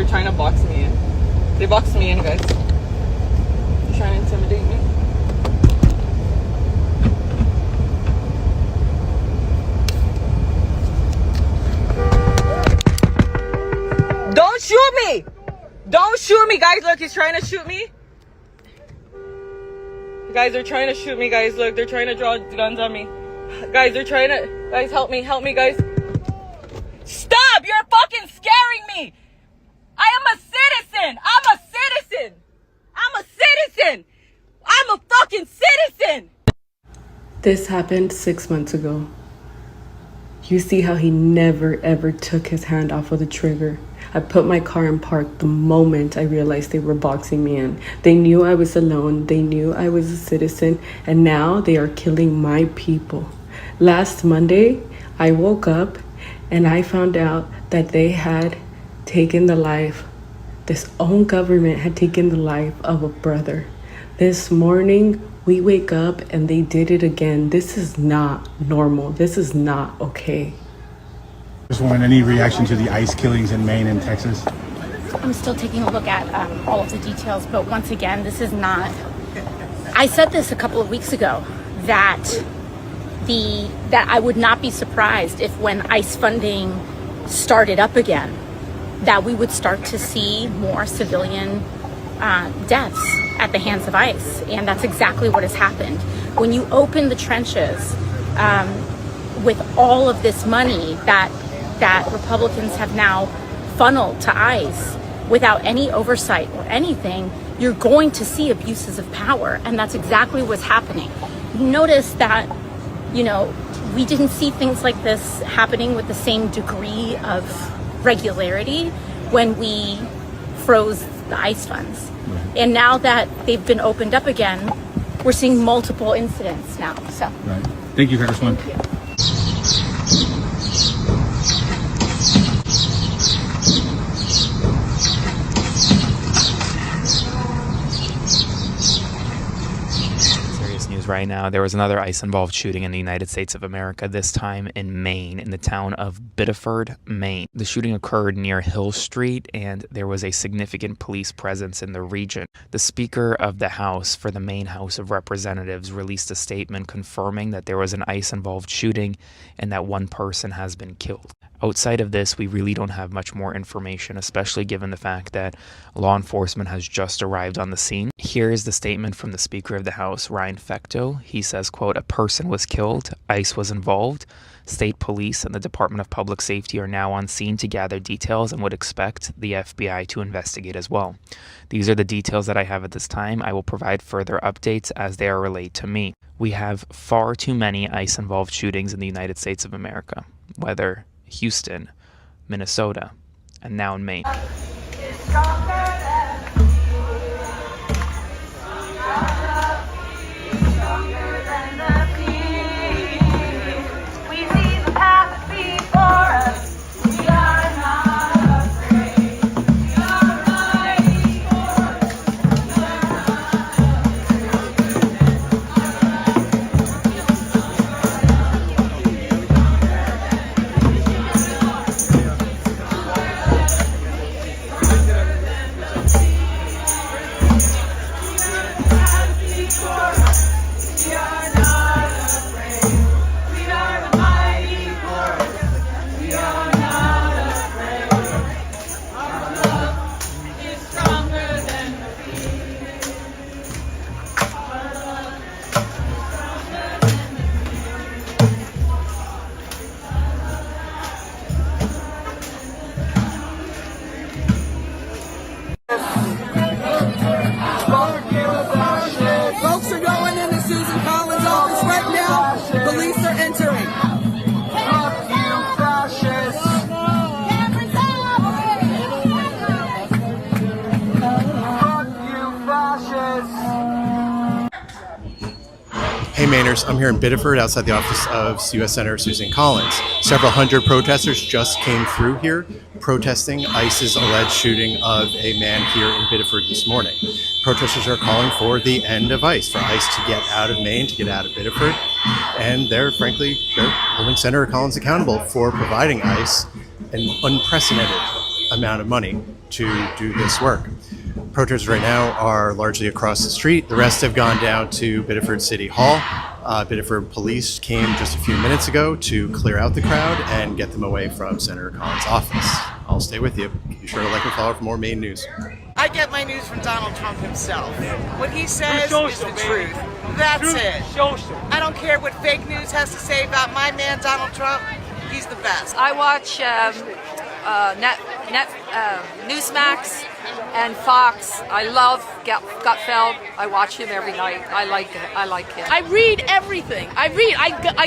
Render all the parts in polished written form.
trying to box me in. They boxed me in, guys. They're trying to intimidate me. Don't shoot me! Don't shoot me, guys. Look, he's trying to shoot me. Guys, they're trying to shoot me, guys. Look, they're trying to draw guns on me. Guys, they're trying to... Guys, help me, guys. Stop! You're fucking scaring me! I am a citizen! I'm a citizen! I'm a citizen! I'm a fucking citizen! This happened 6 months ago. You see how he never ever took his hand off of the trigger. I put my car in park the moment I realized they were boxing me in. They knew I was alone. They knew I was a citizen. And now they are killing my people. Last Monday, I woke up and I found out that they had taken the life, this own government had taken the life of a brother. This morning, we wake up and they did it again. This is not normal. This is not okay. Just want any reaction to the ICE killings in Maine and Texas? I'm still taking a look at all of the details, but once again, this is not... I said this a couple of weeks ago, that I would not be surprised if when ICE funding started up again, that we would start to see more civilian deaths at the hands of ICE. And that's exactly what has happened. When you open the trenches with all of this money that Republicans have now funneled to ICE without any oversight or anything, you're going to see abuses of power. And that's exactly what's happening. Notice that, you know, we didn't see things like this happening with the same degree of regularity when we froze the ICE funds. Right. And now that they've been opened up again, we're seeing multiple incidents now. So, right. Thank you, Congresswoman. Thank you. Right now, there was another ICE-involved shooting in the United States of America, this time in Maine, in the town of Biddeford, Maine. The shooting occurred near Hill Street, and there was a significant police presence in the region. The Speaker of the House for the Maine House of Representatives released a statement confirming that there was an ICE-involved shooting and that one person has been killed. Outside of this, we really don't have much more information, especially given the fact that law enforcement has just arrived on the scene. Here is the statement from the Speaker of the House, Ryan Fecteau. He says, quote, "A person was killed, ICE was involved. State police and the Department of Public Safety are now on scene to gather details and would expect the FBI to investigate as well. These are the details that I have at this time. I will provide further updates as they are relayed to me. We have far too many ICE-involved shootings in the United States of America, whether Houston, Minnesota, and now in Maine." Hey Mainers, I'm here in Biddeford outside the office of U.S. Senator Susan Collins. Several hundred protesters just came through here protesting ICE's alleged shooting of a man here in Biddeford this morning. Protesters are calling for the end of ICE, for ICE to get out of Maine, to get out of Biddeford, and they're holding Senator Collins accountable for providing ICE an unprecedented amount of money to do this work. Protesters right now are largely across the street. The rest have gone down to Biddeford City Hall. Biddeford police came just a few minutes ago to clear out the crowd and get them away from Senator Collins' office. I'll stay with you. Be sure to like and follow for more Maine news. I get my news from Donald Trump himself. What he says is the truth. That's it. I don't care what fake news has to say about my man Donald Trump. He's the best. I watch Newsmax and Fox. I love Gutfeld. I watch him every night. I like him. I read everything. I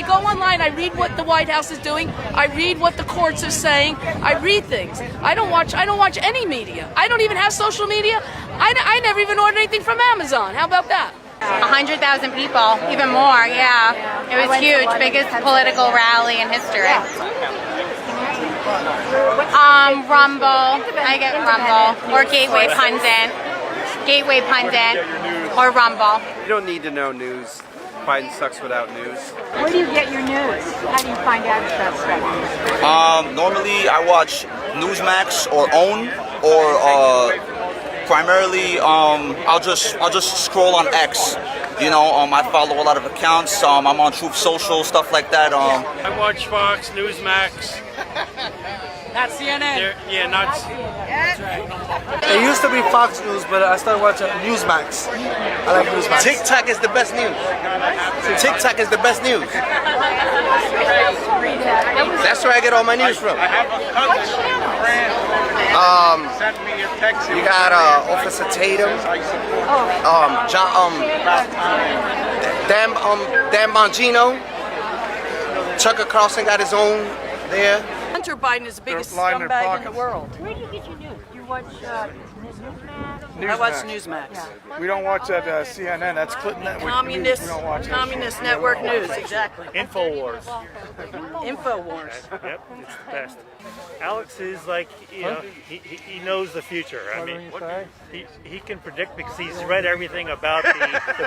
go online. I read what the White House is doing. I read what the courts are saying. I read things. I don't watch any media. I don't even have social media. I never even ordered anything from Amazon. How about that? 100,000 people, even more, yeah. It was huge, biggest political rally in history. Rumble, I get Rumble, or Gateway Pundit, or Rumble. You don't need to know news. Biden sucks without news. Where do you get your news? How do you find out about stuff? Normally I watch Newsmax or OWN, or primarily I'll just scroll on X. You know, I follow a lot of accounts. I'm on Truth Social, stuff like that. I watch Fox, Newsmax. Not CNN. Yeah, not. That's right. It used to be Fox News, but I started watching Newsmax. I like Newsmax. TikTok is the best news. TikTok is the best news. That's where I get all my news from. I have a cousin, friend. Sent me a text. You got Officer Tatum, Dan Bongino, Tucker Carlson got his own there. Hunter Biden is the biggest scumbag in the world. Where do you get your news? You watch Newsmax? I watch Newsmax. Yeah. We don't watch that CNN. That's Clinton Network. Communist, We don't watch that. Communist Network News, exactly. Infowars. Infowars. Yep, it's the best. Alex is like, you know, he knows the future. I mean, he can predict because he's read everything about the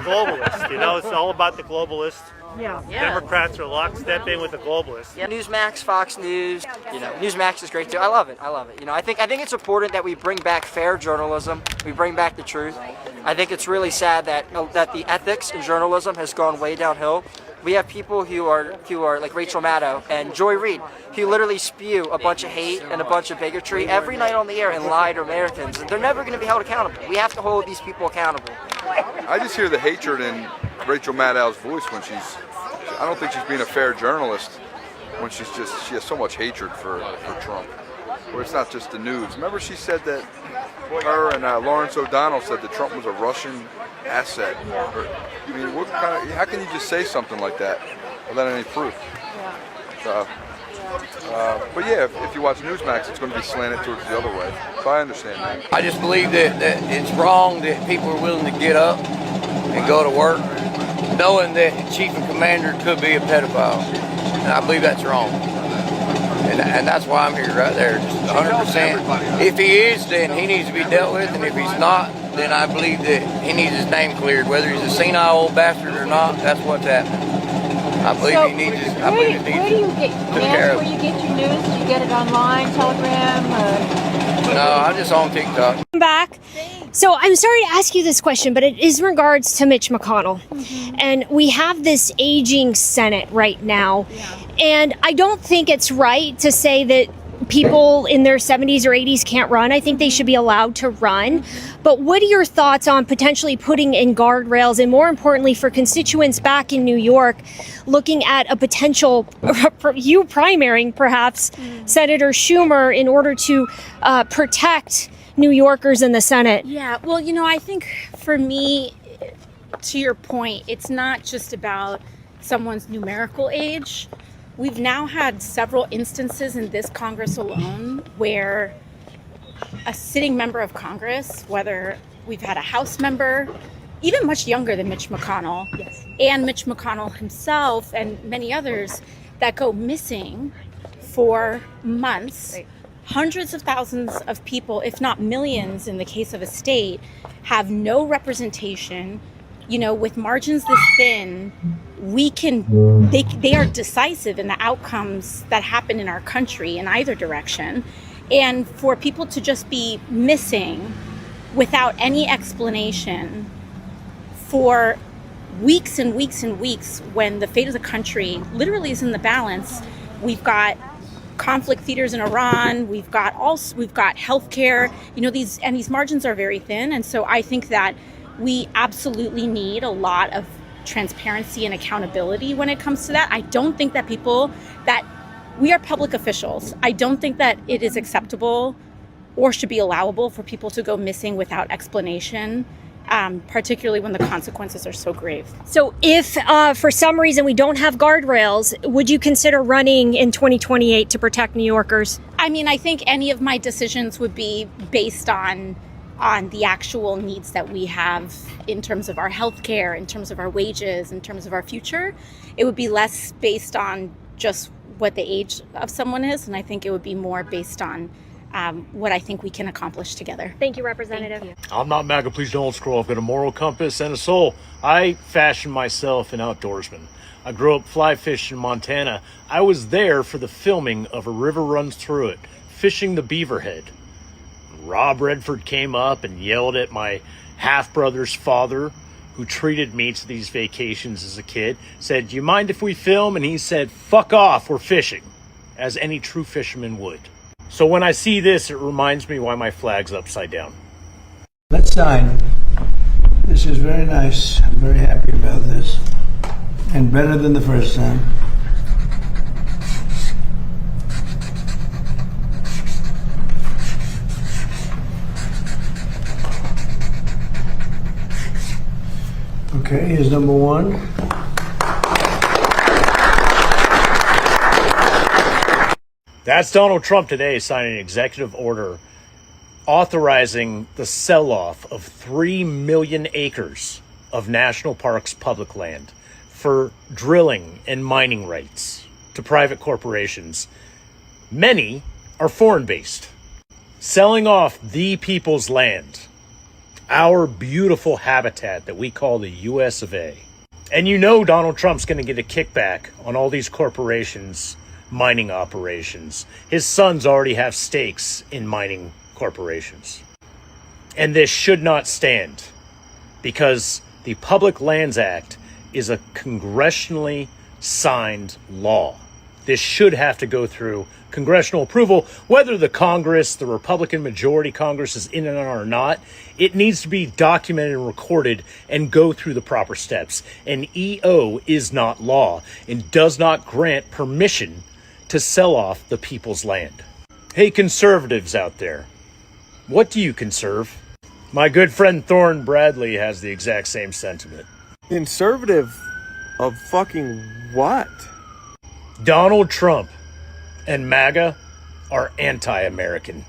globalists. You know, it's all about the globalists. Yeah. Democrats are lockstep in with the globalists. Yeah. Newsmax, Fox News, you know, Newsmax is great too. I love it. You know, I think it's important that we bring back fair journalism. We bring back the truth. I think it's really sad that the ethics in journalism has gone way downhill. We have people who are like Rachel Maddow and Joy Reid, who literally spew a bunch of hate and a bunch of bigotry every night on the air and lie to Americans. And they're never going to be held accountable. We have to hold these people accountable. I just hear the hatred in Rachel Maddow's voice when I don't think she's being a fair journalist when she has so much hatred for Trump. Where it's not just the news. Remember she said that her and Lawrence O'Donnell said that Trump was a Russian asset. I mean, how can you just say something like that without any proof? But yeah, if you watch Newsmax, it's going to be slanted towards the other way. So I understand that. I just believe that it's wrong that people are willing to get up and go to work knowing that the chief and commander could be a pedophile. And I believe that's wrong. And that's why I'm here right there, just 100%. If he is, then he needs to be dealt with, and if he's not, then I believe that he needs his name cleared. Whether he's a senile old bastard or not, that's what's happening. I believe he needs his, I believe it needs Where do you get where you get your news? Do you get it online, Telegram? No, I'm just on TikTok. Back. So I'm sorry to ask you this question, but it is in regards to Mitch McConnell. And we have this aging Senate right now. And I don't think it's right to say that people in their 70s or 80s can't run. I think they should be allowed to run. But what are your thoughts on potentially putting in guardrails and, more importantly, for constituents back in New York, looking at a potential, you primarying perhaps, Senator Schumer in order to protect New Yorkers in the Senate? Yeah, well, you know, I think for me, to your point, it's not just about someone's numerical age. We've now had several instances in this Congress alone where a sitting member of Congress, whether we've had a House member, even much younger than Mitch McConnell, and Mitch McConnell himself and many others, that go missing for months. Hundreds of thousands of people, if not millions in the case of a state, have no representation. You know, with margins this thin, they are decisive in the outcomes that happen in our country in either direction. And for people to just be missing without any explanation for weeks and weeks and weeks, when the fate of the country literally is in the balance. We've got conflict theaters in Iran, we've got healthcare, these margins are very thin. And so I think that we absolutely need a lot of transparency and accountability when it comes to that. I don't think that we are public officials. I don't think that it is acceptable or should be allowable for people to go missing without explanation, particularly when the consequences are so grave. So if for some reason we don't have guardrails, would you consider running in 2028 to protect New Yorkers? I mean, I think any of my decisions would be based on the actual needs that we have in terms of our healthcare, in terms of our wages, in terms of our future. It would be less based on just what the age of someone is, and I think it would be more based on what I think we can accomplish together. Thank you, Representative. Thank you. I'm not MAGA, please don't scroll. I've got a moral compass and a soul. I fashion myself an outdoorsman. I grew up fly fishing in Montana. I was there for the filming of A River Runs Through It, fishing the beaverhead. Rob Redford came up and yelled at my half-brother's father, who treated me to these vacations as a kid, said, "Do you mind if we film?" And he said, "Fuck off, we're fishing," as any true fisherman would. So when I see this, it reminds me why my flag's upside down. Let's sign. This is very nice. I'm very happy about this. And better than the first time. Okay, here's number one. That's Donald Trump today signing an executive order authorizing the sell-off of 3 million acres of national parks public land for drilling and mining rights to private corporations. Many are foreign-based. Selling off the people's land, our beautiful habitat that we call the US of A. And Donald Trump's going to get a kickback on all these corporations' mining operations. His sons already have stakes in mining corporations. And this should not stand, because the Public Lands Act is a congressionally signed law. This should have to go through congressional approval, whether the Congress, the Republican majority Congress, is in it or not. It needs to be documented and recorded and go through the proper steps. An EO is not law and does not grant permission to sell off the people's land. Hey, conservatives out there, what do you conserve? My good friend Thorne Bradley has the exact same sentiment. Conservative of fucking what? Donald Trump and MAGA are anti-American.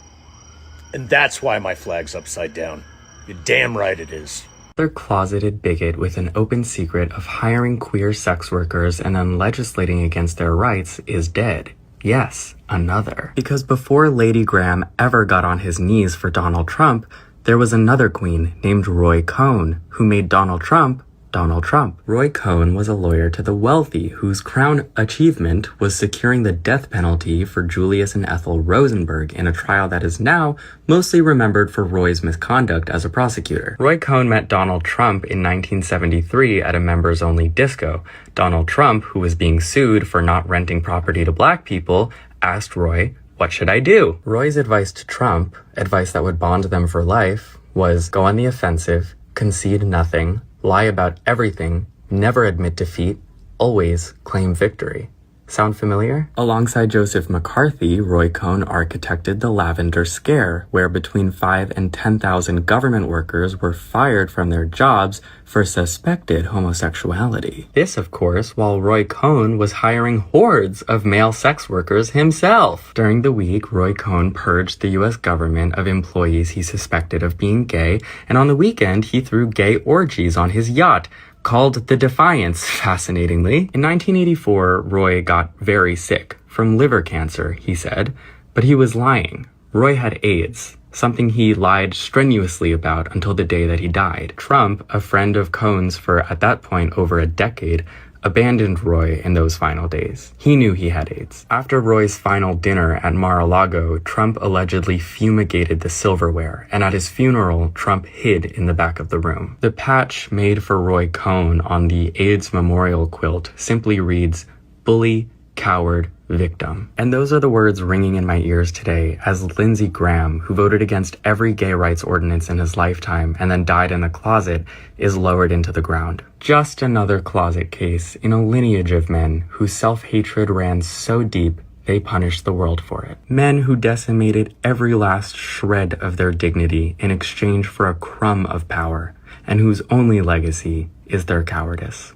And that's why my flag's upside down. You're damn right it is. Another closeted bigot with an open secret of hiring queer sex workers and then legislating against their rights is dead. Yes, another. Because before Lady Graham ever got on his knees for Donald Trump, there was another queen named Roy Cohn who made Donald Trump Donald Trump. Roy Cohn was a lawyer to the wealthy whose crown achievement was securing the death penalty for Julius and Ethel Rosenberg in a trial that is now mostly remembered for Roy's misconduct as a prosecutor. Roy Cohn met Donald Trump in 1973 at a members-only disco. Donald Trump, who was being sued for not renting property to black people, asked Roy, "What should I do?" Roy's advice to Trump, advice that would bond them for life, was go on the offensive, concede nothing, lie about everything, never admit defeat, always claim victory. Sound familiar? Alongside Joseph McCarthy, Roy Cohn architected the Lavender Scare, where between 5,000 and 10,000 government workers were fired from their jobs for suspected homosexuality. This, of course, while Roy Cohn was hiring hordes of male sex workers himself. During the week, Roy Cohn purged the U.S. government of employees he suspected of being gay, and on the weekend, he threw gay orgies on his yacht, called the Defiance, fascinatingly. In 1984, Roy got very sick from liver cancer, he said, but he was lying. Roy had AIDS, something he lied strenuously about until the day that he died. Trump, a friend of Cohn's for, at that point, over a decade, abandoned Roy in those final days. He knew he had AIDS. After Roy's final dinner at Mar-a-Lago, Trump allegedly fumigated the silverware, and at his funeral, Trump hid in the back of the room. The patch made for Roy Cohn on the AIDS memorial quilt simply reads, "Bully, coward, victim." And those are the words ringing in my ears today as Lindsey Graham, who voted against every gay rights ordinance in his lifetime and then died in a closet, is lowered into the ground. Just another closet case in a lineage of men whose self-hatred ran so deep they punished the world for it. Men who decimated every last shred of their dignity in exchange for a crumb of power, and whose only legacy is their cowardice.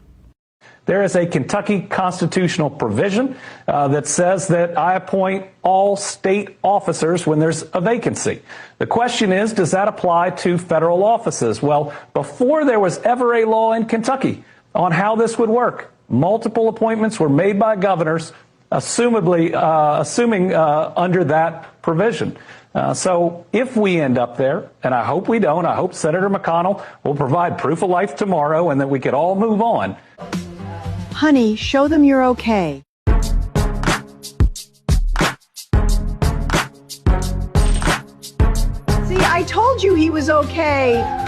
There is a Kentucky constitutional provision that says that I appoint all state officers when there's a vacancy. The question is, does that apply to federal offices? Well, before there was ever a law in Kentucky on how this would work, multiple appointments were made by governors, assuming under that provision. So if we end up there, and I hope we don't, I hope Senator McConnell will provide proof of life tomorrow and that we could all move on. Honey, show them you're okay. See, I told you he was okay.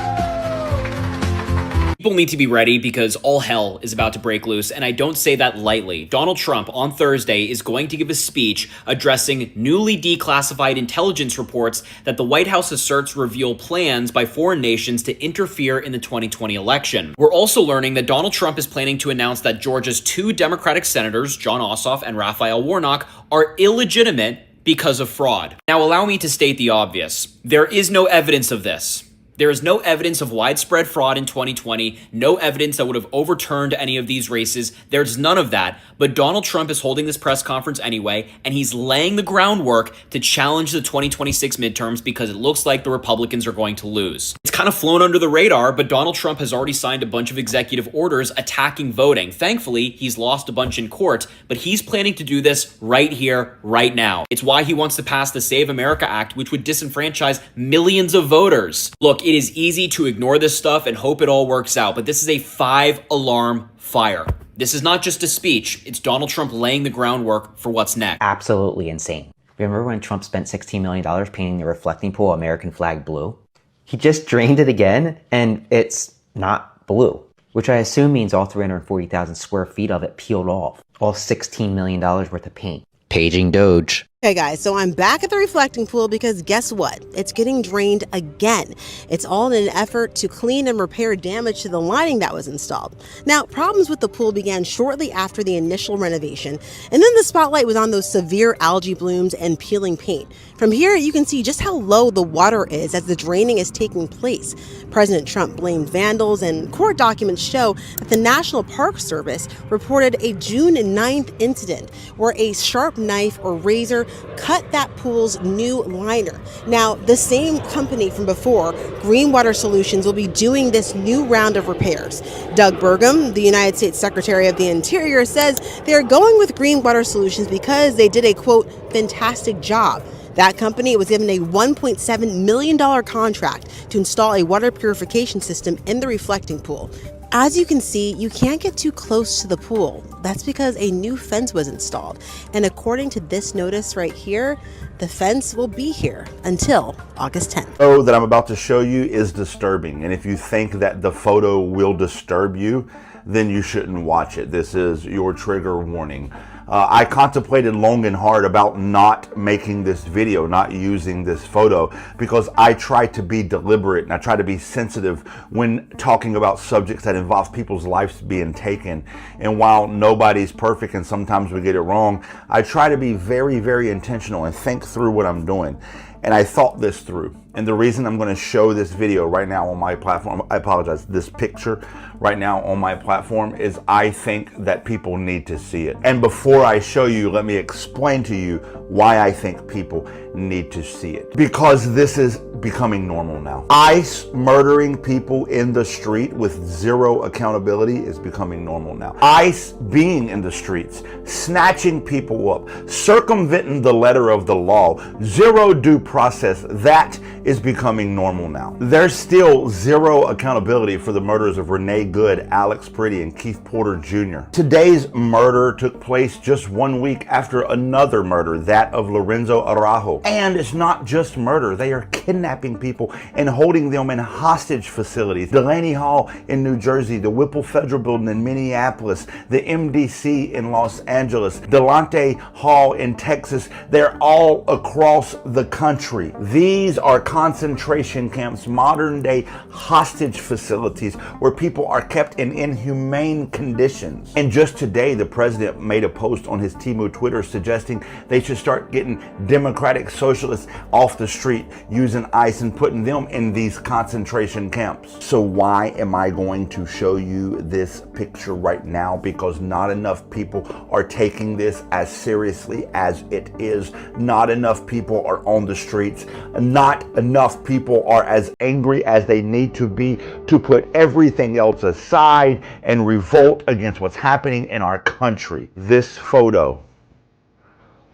People need to be ready because all hell is about to break loose, and I don't say that lightly. Donald Trump on Thursday is going to give a speech addressing newly declassified intelligence reports that the White House asserts reveal plans by foreign nations to interfere in the 2020 election. We're also learning that Donald Trump is planning to announce that Georgia's 2 Democratic senators, Jon Ossoff and Raphael Warnock, are illegitimate because of fraud. Now, allow me to state the obvious. There is no evidence of this. There is no evidence of widespread fraud in 2020, no evidence that would have overturned any of these races. There's none of that, but Donald Trump is holding this press conference anyway, and he's laying the groundwork to challenge the 2026 midterms because it looks like the Republicans are going to lose. It's kind of flown under the radar, but Donald Trump has already signed a bunch of executive orders attacking voting. Thankfully, he's lost a bunch in court, but he's planning to do this right here, right now. It's why he wants to pass the Save America Act, which would disenfranchise millions of voters. Look, it is easy to ignore this stuff and hope it all works out, but this is a 5-alarm fire. This is not just a speech. It's Donald Trump laying the groundwork for what's next. Absolutely insane. Remember when Trump spent $16 million painting the reflecting pool American flag blue? He just drained it again, and it's not blue, which I assume means all 340,000 square feet of it peeled off. All $16 million worth of paint. Paging Doge. Hey guys, so I'm back at the reflecting pool because guess what? It's getting drained again. It's all in an effort to clean and repair damage to the lining that was installed. Now, problems with the pool began shortly after the initial renovation, and then the spotlight was on those severe algae blooms and peeling paint. From here, you can see just how low the water is as the draining is taking place. President Trump blamed vandals, and court documents show that the National Park Service reported a June 9th incident where a sharp knife or razor cut that pool's new liner. Now, the same company from before, Green Water Solutions, will be doing this new round of repairs. Doug Burgum, the United States Secretary of the Interior, says they're going with Green Water Solutions because they did a, quote, fantastic job. That company was given a $1.7 million contract to install a water purification system in the reflecting pool. As you can see, you can't get too close to the pool. That's because a new fence was installed. And according to this notice right here, the fence will be here until August 10th. The photo that I'm about to show you is disturbing. And if you think that the photo will disturb you, then you shouldn't watch it. This is your trigger warning. I contemplated long and hard about not making this video, not using this photo, because I try to be deliberate and I try to be sensitive when talking about subjects that involve people's lives being taken. And while nobody's perfect and sometimes we get it wrong, I try to be very, very intentional and think through what I'm doing. And I thought this through. And the reason I'm going to show this video right now on my platform, I apologize, this picture right now on my platform, is I think that people need to see it. And before I show you, let me explain to you why I think people need to see it. Because this is becoming normal now. ICE murdering people in the street with zero accountability is becoming normal now. ICE being in the streets, snatching people up, circumventing the letter of the law, zero due process, that is becoming normal now. There's still zero accountability for the murders of Renee Good, Alex Pretty, and Keith Porter Jr. Today's murder took place just 1 week after another murder, that of Lorenzo Araujo. And it's not just murder, they are kidnapping people and holding them in hostage facilities. Delaney Hall in New Jersey, the Whipple Federal Building in Minneapolis, the MDC in Los Angeles, Delante Hall in Texas, they're all across the country. These are concentration camps, modern day hostage facilities where people are kept in inhumane conditions. And just today, the president made a post on his Timu Twitter suggesting they should start getting democratic socialists off the street using ICE and putting them in these concentration camps. So why am I going to show you this picture right now? Because not enough people are taking this as seriously as it is. Not enough people are on the streets. Not enough people are as angry as they need to be to put everything else aside and revolt against what's happening in our country. This photo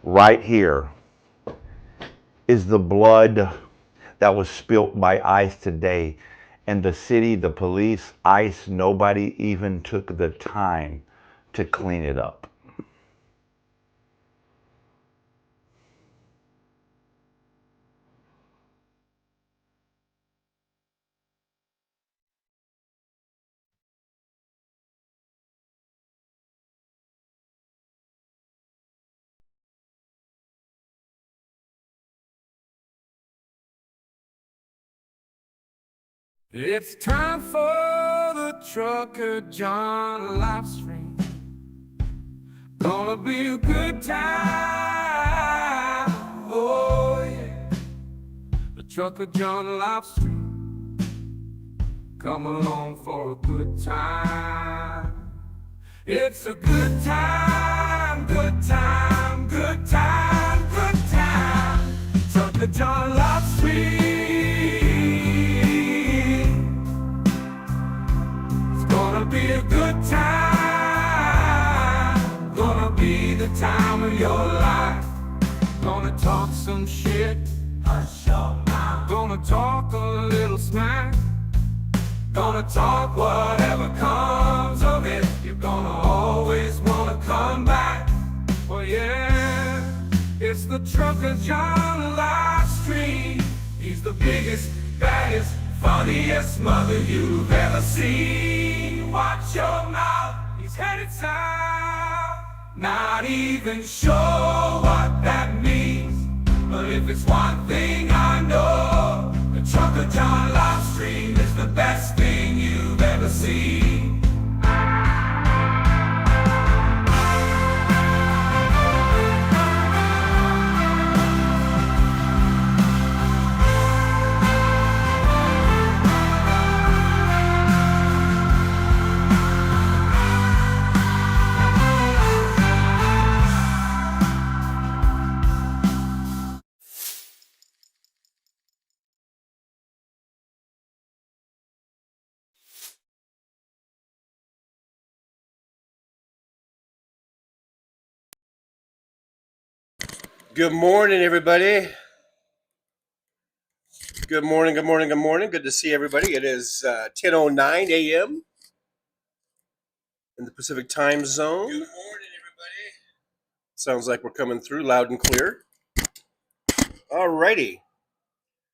right here is the blood that was spilt by ICE today. And the city, the police, ICE, nobody even took the time to clean it up. It's time for the trucker John live stream. Gonna be a good time. Oh yeah. The trucker John live stream. Come along for a good time. It's a good time, good time, good time, good time. Trucker John live stream. Gonna be a good time. Gonna be the time of your life. Gonna talk some shit. Hush your mouth. Gonna talk a little smack. Gonna talk whatever comes of it. You're gonna always wanna come back. Well, yeah, it's the Trucker John live stream. He's the biggest, baddest, funniest mother you've ever seen. Watch your mouth, he's headed south. Not even sure what that means, but if it's one thing I know, the Trucker John live stream is the best thing you've ever seen. Good morning, everybody. Good morning, good morning, good morning. Good to see everybody. It is 10:09 a.m. in the Pacific time zone. Good morning, everybody. Sounds like we're coming through loud and clear. All righty.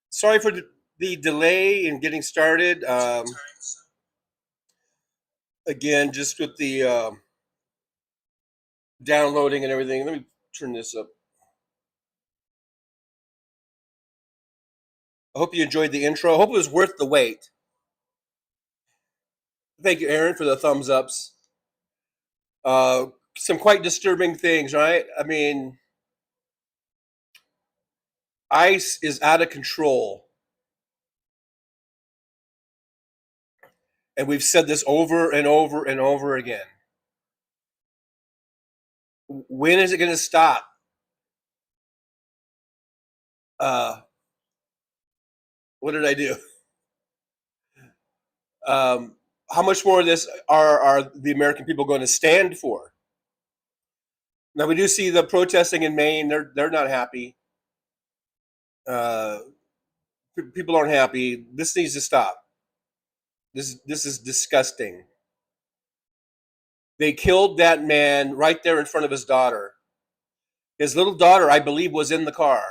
Sorry for the delay in getting started. Again, just with the downloading and everything. Let me turn this up. I hope you enjoyed the intro. I hope it was worth the wait. Thank you, Aaron, for the thumbs ups. Some quite disturbing things, right? I mean, ICE is out of control. And we've said this over and over and over again. When is it going to stop? What did I do? How much more of this are the American people going to stand for? Now, we do see the protesting in Maine. They're not happy. People aren't happy. This needs to stop. This is disgusting. They killed that man right there in front of his daughter. His little daughter, I believe, was in the car.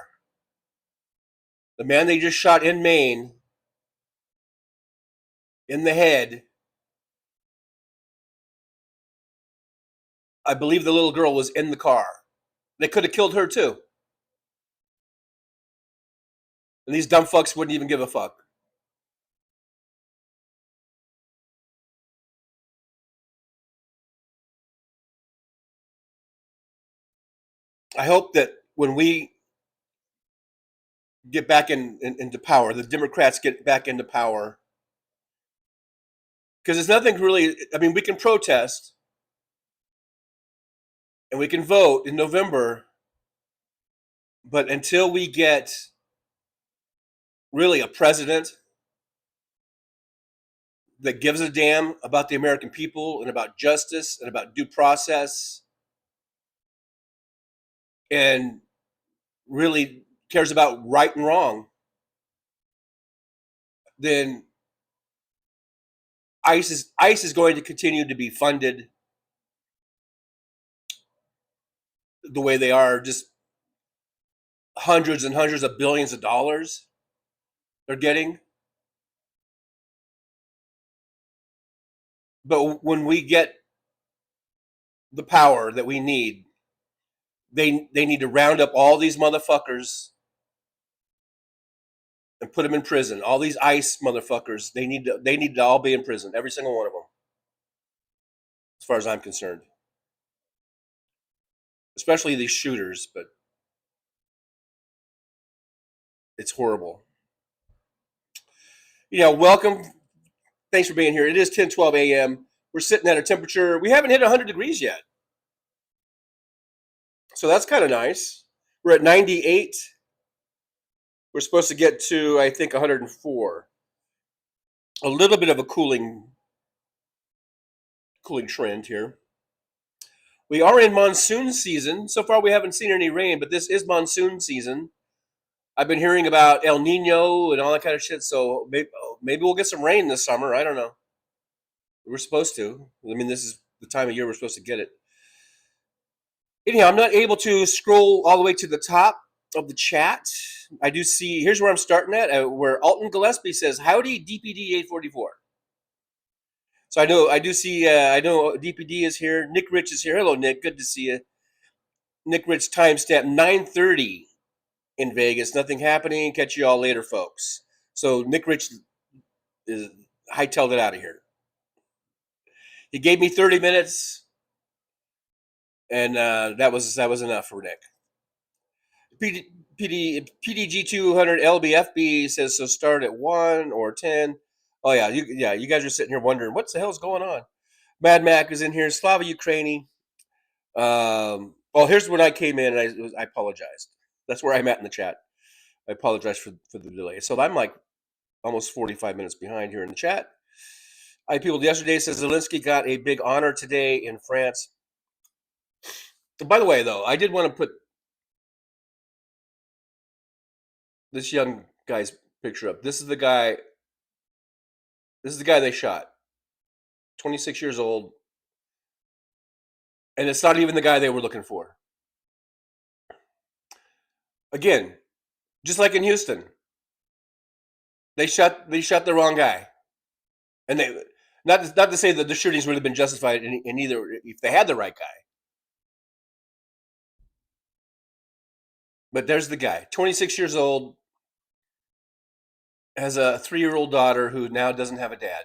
The man they just shot in Maine in the head, I believe the little girl was in the car. They could have killed her too. And these dumb fucks wouldn't even give a fuck. I hope that when we get back into power, the Democrats get back into power, because there's nothing really, I mean, we can protest and we can vote in November, but until we get really a president that gives a damn about the American people and about justice and about due process and really cares about right and wrong, then ICE is going to continue to be funded the way they are, just hundreds and hundreds of billions of dollars they're getting. But when we get the power that we need, they need to round up all these motherfuckers and put them in prison. All these ICE motherfuckers, they need to all be in prison, every single one of them, as far as I'm concerned. Especially these shooters, but it's horrible. You know, welcome. Thanks for being here. It is 10:12 a.m. We're sitting at a temperature, we haven't hit 100 degrees yet. So that's kind of nice. We're at 98. We're supposed to get to, I think, 104. A little bit of a cooling trend here. We are in monsoon season. So far, we haven't seen any rain, but this is monsoon season. I've been hearing about El Nino and all that kind of shit, so maybe we'll get some rain this summer. I don't know. We're supposed to. I mean, this is the time of year we're supposed to get it. Anyhow, I'm not able to scroll all the way to the top of the chat. I do see, here's where I'm starting at, where Alton Gillespie says, howdy, DPD 844. So I know DPD is here. Nick Rich is here. Hello, Nick. Good to see you. Nick Rich timestamp 9:30 in Vegas. Nothing happening. Catch you all later, folks. So Nick Rich is hightailed it out of here. He gave me 30 minutes, and that was enough for Nick. PDG 200 LBFB says, so start at 1 or 10. Oh yeah, you guys are sitting here wondering what the hell's going on. Mad Mac is in here. Slava Ukraini. Well, here's when I came in, and I apologized. That's where I'm at in the chat. I apologize for the delay. So I'm like almost 45 minutes behind here in the chat. People yesterday says Zelensky got a big honor today in France. By the way, though, I did want to put this young guy's picture up. This is the guy they shot. 26 years old. And it's not even the guy they were looking for. Again, just like in Houston, they shot the wrong guy. And they not to say that the shootings would have been justified in either if they had the right guy. But there's the guy, 26 years old, has a 3-year-old daughter who now doesn't have a dad.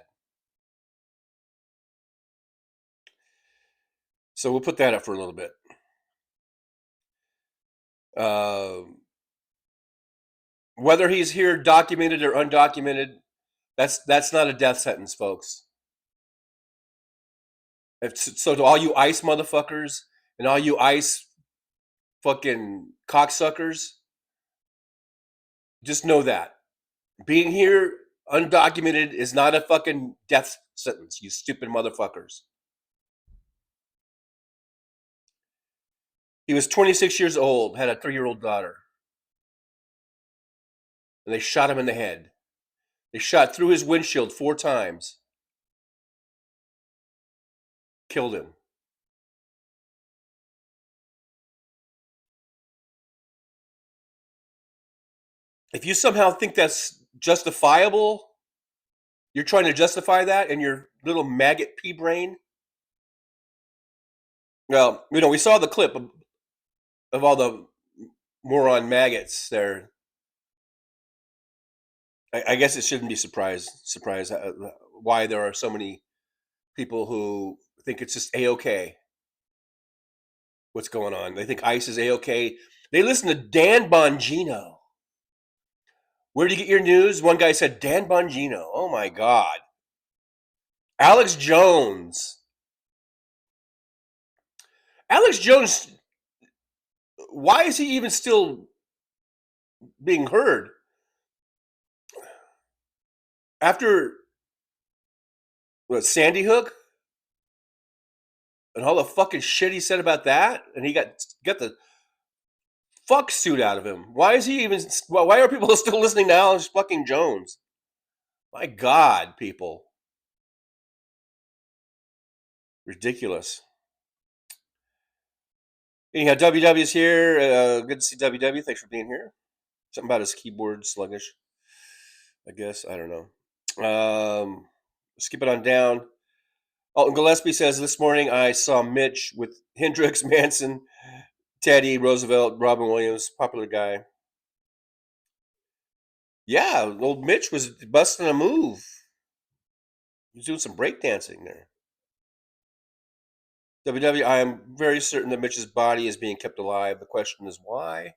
So we'll put that up for a little bit. Whether he's here documented or undocumented, that's not a death sentence, folks. So to all you ICE motherfuckers and all you ICE fucking cocksuckers, just know that. Being here undocumented is not a fucking death sentence, you stupid motherfuckers. He was 26 years old, had a 3-year-old daughter. And they shot him in the head. They shot through his windshield 4 times. Killed him. If you somehow think that's justifiable, you're trying to justify that in your little maggot pea brain. Well, we saw the clip of all the moron maggots there. I guess it shouldn't be surprised why there are so many people who think it's just A-okay what's going on. They think ICE is A-okay. They listen to Dan Bongino. Where do you get your news? One guy said Dan Bongino. Oh my God. Alex Jones. Alex Jones, why is he even still being heard? After Sandy Hook? And all the fucking shit he said about that? And he got the fuck suit out of him. Why is he even? Why are people still listening to Alex fucking Jones? My God, people. Ridiculous. Anyhow, WW's here. Good to see WW. Thanks for being here. Something about his keyboard sluggish, I guess. I don't know. Skip it on down. Alton Gillespie says, this morning I saw Mitch with Hendricks, Manson, Teddy, Roosevelt, Robin Williams, popular guy. Yeah, old Mitch was busting a move. He was doing some breakdancing there. WW, I am very certain that Mitch's body is being kept alive. The question is why?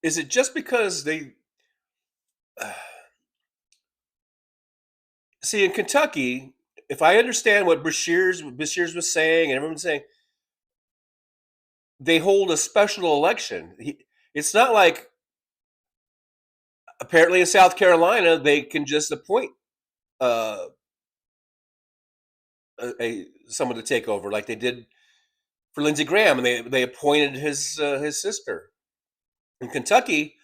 Is it just because they... See, in Kentucky, if I understand what Beshears was saying and everyone's saying, they hold a special election. It's not like, apparently in South Carolina, they can just appoint someone to take over, like they did for Lindsey Graham, and they appointed his sister. In Kentucky,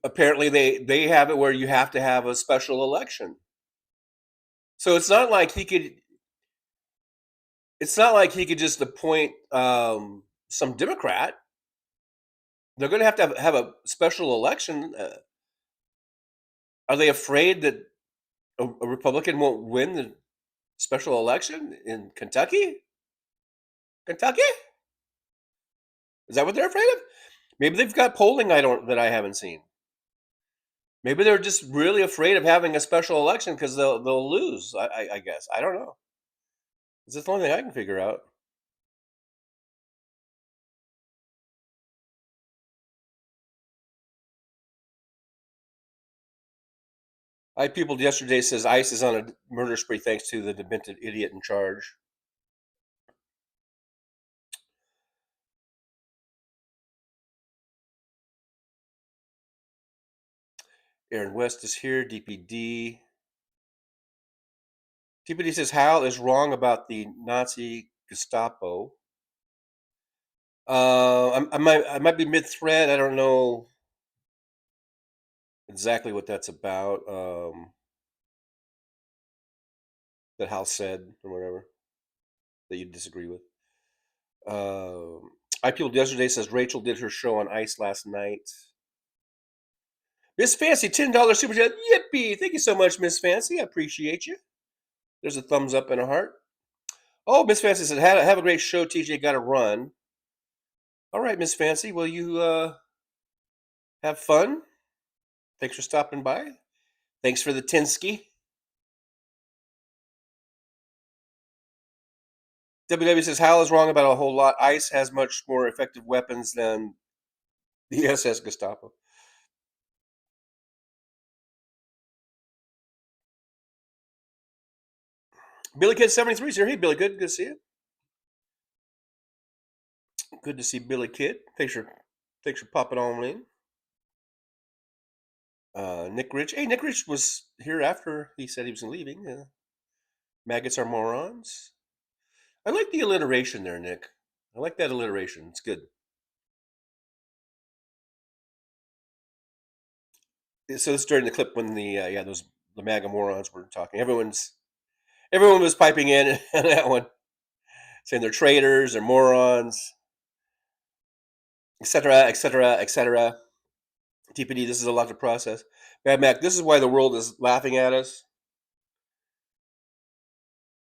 apparently they have it where you have to have a special election. So it's not like he could. It's not like he could just appoint some Democrat. They're going to have a special election. Are they afraid that a Republican won't win the special election in Kentucky? Kentucky? Is that what they're afraid of? Maybe they've got polling that I haven't seen. Maybe they're just really afraid of having a special election because they'll lose. I guess I don't know. It's the only thing I can figure out. People yesterday says ICE is on a murder spree thanks to the demented idiot in charge. Aaron West is here. DPD. DPD says Hal is wrong about the Nazi Gestapo. I might be mid-thread. I don't know exactly what that's about. That Hal said or whatever that you disagree with. People yesterday says Rachel did her show on ICE last night. Miss Fancy, $10 super chat. Yippee! Thank you so much, Miss Fancy. I appreciate you. There's a thumbs up and a heart. Oh, Miss Fancy said, have a great show, TJ. Got to run. All right, Miss Fancy. Will you have fun? Thanks for stopping by. Thanks for the Tinsky. WW says, Hal is wrong about a whole lot. ICE has much more effective weapons than the SS Gestapo. Billy Kid 73 is here. Hey, Billy Kid, good to see you. Good to see Billy Kid. Thanks for popping on in. Nick Rich. Hey, Nick Rich was here after he said he was leaving. Maggots are morons. I like the alliteration there, Nick. I like that alliteration. It's good. So this is during the clip when the MAGA morons were talking. Everyone was piping in on that one, saying they're traitors, they're morons, etc., etc., etc. TPD, this is a lot to process. Bad Mac, this is why the world is laughing at us.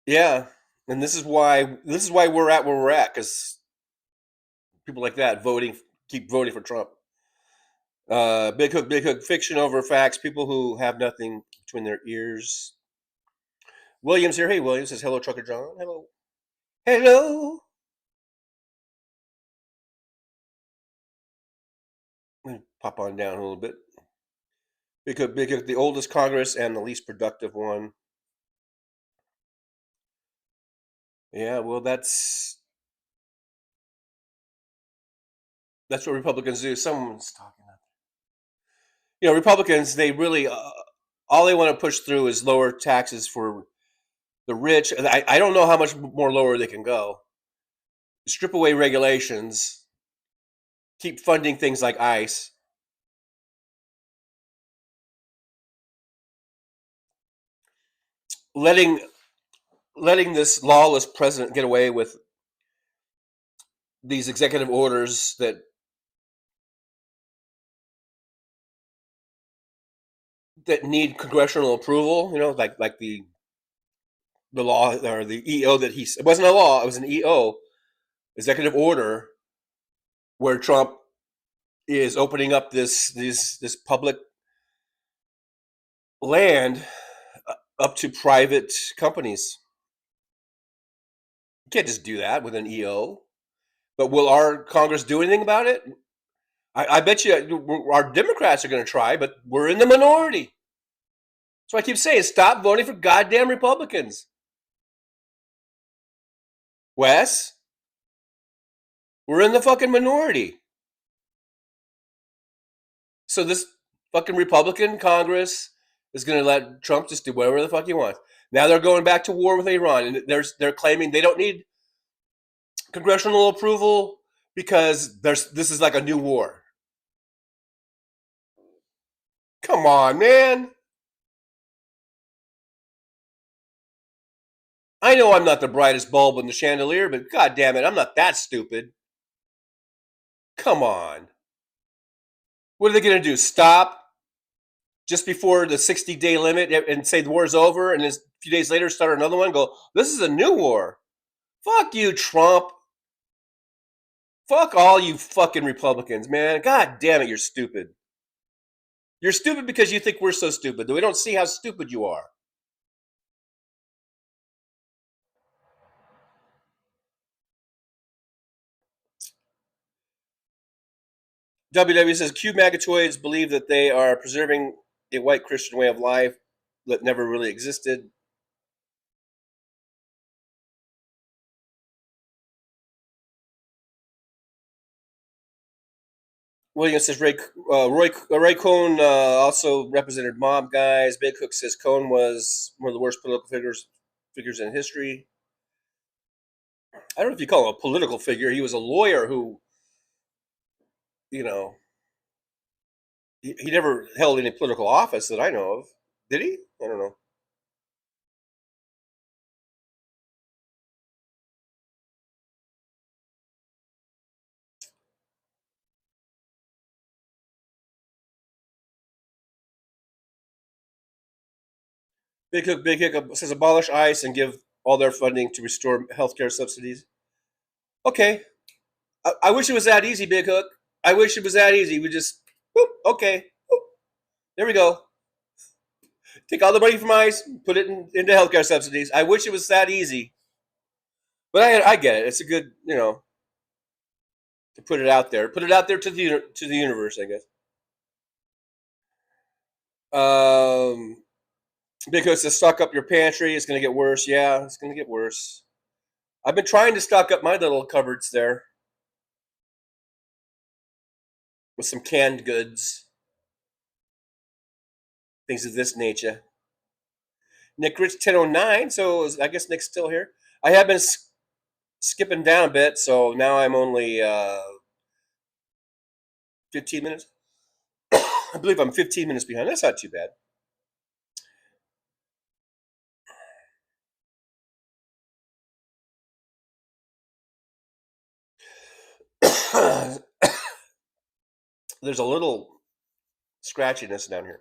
Yeah, and this is why we're at where we're at, because people like that keep voting for Trump. Big Hook, fiction over facts. People who have nothing between their ears. Williams here. Hey, Williams says hello, Trucker John. Hello. Hello. Let me pop on down a little bit. Big Hook, the oldest Congress and the least productive one. Yeah, well, that's what Republicans do. Someone's talking about. Republicans, they really all they want to push through is lower taxes for the rich. I don't know how much more lower they can go. Strip away regulations. Keep funding things like ICE. Letting this lawless president get away with these executive orders that need congressional approval, like the law or the EO that it wasn't a law, it was an EO, executive order, where Trump is opening up this public land up to private companies. You can't just do that with an EO. But will our Congress do anything about it? I bet you our Democrats are going to try, but we're in the minority. So I keep saying, stop voting for goddamn Republicans. Wes, we're in the fucking minority. So this fucking Republican Congress is going to let Trump just do whatever the fuck he wants. Now they're going back to war with Iran, and they're claiming they don't need congressional approval because this is like a new war. Come on, man. I know I'm not the brightest bulb in the chandelier, but god damn it, I'm not that stupid. Come on. What are they going to do? Stop just before the 60-day limit and say the war's over, and then a few days later start another one and go, this is a new war. Fuck you, Trump. Fuck all you fucking Republicans, man. God damn it, you're stupid. You're stupid because you think we're so stupid that we don't see how stupid you are. WW says Q magatoids believe that they are preserving a white Christian way of life that never really existed. Williams says Ray Cohn also represented mob guys. Big Hook says Cohn was one of the worst political figures in history. I don't know if you call him a political figure. He was a lawyer who, he never held any political office that I know of. Did he? I don't know. Big Hook says abolish ICE and give all their funding to restore healthcare subsidies. Okay. I wish it was that easy, Big Hook. I wish it was that easy. We just, okay. There we go. Take all the money from ICE, put it into healthcare subsidies. I wish it was that easy. But I get it. It's a good, to put it out there. Put it out there to the universe, I guess. Because to stock up your pantry, it's going to get worse. Yeah, it's going to get worse. I've been trying to stock up my little cupboards there with some canned goods, things of this nature. Nick Rich 1009, so I guess Nick's still here. I have been skipping down a bit, so now I'm only 15 minutes. I believe I'm 15 minutes behind. That's not too bad. There's a little scratchiness down here.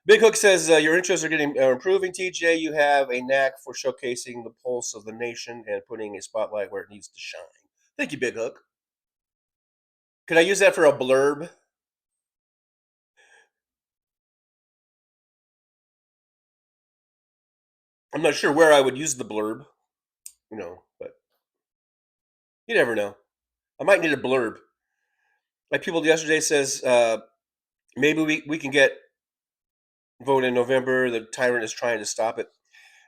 Big Hook says your interests are getting improving. TJ, you have a knack for showcasing the pulse of the nation and putting a spotlight where it needs to shine. Thank you, Big Hook. Can I use that for a blurb? I'm not sure where I would use the blurb, but you never know. I might need a blurb. Like people yesterday says, maybe we can get vote in November. The tyrant is trying to stop it.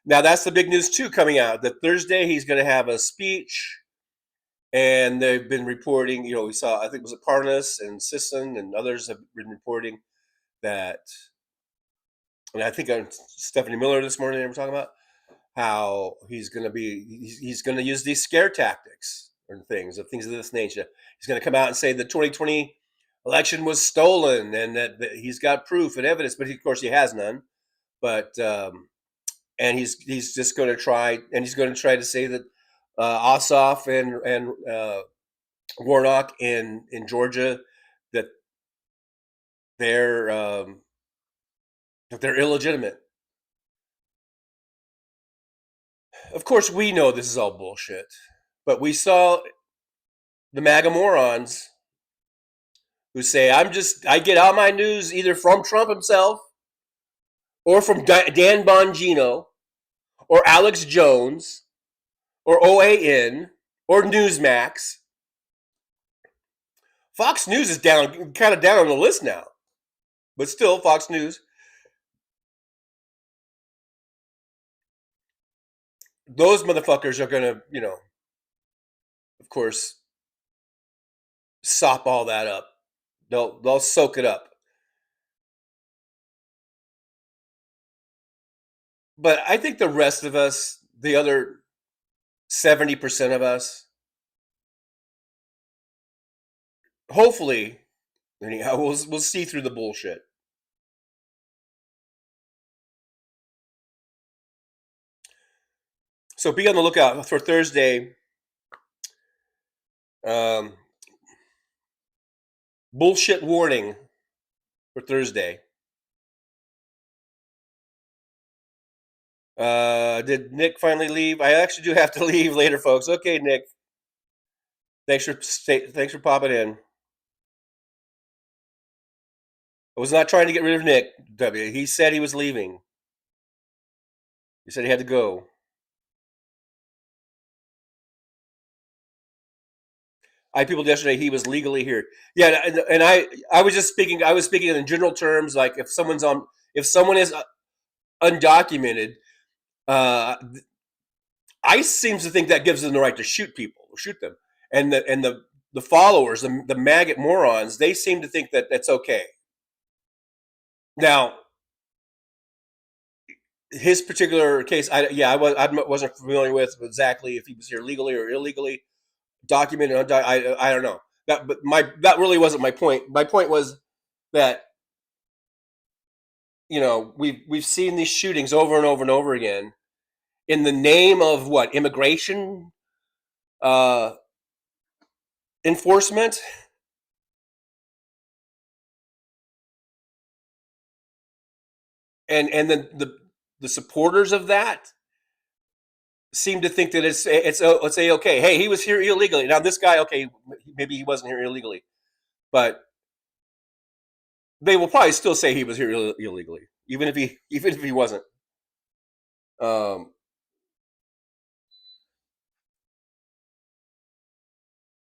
Now that's the big news too coming out. That Thursday he's going to have a speech, and they've been reporting. We saw, I think it was Parnas and Sisson and others have been reporting that, and I think Stephanie Miller this morning they were talking about how he's going to use these scare tactics and things of this nature. He's going to come out and say the 2020 election was stolen and that he's got proof and evidence, but of course he has none. But and he's just going to try, and he's going to try to say that Ossoff and Warnock in Georgia that they're illegitimate. Of course, we know this is all bullshit, but we saw the MAGA morons who say, I get all my news either from Trump himself or from Dan Bongino or Alex Jones or OAN or Newsmax. Fox News is kind of down on the list now, but still Fox News. Those motherfuckers are going to, of course, sop all that up. They'll soak it up. But I think the rest of us, the other 70% of us, hopefully, anyhow, we'll see through the bullshit. So be on the lookout for Thursday. Bullshit warning for Thursday. Did Nick finally leave? I actually do have to leave later, folks. Okay, Nick. Thanks for popping in. I was not trying to get rid of Nick, W. He said he was leaving. He said he had to go. I people yesterday he was legally here. Yeah, and I was just speaking. I was speaking in general terms, like if someone is undocumented, ICE seems to think that gives them the right to shoot people, or shoot them, and the followers, the maggot morons, they seem to think that that's okay. Now, his particular case, I wasn't familiar with exactly if he was here legally or illegally, documented. I don't know. That really wasn't my point. My point was that we've seen these shootings over and over and over again in the name of what? Immigration enforcement. And then the supporters of that seem to think that it's let's say, okay, hey, he was here illegally. Now this guy, okay, maybe he wasn't here illegally, but they will probably still say he was here illegally, even if he wasn't.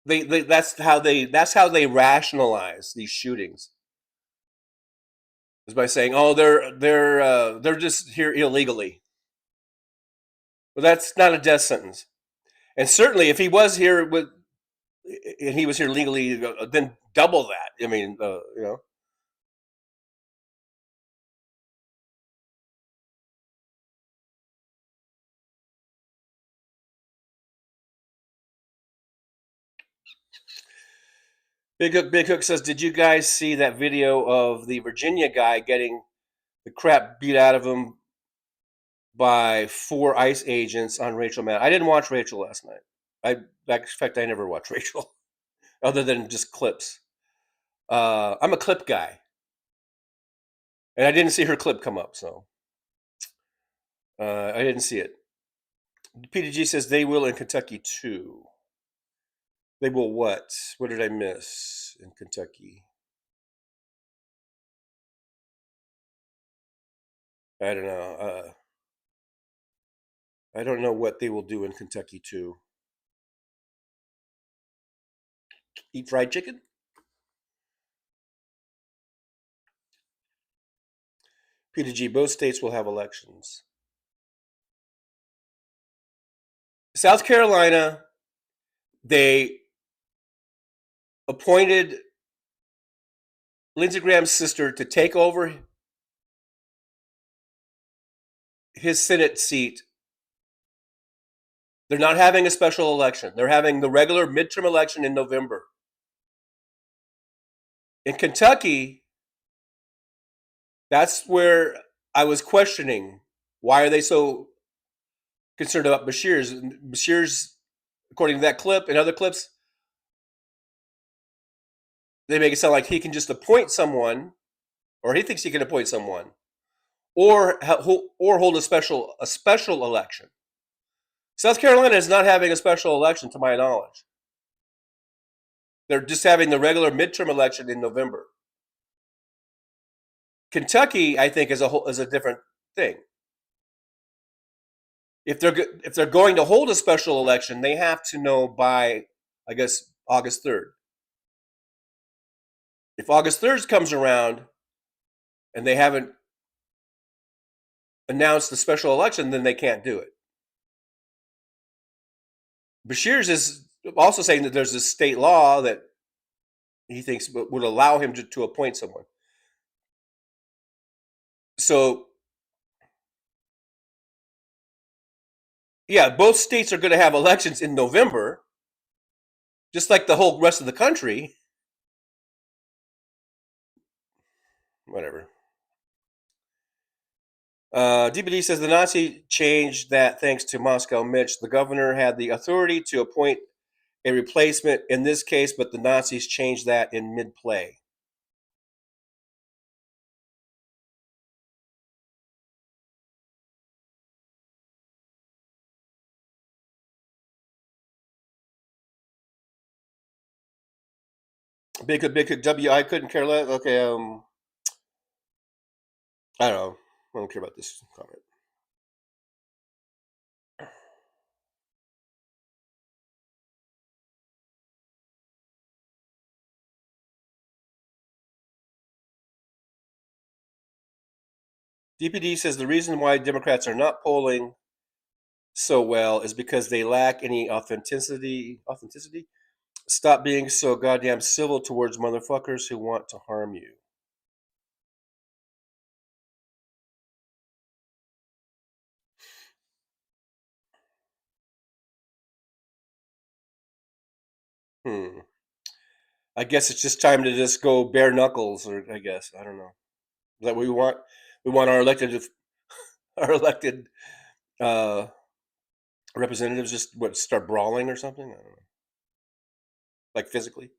That's how they rationalize these shootings. is by saying, "Oh, they're just here illegally." Well, that's not a death sentence, and certainly if he was here and he was here legally, then double that. I mean, you know. Big Hook says, "Did you guys see that video of the Virginia guy getting the crap beat out of him by 4 ICE agents on Rachel Maddow?" I didn't watch Rachel last night. In fact, I never watch Rachel, other than just clips. I'm a clip guy, and I didn't see her clip come up, so I didn't see it. PDG says they will in Kentucky too. They will what? What did I miss in Kentucky? I don't know. I don't know what they will do in Kentucky too. Eat fried chicken? PDG, both states will have elections. South Carolina, they appointed Lindsey Graham's sister to take over his Senate seat. They're not having a special election. They're having the regular midterm election in November. In Kentucky, that's where I was questioning, why are they so concerned about Beshears? Beshears, according to that clip and other clips, they make it sound like he can just appoint someone, or he thinks he can appoint someone, or hold a special election. South Carolina is not having a special election, to my knowledge. They're just having the regular midterm election in November. Kentucky, I think, is a different thing. If they're going to hold a special election, they have to know by, I guess, August 3rd. If August 3rd comes around and they haven't announced the special election, then they can't do it. Beshears is also saying that there's a state law that he thinks would allow him to appoint someone. So, yeah, both states are going to have elections in November, just like the whole rest of the country. Whatever. DPD says the Nazi changed that thanks to Moscow Mitch. The governor had the authority to appoint a replacement in this case, but the Nazis changed that in mid-play. Big W. I couldn't care less. Okay, I don't know. I don't care about this comment. DPD says the reason why Democrats are not polling so well is because they lack any authenticity. Stop being so goddamn civil towards motherfuckers who want to harm you. I guess it's just time to just go bare knuckles, or I guess I don't know. Is that what we want? We want our elected representatives just start brawling or something? I don't know. Like physically.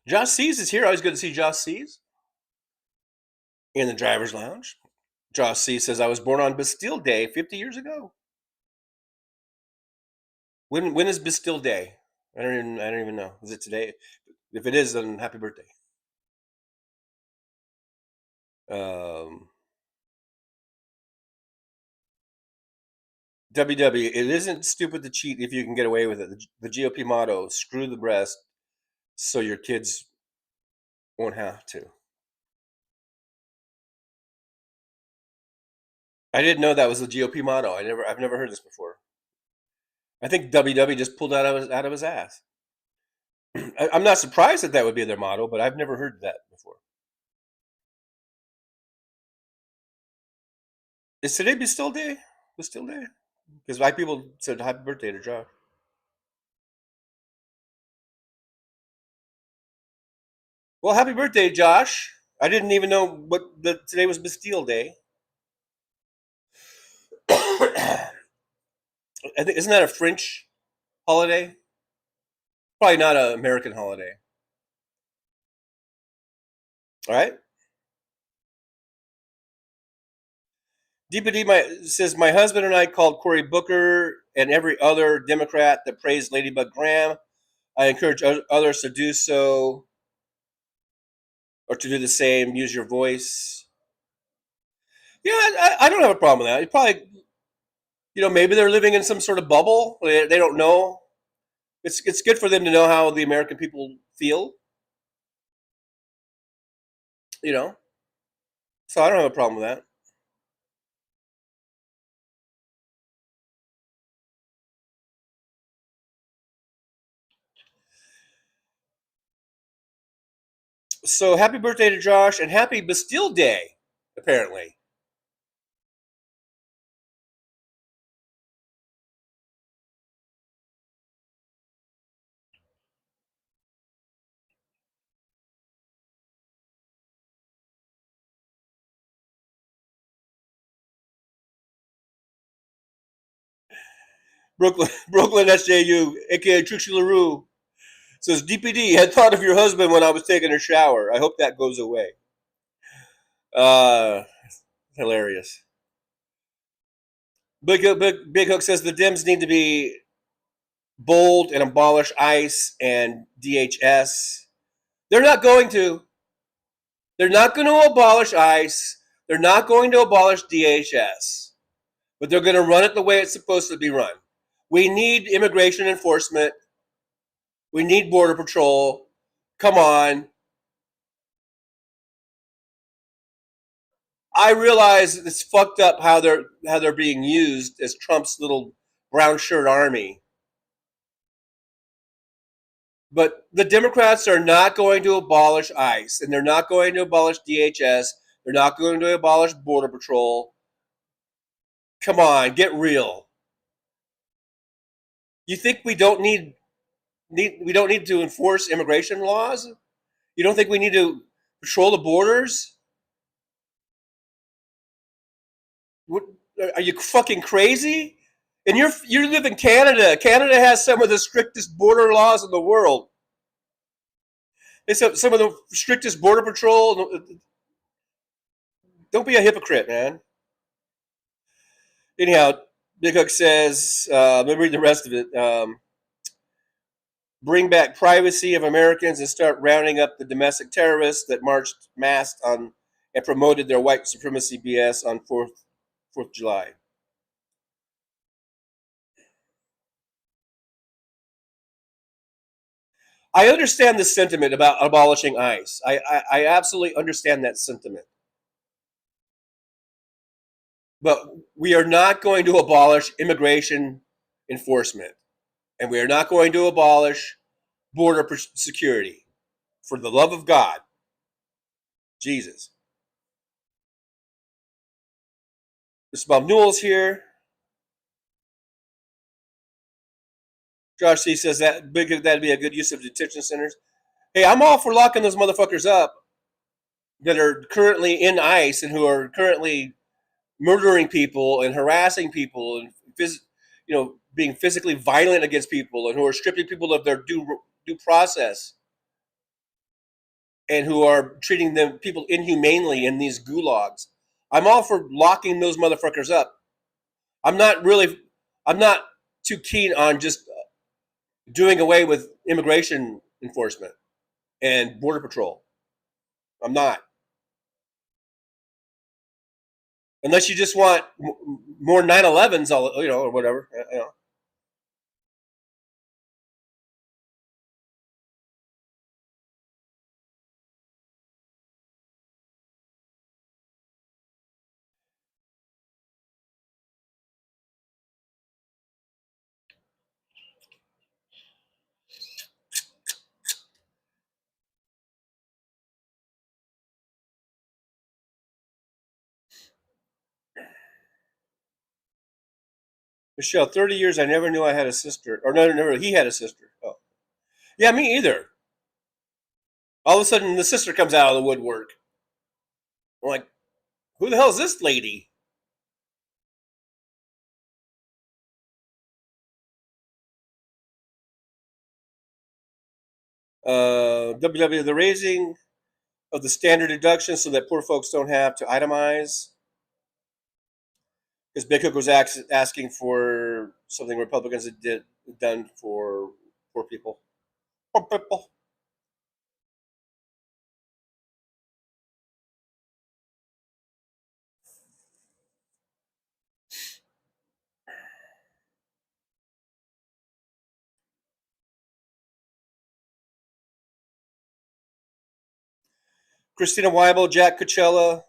Josh Sees is here. Always good to see Josh Sees in the driver's lounge. Josh Sees says, I was born on Bastille Day 50 years ago. When is Bastille Day? I don't even know. Is it today? If it is, then happy birthday. WW, it isn't stupid to cheat if you can get away with it. The GOP motto, screw the breast so your kids won't have to. I didn't know that was the GOP motto. I've never heard this before. I think WW just pulled out of his ass. I'm not surprised that would be their motto, but I've never heard that before. Is today Bastille Day? Bastille Day? Because white people said happy birthday to Josh. Well, happy birthday, Josh. I didn't even know today was Bastille Day. I think, isn't that a French holiday? Probably not an American holiday. All right. DPD says, my husband and I called Cory Booker and every other Democrat that praised Ladybug Graham. I encourage others to do so or to do the same. Use your voice. Yeah, I don't have a problem with that. It probably, maybe they're living in some sort of bubble. They don't know. It's good for them to know how the American people feel. So I don't have a problem with that. So happy birthday to Josh and happy Bastille Day, apparently. Brooklyn SJU, aka Trixie LaRue, says DPD had thought of your husband when I was taking a shower. I hope that goes away. Hilarious. Big Hook says the Dems need to be bold and abolish ICE and DHS. They're not going to. They're not going to abolish ICE. They're not going to abolish DHS. But they're going to run it the way it's supposed to be run. We need immigration enforcement. We need Border Patrol. Come on. I realize it's fucked up how they're being used as Trump's little brown shirt army. But the Democrats are not going to abolish ICE, and they're not going to abolish DHS. They're not going to abolish Border Patrol. Come on, get real. You think we don't need to enforce immigration laws? You don't think we need to patrol the borders? What, are you fucking crazy? And you live in Canada. Canada has some of the strictest border laws in the world. It's some of the strictest border patrol. Don't be a hypocrite, man. Anyhow, Big Hook says, let me read the rest of it. Bring back privacy of Americans and start rounding up the domestic terrorists that marched masked on and promoted their white supremacy BS on 4th July. I understand the sentiment about abolishing ICE. I absolutely understand that sentiment. But we are not going to abolish immigration enforcement. And we are not going to abolish border security. For the love of God. Jesus. Mr. Bob Newell's here. Josh C. says that'd be a good use of detention centers. Hey, I'm all for locking those motherfuckers up that are currently in ICE and who are currently murdering people and harassing people and being physically violent against people and who are stripping people of their due process and who are treating people inhumanely in these gulags. I'm all for locking those motherfuckers up. I'm not too keen on just doing away with immigration enforcement and border patrol. I'm not. Unless you just want more 9/11s, all or whatever. Michelle, 30 years, I never knew I had a sister. Or no, never, he had a sister. Oh. Yeah, me either. All of a sudden, the sister comes out of the woodwork. I'm like, who the hell is this lady? The raising of the standard deduction so that poor folks don't have to itemize. Because Big Hook was asking for something Republicans had done for poor people. Poor people. Christina Weibel, Jack Coachella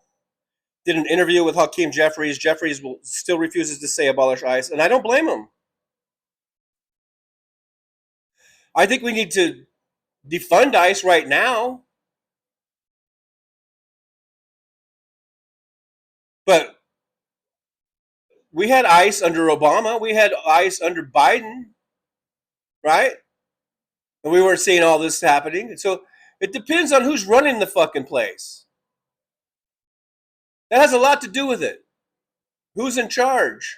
did an interview with Hakeem Jeffries. Jeffries still refuses to say abolish ICE, and I don't blame him. I think we need to defund ICE right now. But we had ICE under Obama. We had ICE under Biden, right? And we weren't seeing all this happening. So it depends on who's running the fucking place. That has a lot to do with it. Who's in charge?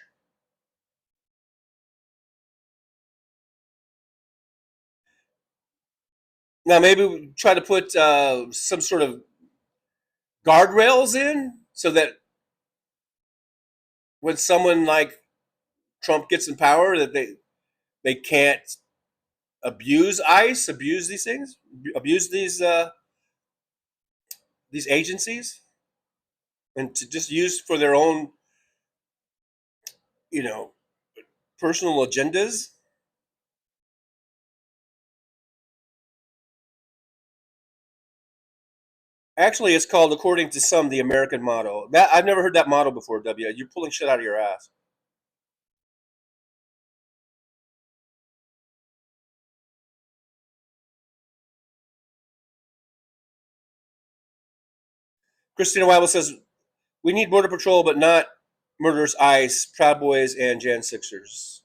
Now, maybe we try to put some sort of guardrails in so that when someone like Trump gets in power, that they can't abuse ICE, abuse these things, abuse these agencies, and to just use for their own, personal agendas. Actually, it's called, according to some, the American motto. That I've never heard that motto before. W, you're pulling shit out of your ass. Christina Weibel says we need border patrol, but not murderous ICE, Proud Boys, and Jan Sixers.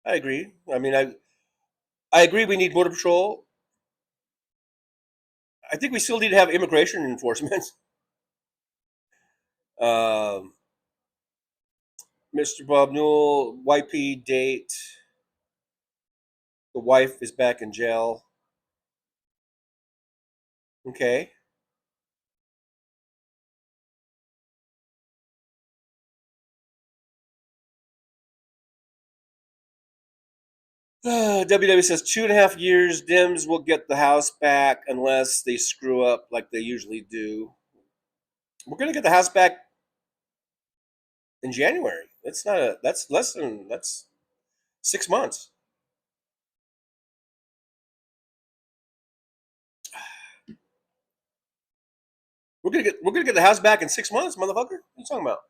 I agree. I mean, I agree. We need border patrol. I think we still need to have immigration enforcement. Mr. Bob Newell, YP date. The wife is back in jail. Okay. WW says 2.5 years. Dems will get the House back unless they screw up like they usually do. We're gonna get the House back in January. That's 6 months. We're gonna get the House back in 6 months, motherfucker. What are you talking about?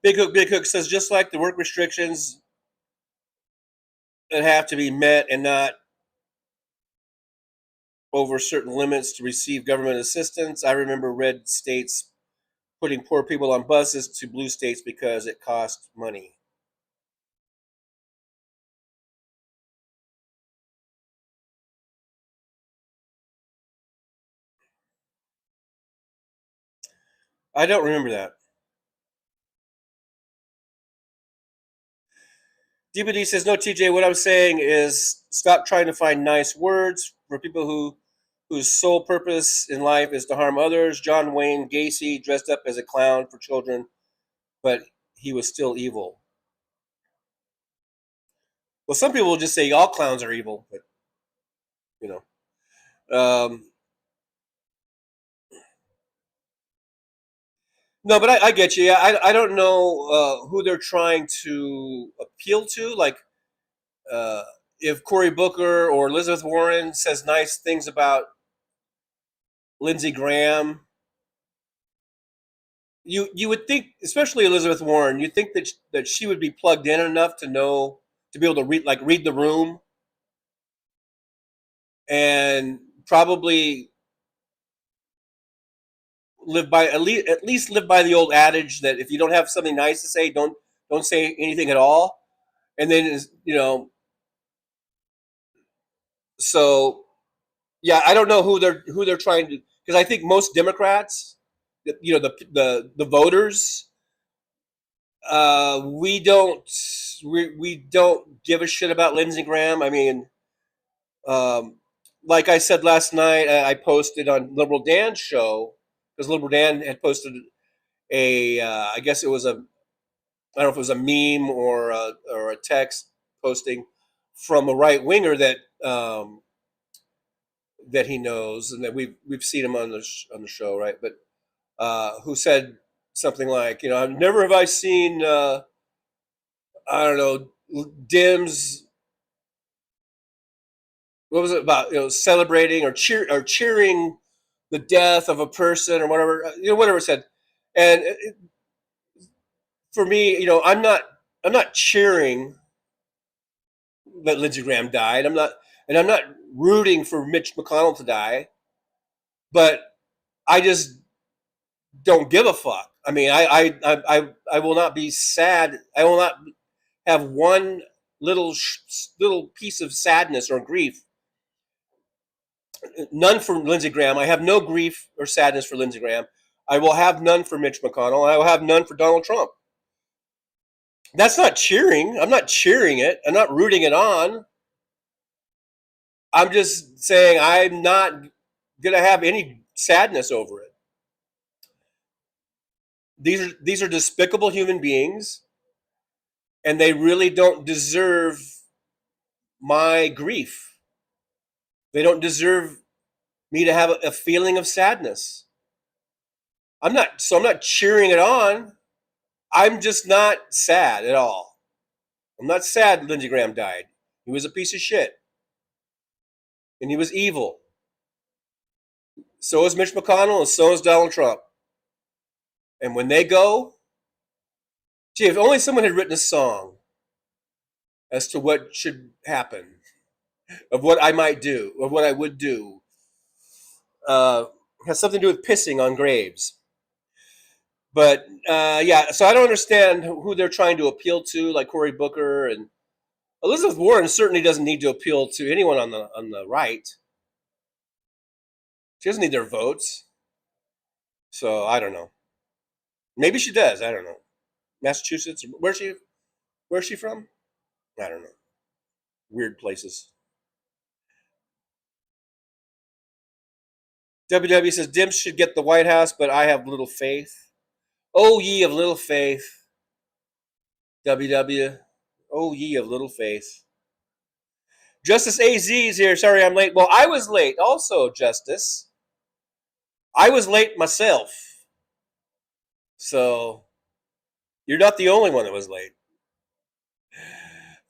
Big Hook says just like the work restrictions that have to be met and not over certain limits to receive government assistance. I remember red states putting poor people on buses to blue states because it cost money. I don't remember that. DBD says, no, TJ, what I'm saying is stop trying to find nice words for people whose sole purpose in life is to harm others. John Wayne Gacy dressed up as a clown for children, but he was still evil. Well, some people will just say all clowns are evil, but, No, but I get you. Yeah, I don't know who they're trying to appeal to. Like, uh, if Cory Booker or Elizabeth Warren says nice things about Lindsey Graham, you would think, especially Elizabeth Warren, you think that she would be plugged in enough to know, to be able to read the room, and probably live by at least live by the old adage that if you don't have something nice to say, don't say anything at all. And then, so yeah, I don't know who they're trying to, because I think most Democrats, the voters, we don't give a shit about Lindsey Graham. I mean, like I said last night, I posted on Liberal Dan's show, because Liberal Dan had posted I guess it was I don't know if it was a meme or a text posting from a right winger that he knows, and that we've seen him on the show, right? But who said something like, never have I seen I don't know, Dems. What was it about? Celebrating or cheering the death of a person or whatever. Whatever it said. And for me, I'm not cheering that Lindsey Graham died. I'm not rooting for Mitch McConnell to die. But I just don't give a fuck. I mean, I will not be sad. I will not have one little piece of sadness or grief. None for Lindsey Graham. I have no grief or sadness for Lindsey Graham. I will have none for Mitch McConnell. I will have none for Donald Trump. That's not cheering. I'm not cheering it. I'm not rooting it on. I'm just saying I'm not going to have any sadness over it. These are despicable human beings, and they really don't deserve my grief. They don't deserve me to have a feeling of sadness. I'm not cheering it on. I'm just not sad at all. I'm not sad Lindsey Graham died. He was a piece of shit. And he was evil. So is Mitch McConnell, and so is Donald Trump. And when they go, gee, if only someone had written a song as to what should happen, of what I might do, of what I would do. Has something to do with pissing on graves. But yeah, so I don't understand who they're trying to appeal to, like Cory Booker, and Elizabeth Warren certainly doesn't need to appeal to anyone on the right. She doesn't need their votes. So I don't know. Maybe she does. I don't know. Massachusetts. Where's she from? I don't know. Weird places. WW says Dems should get the White House, but I have little faith. Oh, ye of little faith. WW. Oh, ye of little faith. Justice AZ is here. Sorry I'm late. Well, I was late also, Justice. I was late myself. So, you're not the only one that was late.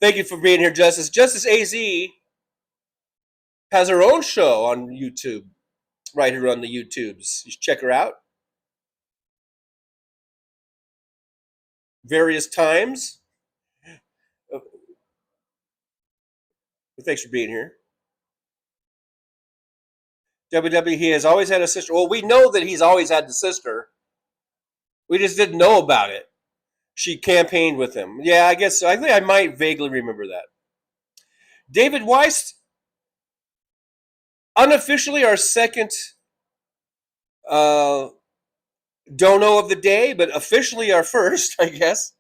Thank you for being here, Justice. Justice AZ has her own show on YouTube. Right here on the YouTubes. You should check her out. Various times. Thanks for being here. WW, he has always had a sister. Well, we know that he's always had the sister. We just didn't know about it. She campaigned with him. Yeah, I guess so. I think I might vaguely remember that. David Weiss, unofficially our second dono of the day, but officially our first, I guess.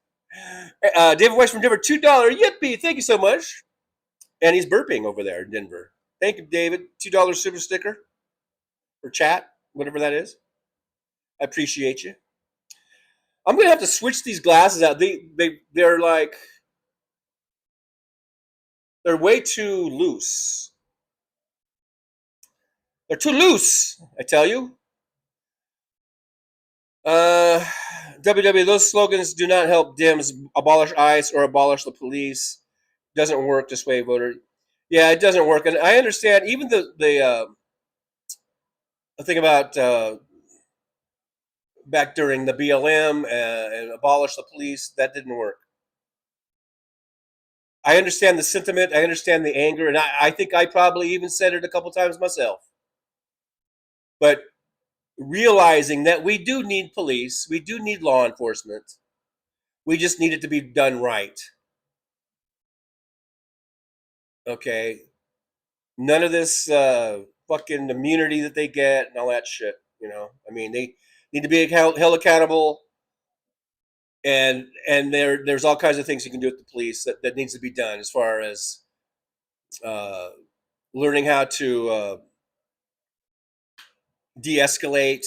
David Weiss from Denver, $2. Yippee! Thank you so much. And he's burping over there in Denver. Thank you, David. $2 super sticker or chat, whatever that is. I appreciate you. I'm gonna have to switch these glasses out. They're like, they're way too loose. They're too loose, I tell you. WW, those slogans do not help Dems abolish ICE or abolish the police. Doesn't work to sway voter. Yeah, it doesn't work, and I understand. Even the thing about back during the BLM and abolish the police, that didn't work. I understand the sentiment. I understand the anger, and I think I probably even said it a couple times myself. But realizing that we do need police, we do need law enforcement. We just need it to be done right. Okay? None of this fucking immunity that they get and all that shit, you know? I mean, they need to be held accountable, and there's all kinds of things you can do with the police that needs to be done as far as learning how to de-escalate,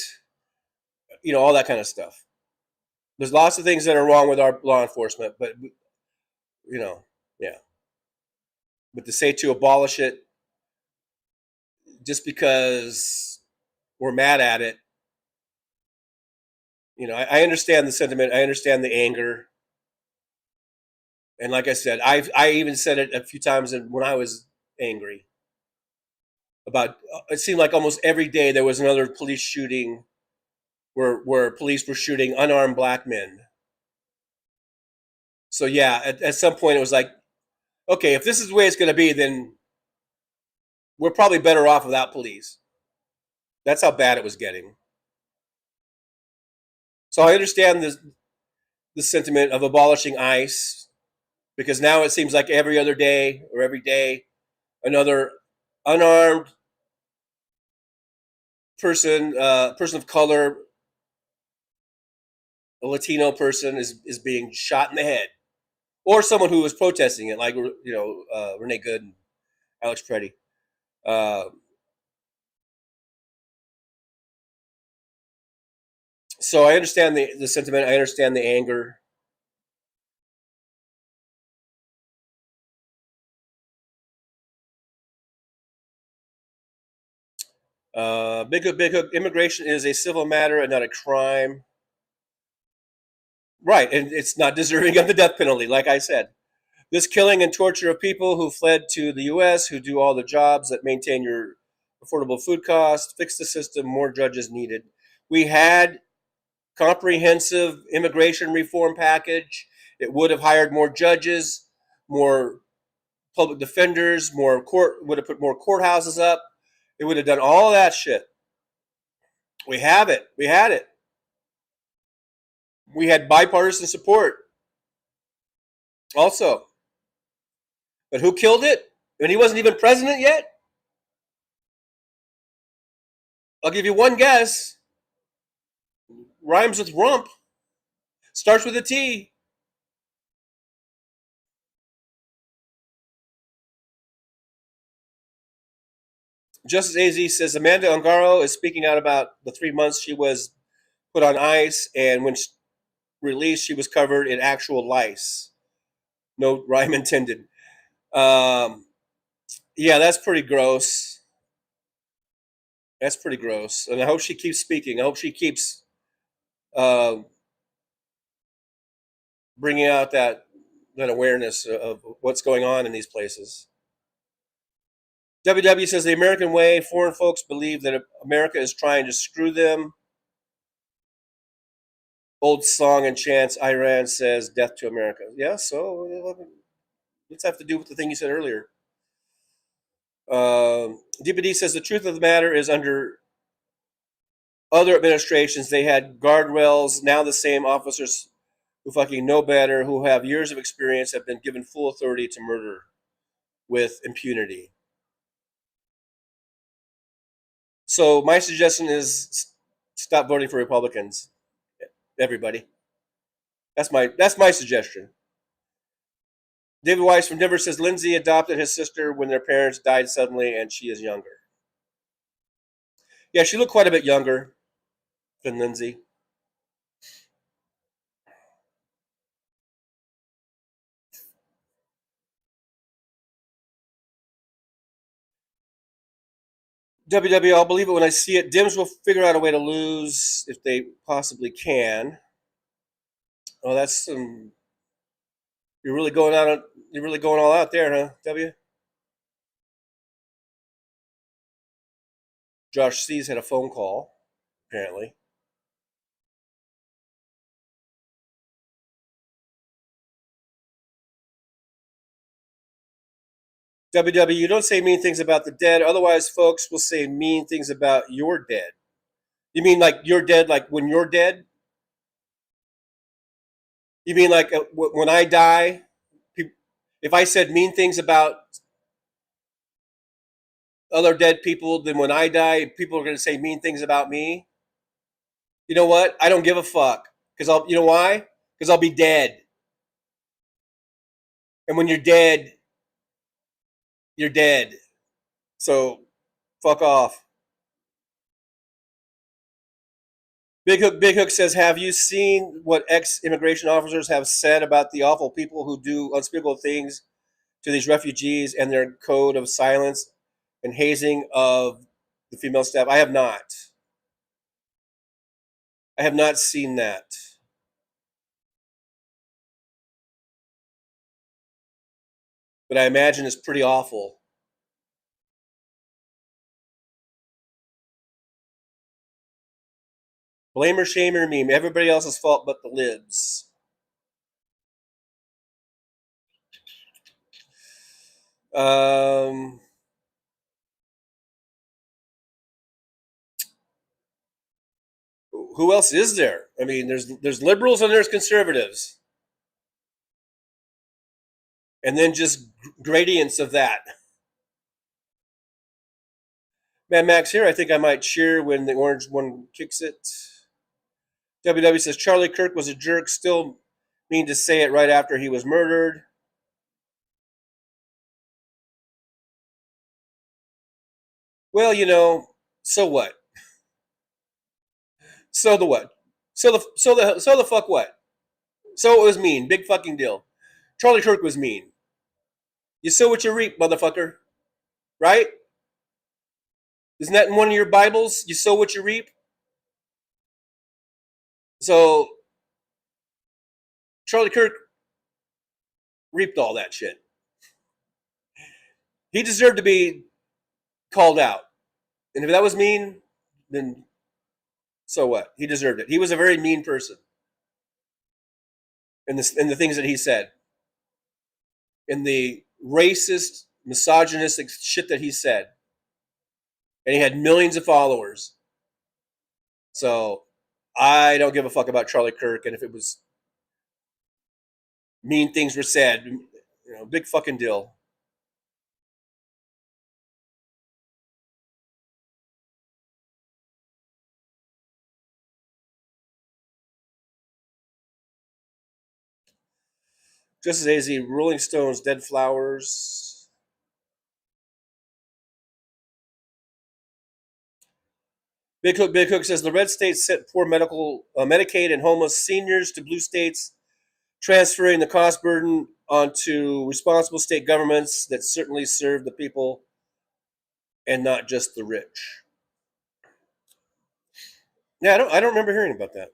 you know, all that kind of stuff. There's lots of things that are wrong with our law enforcement, but, you know, yeah. But to say to abolish it just because we're mad at it, you know, I understand the sentiment. I understand the anger. And like I said, I even said it a few times when I was angry about, it seemed like almost every day there was another police shooting where police were shooting unarmed black men. So yeah, at some point it was like, okay, if this is the way it's going to be, then we're probably better off without police. That's how bad it was getting. So I understand the sentiment of abolishing ICE, because now it seems like every other day or every day another unarmed person, person of color, a Latino person is being shot in the head, or someone who was protesting it, like, you know, Renee Good and Alex Preddy. So I understand the sentiment. I understand the anger. Big Hook. Immigration is a civil matter and not a crime. Right, and it's not deserving of the death penalty, like I said. This killing and torture of people who fled to the U.S., who do all the jobs that maintain your affordable food costs, fix the system, more judges needed. We had comprehensive immigration reform package. It would have hired more judges, more public defenders, would have put more courthouses up. It would have done all that shit. We have it. We had it. We had bipartisan support also. But who killed it? And he wasn't even president yet? I'll give you one guess. Rhymes with rump. Starts with a T. Justice AZ says Amanda Ongaro is speaking out about the 3 months she was put on ice, and when released, she was covered in actual lice. No rhyme intended. Yeah, that's pretty gross. That's pretty gross. And I hope she keeps speaking. I hope she keeps bringing out that awareness of what's going on in these places. WW says the American way, foreign folks believe that America is trying to screw them. Old song and chants, Iran says death to America. Yeah, so let's have to do with the thing you said earlier. DPD says the truth of the matter is under other administrations, they had guardrails. Now the same officers who fucking know better, who have years of experience, have been given full authority to murder with impunity. So my suggestion is stop voting for Republicans, everybody. That's my suggestion. David Weiss from Denver says Lindsey adopted his sister when their parents died suddenly, and she is younger. Yeah, she looked quite a bit younger than Lindsey. WW, I'll believe it when I see it. Dims will figure out a way to lose if they possibly can. Oh, that's some. You're really going out. You're really going all out there, huh, W? Josh C's had a phone call, apparently. WW, you don't say mean things about the dead. Otherwise, folks will say mean things about your dead. You mean like you're dead, like when you're dead? You mean like when I die? If I said mean things about other dead people, then when I die, people are going to say mean things about me? You know what? I don't give a fuck. Because you know why? Because I'll be dead. And when you're dead, you're dead. So, fuck off. Big Hook says, have you seen what ex-immigration officers have said about the awful people who do unspeakable things to these refugees and their code of silence and hazing of the female staff? I have not. I have not seen that. But I imagine it's pretty awful. Blame or shame or meme. Everybody else's fault but the libs. Who else is there? I mean, there's liberals and there's conservatives. And then just gradients of that. Mad Max here, I think I might cheer when the orange one kicks it. WW says, Charlie Kirk was a jerk. Still mean to say it right after he was murdered. Well, you know, so what? So the what? So the fuck what? So it was mean. Big fucking deal. Charlie Kirk was mean. You sow what you reap, motherfucker. Right? Isn't that in one of your Bibles? You sow what you reap? So Charlie Kirk reaped all that shit. He deserved to be called out. And if that was mean, then so what? He deserved it. He was a very mean person. In the things that he said. In the racist, misogynistic shit that he said. And he had millions of followers. So I don't give a fuck about Charlie Kirk. And if it was mean things were said, you know, big fucking deal. Just as AZ, Rolling Stones, Dead Flowers. Big Hook says the red states sent poor Medicaid and homeless seniors to blue states, transferring the cost burden onto responsible state governments that certainly serve the people and not just the rich. Yeah, I don't remember hearing about that.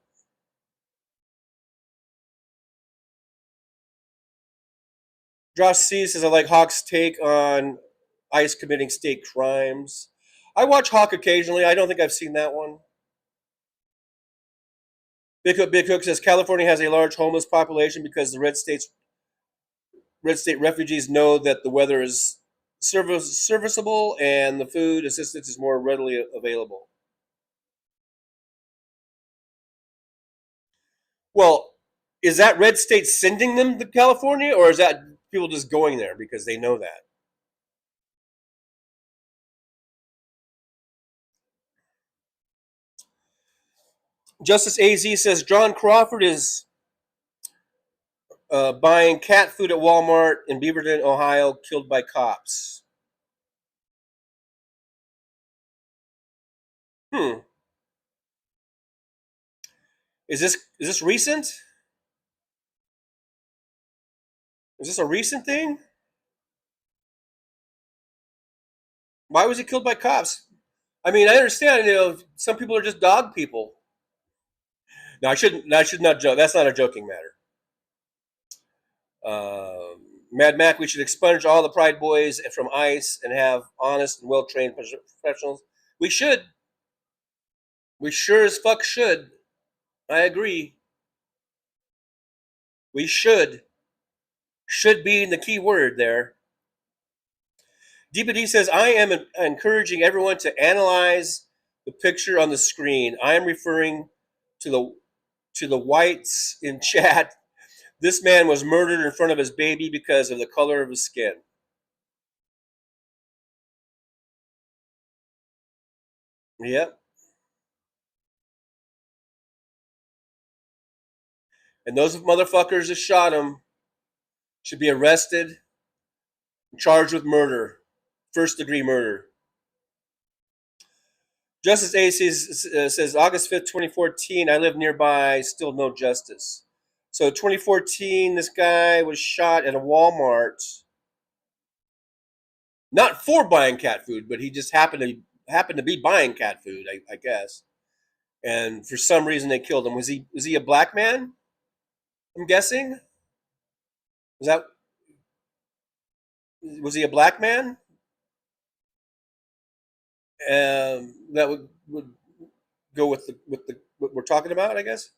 Josh C says, I like Hawk's take on ICE committing state crimes. I watch Hawk occasionally. I don't think I've seen that one. Big Hook says California has a large homeless population because the red state refugees know that the weather is serviceable and the food assistance is more readily available. Well, is that red state sending them to California, or is that people just going there because they know that? Justice AZ says John Crawford is buying cat food at Walmart in Beaverton, Ohio, killed by cops. Is this recent? Is this a recent thing? Why was he killed by cops? I mean, I understand, some people are just dog people. No, I should not joke. That's not a joking matter. Mad Mac, we should expunge all the Pride Boys from ICE and have honest and well-trained professionals. We should. We sure as fuck should. I agree. We should. Should being the key word there. DPD says, I am encouraging everyone to analyze the picture on the screen. I am referring to the whites in chat. This man was murdered in front of his baby because of the color of his skin. Yep. And those motherfuckers that shot him should be arrested and charged with murder, first-degree murder. Justice A says August 5th, 2014, I live nearby, still no justice. So 2014, this guy was shot at a Walmart, not for buying cat food, but he just happened to be buying cat food, I guess. And for some reason they killed him. Was he a black man? I'm guessing. Was he a black man? That would go with what we're talking about, I guess.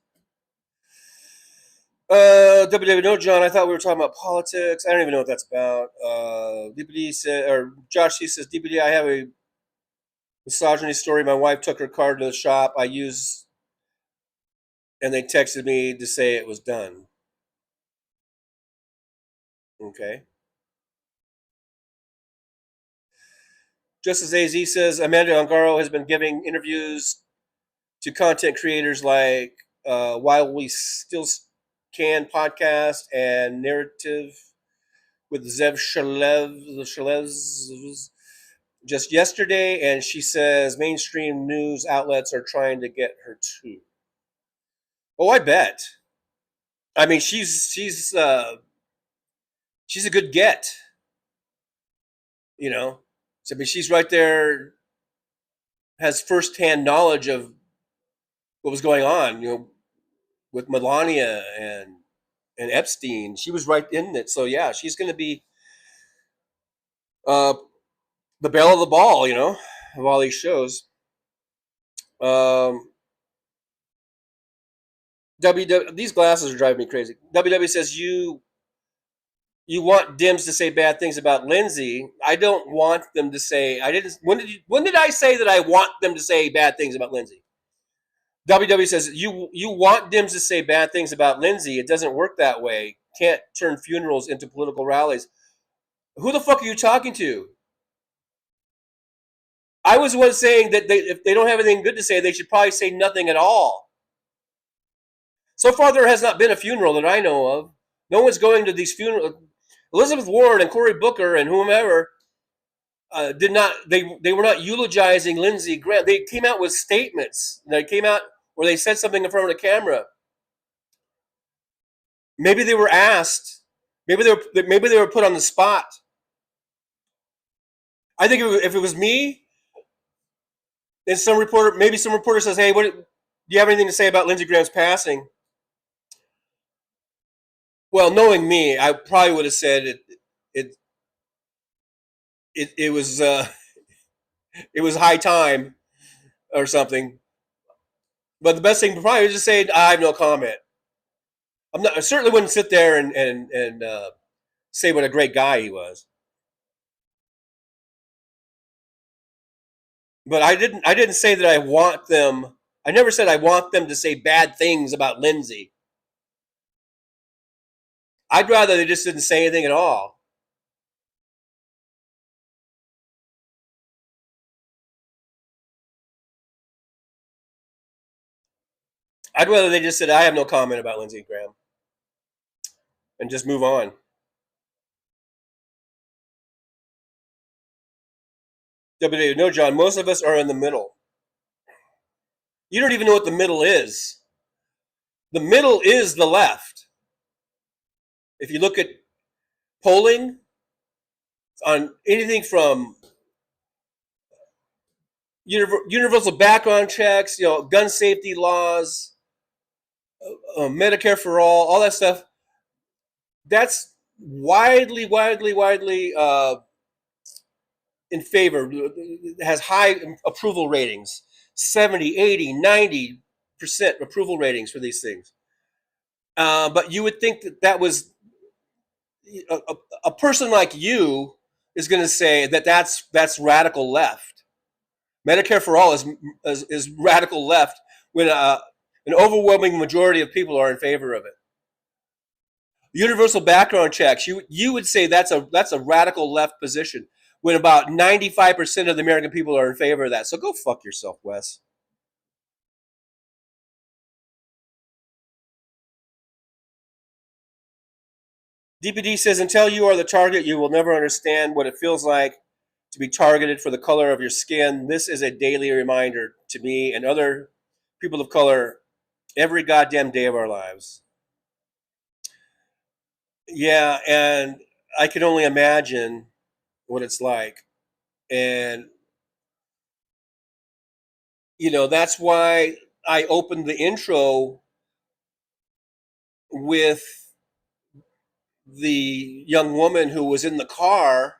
WW, no, John. I thought we were talking about politics. I don't even know what that's about. DPD said, or Josh C says, DPD, I have a misogyny story. My wife took her car to the shop. And they texted me to say it was done. Okay. Justice AZ says Amanda Ongaro has been giving interviews to content creators like While We Still Can podcast and Narrative with Zev Shalev just yesterday, and she says mainstream news outlets are trying to get her too. Oh, I bet. I mean, she's a good get. So, I mean, she's right there, has firsthand knowledge of what was going on, with Melania and Epstein. She was right in it. So yeah, she's going to be the belle of the ball, of all these shows. These glasses are driving me crazy. WW says you want Dims to say bad things about Lindsey. I don't want them to say. I didn't. When did I say that I want them to say bad things about Lindsey? WW says you want Dims to say bad things about Lindsey. It doesn't work that way. Can't turn funerals into political rallies. Who the fuck are you talking to? I was the one saying that if they don't have anything good to say, they should probably say nothing at all. So far, there has not been a funeral that I know of. No one's going to these funerals. Elizabeth Warren and Cory Booker and whomever did not. They were not eulogizing Lindsey Graham. They came out with statements. They came out where they said something in front of the camera. Maybe they were asked. Maybe they were put on the spot. I think if it was me, and some reporter says, "Hey, do you have anything to say about Lindsey Graham's passing?" Well, knowing me, I probably would have said it was it was high time or something. But the best thing probably was just say I have no comment. I certainly wouldn't sit there and say what a great guy he was. But I didn't say that I want them. I never said I want them to say bad things about Lindsey. I'd rather they just didn't say anything at all. I'd rather they just said, I have no comment about Lindsey Graham. And just move on. No, John, most of us are in the middle. You don't even know what the middle is. The middle is the left. If you look at polling on anything from, universal background checks, gun safety laws, Medicare for all that stuff. That's widely in favor. It has high approval ratings, 70, 80, 90% approval ratings for these things. But you would think that was a person like you is going to say that's radical left. Medicare for all is radical left when an overwhelming majority of people are in favor of it. Universal background checks, you would say that's a radical left position when about 95% of the American people are in favor of that. So go fuck yourself, Wes. DPD says, until you are the target, you will never understand what it feels like to be targeted for the color of your skin. This is a daily reminder to me and other people of color every goddamn day of our lives. Yeah, and I can only imagine what it's like. And, that's why I opened the intro with the young woman who was in the car,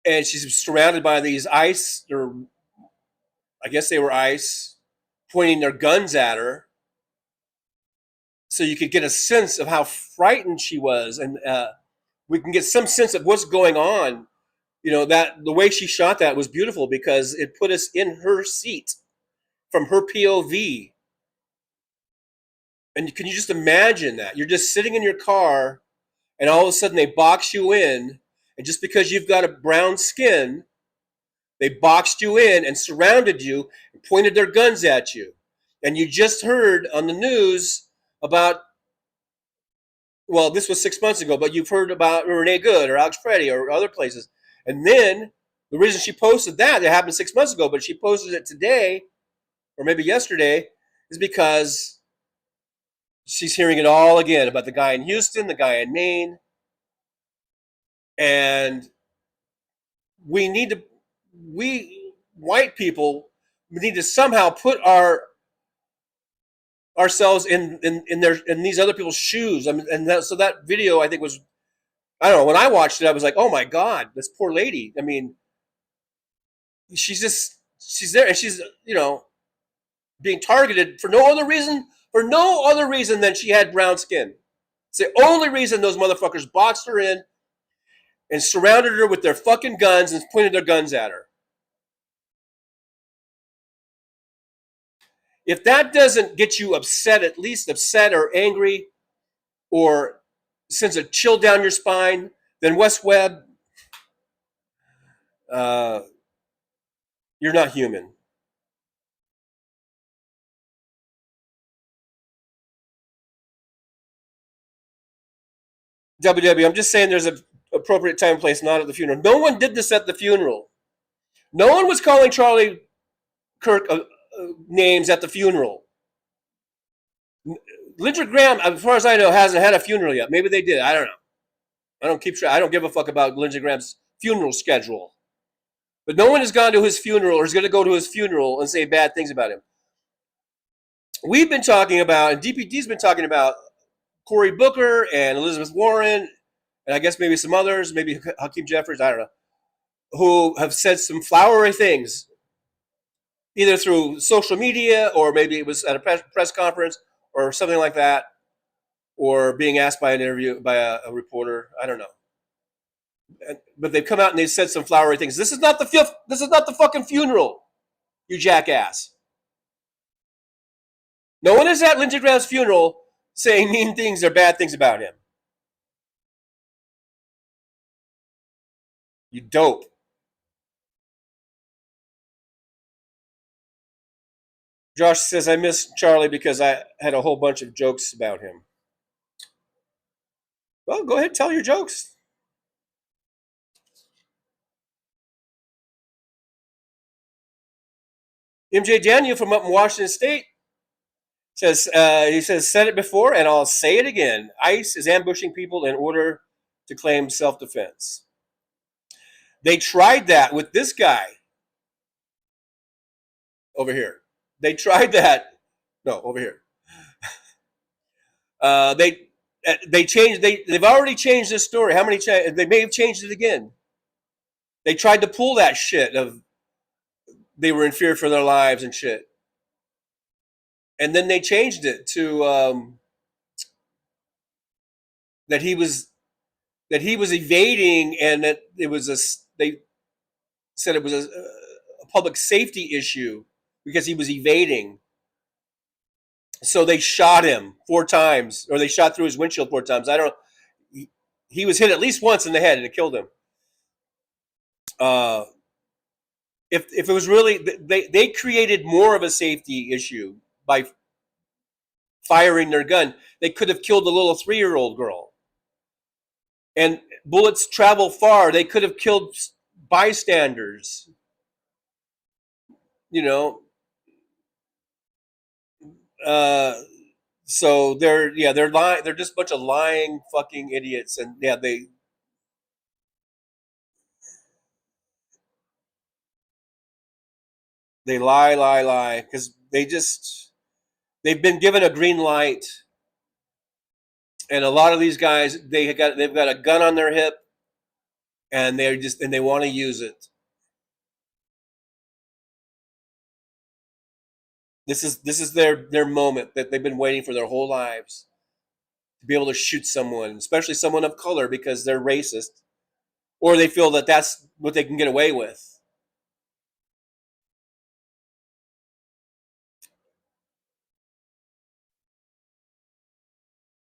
and she's surrounded by these ICE, or I guess they were ICE, pointing their guns at her. So you could get a sense of how frightened she was, and we can get some sense of what's going on. That the way she shot that was beautiful because it put us in her seat from her POV. And can you just imagine that? You're just sitting in your car, and all of a sudden they box you in, and just because you've got a brown skin, they boxed you in and surrounded you and pointed their guns at you. And you just heard on the news about, well, this was 6 months ago, but you've heard about Renee Good or Alex Preddy or other places. And then the reason she posted that, it happened 6 months ago, but she posted it today or maybe yesterday, is because she's hearing it all again about the guy in Houston, the guy in Maine. And we white people, we need to somehow put ourselves in these other people's shoes. I mean, so that video, I think, was, I don't know, when I watched it, I was like, oh my God, this poor lady. I mean, she's there, and she's, being targeted for no other reason than she had brown skin. It's the only reason those motherfuckers boxed her in and surrounded her with their fucking guns and pointed their guns at her. If that doesn't get you upset, at least upset or angry, or sends a chill down your spine, then Wes Webb, you're not human. WW, I'm just saying there's an appropriate time and place, not at the funeral. No one did this at the funeral. No one was calling Charlie Kirk names at the funeral. Lindsey Graham, as far as I know, hasn't had a funeral yet. Maybe they did. I don't know. I don't keep track. I don't give a fuck about Lindsey Graham's funeral schedule. But no one has gone to his funeral or is going to go to his funeral and say bad things about him. We've been talking about, and DPD's been talking about, Cory Booker and Elizabeth Warren, and I guess maybe some others, maybe Hakeem Jeffries, I don't know, who have said some flowery things, either through social media or maybe it was at a press conference or something like that, or being asked by an interview by a reporter. I don't know. But they've come out and they've said some flowery things. This is not the fucking funeral, you jackass. No one is at Lindsey Graham's funeral saying mean things or bad things about him. You dope. Josh says, I miss Charlie because I had a whole bunch of jokes about him. Well, go ahead, tell your jokes. MJ Daniel from up in Washington State says, said it before and I'll say it again. ICE is ambushing people in order to claim self-defense. They tried that with this guy over here. They tried that. No, over here. They changed. They've already changed this story. How many? They may have changed it again. They tried to pull that shit of they were in fear for their lives and shit, and then they changed it to that he was evading, and that it was they said it was a public safety issue because he was evading. So they shot him 4 times, or they shot through his windshield 4 times. I don't know. He was hit at least once in the head, and it killed him. If it was really, they created more of a safety issue by firing their gun. They could have killed the little 3-year-old girl. And bullets travel far. They could have killed bystanders. You know. So they're lying. They're just a bunch of lying fucking idiots. And yeah, they lie because they've been given a green light. And a lot of these guys, they've got a gun on their hip, and they want to use it. This is their moment that they've been waiting for their whole lives, to be able to shoot someone, especially someone of color, because they're racist, or they feel that that's what they can get away with.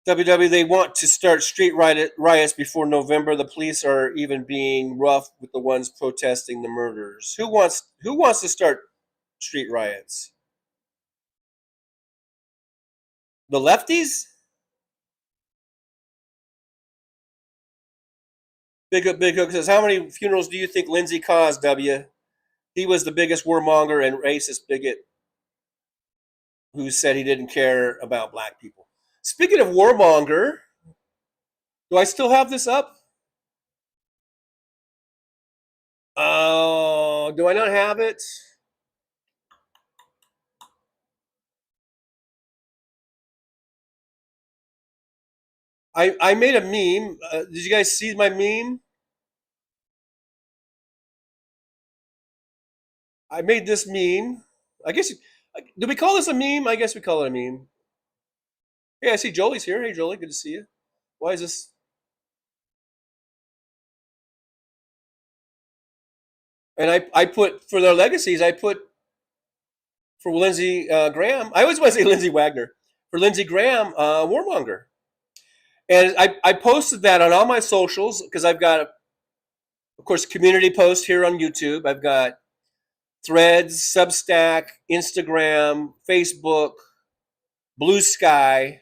WW, they want to start street riots before November. The police are even being rough with the ones protesting the murders. Who wants to start street riots? The lefties? Big Hook says, how many funerals do you think Lindsey caused, W? He was the biggest warmonger and racist bigot who said he didn't care about black people. Speaking of warmonger, do I still have this up? Oh, do I not have it? I made a meme. Did you guys see my meme? I made this meme. I guess, do we call this a meme? I guess we call it a meme. Hey, I see Jolie's here. Hey, Jolie, good to see you. Why is this? And I put, for their legacies, I put for Lindsey Graham. I always want to say Lindsey Wagner. For Lindsey Graham, warmonger. And I posted that on all my socials because I've got, of course, community post here on YouTube. I've got Threads, Substack, Instagram, Facebook, Blue Sky. I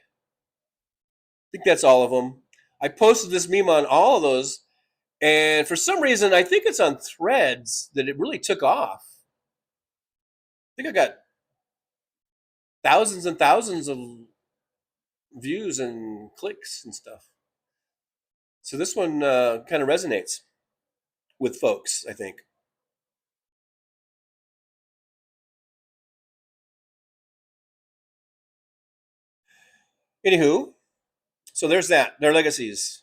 think that's all of them. I posted this meme on all of those. And for some reason, I think it's on Threads that it really took off. I think I got thousands and thousands of views and clicks and stuff. So this one kind of resonates with folks, I think. Anywho, so there's that. Their legacies.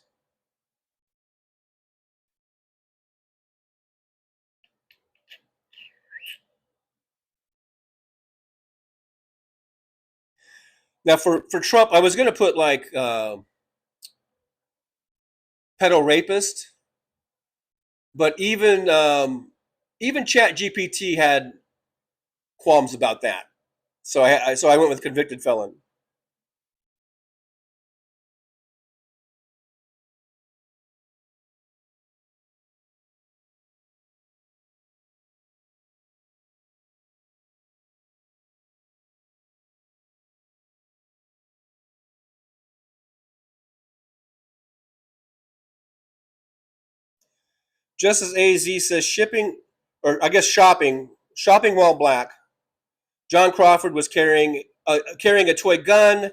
Now for Trump, I was going to put like pedo rapist, but even Chat GPT had qualms about that. So I went with convicted felon. Just as AZ says, shopping while black. John Crawford was carrying a toy gun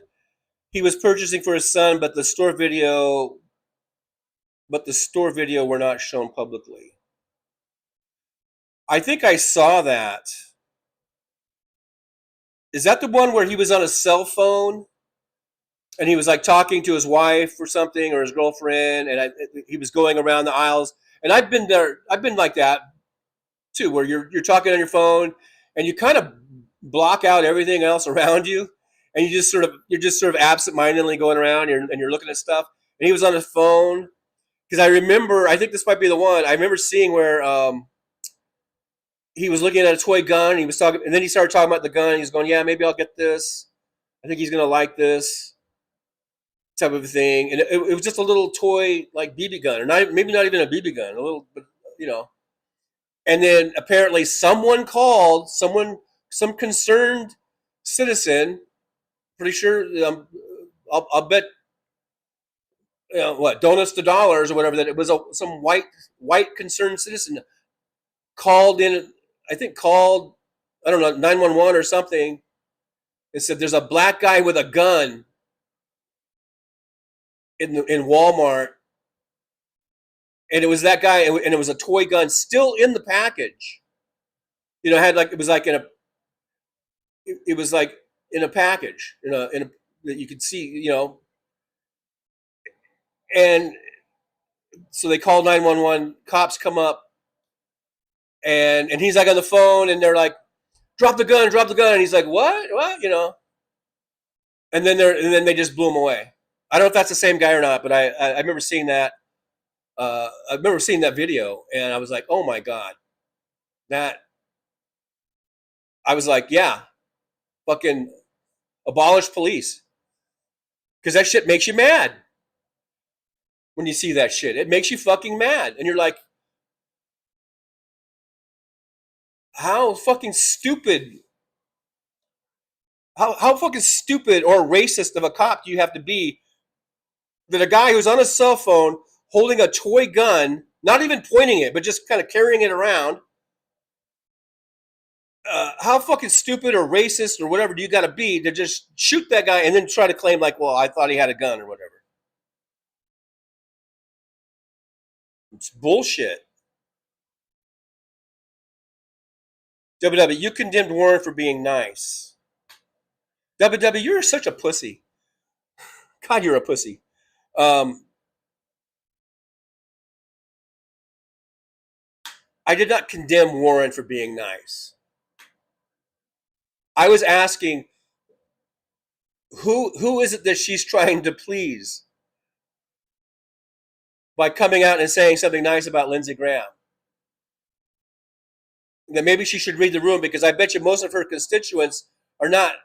he was purchasing for his son, but the store video were not shown publicly. I think I saw that. Is that the one where he was on a cell phone and he was like talking to his wife or something, or his girlfriend, and he was going around the aisles? And I've been there. I've been like that too, where you're talking on your phone and you kind of block out everything else around you, and you're just sort of absent-mindedly going around and you're looking at stuff. And he was on his phone, because I think this might be the one. I remember seeing where he was looking at a toy gun. And he was talking, and then he started talking about the gun. He was going, "Yeah, maybe I'll get this. I think he's gonna like this," type of thing. And it was just a little toy, like BB gun, or maybe not even a BB gun, a little, but you know. And then apparently someone called, some concerned citizen. Pretty sure, I'll bet, donuts to dollars or whatever, that it was some white concerned citizen called in. I think called, I don't know, 911 or something. It said there's a black guy with a gun in Walmart, and it was that guy, and it was a toy gun still in the package. You know, it was like in a package, that you could see, and so they called 911. Cops come up, and he's like on the phone, and they're like, drop the gun, and he's like, what, and then they just blew him away. I don't know if that's the same guy or not, but I remember seeing that. I remember seeing that video, and I was like, oh my god, I was like, yeah, fucking abolish police, because that shit makes you mad. When you see that shit, it makes you fucking mad, and you're like, how fucking stupid or racist of a cop do you have to be, that a guy who's on a cell phone holding a toy gun, not even pointing it, but just kind of carrying it around, how fucking stupid or racist or whatever do you got to be to just shoot that guy and then try to claim like, well, I thought he had a gun or whatever? It's bullshit. WW, you condemned Warren for being nice. WW, you're such a pussy. God, you're a pussy. I did not condemn Warren for being nice. I was asking, who is it that she's trying to please by coming out and saying something nice about Lindsey Graham? That maybe she should read the room, because I bet you most of her constituents are not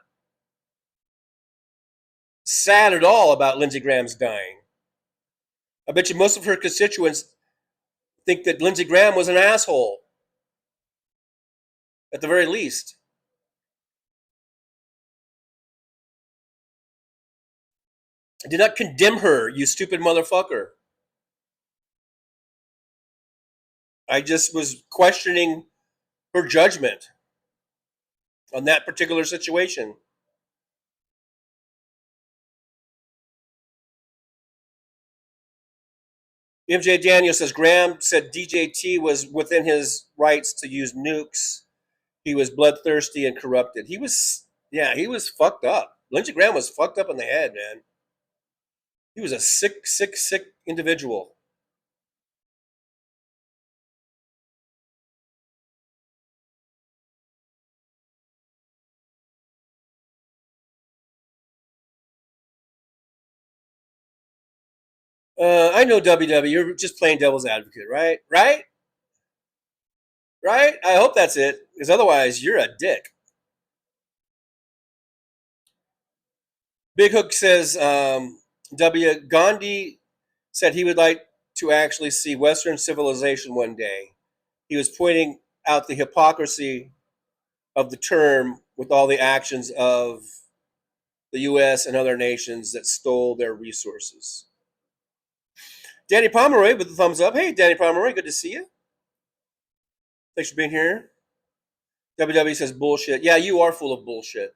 sad at all about Lindsey Graham's dying. I bet you most of her constituents think that Lindsey Graham was an asshole, at the very least. I did not condemn her, you stupid motherfucker. I just was questioning her judgment on that particular situation. MJ Daniel says, Graham said DJT was within his rights to use nukes. He was bloodthirsty and corrupted. He was fucked up. Lindsey Graham was fucked up in the head, man. He was a sick individual. I know, WW, you're just playing devil's advocate, right? Right? I hope that's it, because otherwise you're a dick. Big Hook says, Gandhi said he would like to actually see Western civilization one day. He was pointing out the hypocrisy of the term with all the actions of the U.S. and other nations that stole their resources. Danny Pomeroy with the thumbs up. Hey, Danny Pomeroy, good to see you. Thanks for being here. WW says bullshit. Yeah, you are full of bullshit.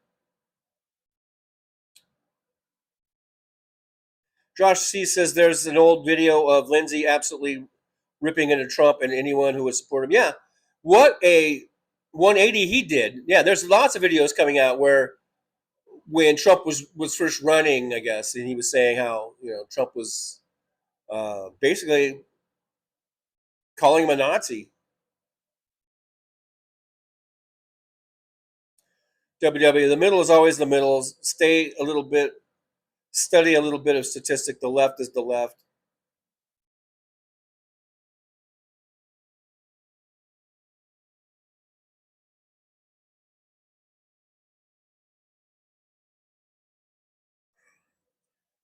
Josh C says there's an old video of Lindsey absolutely ripping into Trump and anyone who would support him. Yeah, what a 180 he did. Yeah, there's lots of videos coming out where when Trump was first running, I guess, and he was saying how Trump was basically calling him a Nazi. WW, the middle is always the middle. Study a little bit of statistic. The left is the left.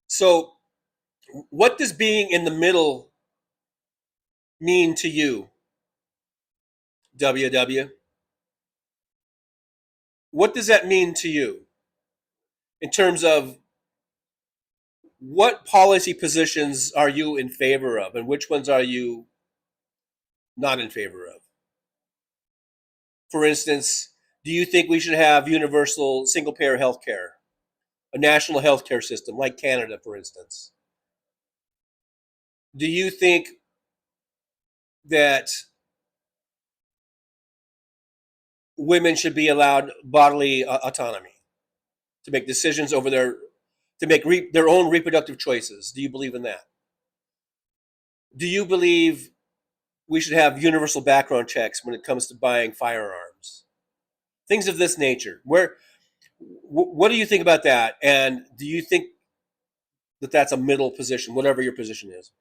So, what does being in the middle mean to you, WW? What does that mean to you in terms of what policy positions are you in favor of and which ones are you not in favor of? For instance, do you think we should have universal single-payer health care, a national health care system like Canada, for instance? Do you think that women should be allowed bodily autonomy to make decisions over their own reproductive choices? Do you believe in that? Do you believe we should have universal background checks when it comes to buying firearms? Things of this nature. What do you think about that? And do you think that that's a middle position, whatever your position is?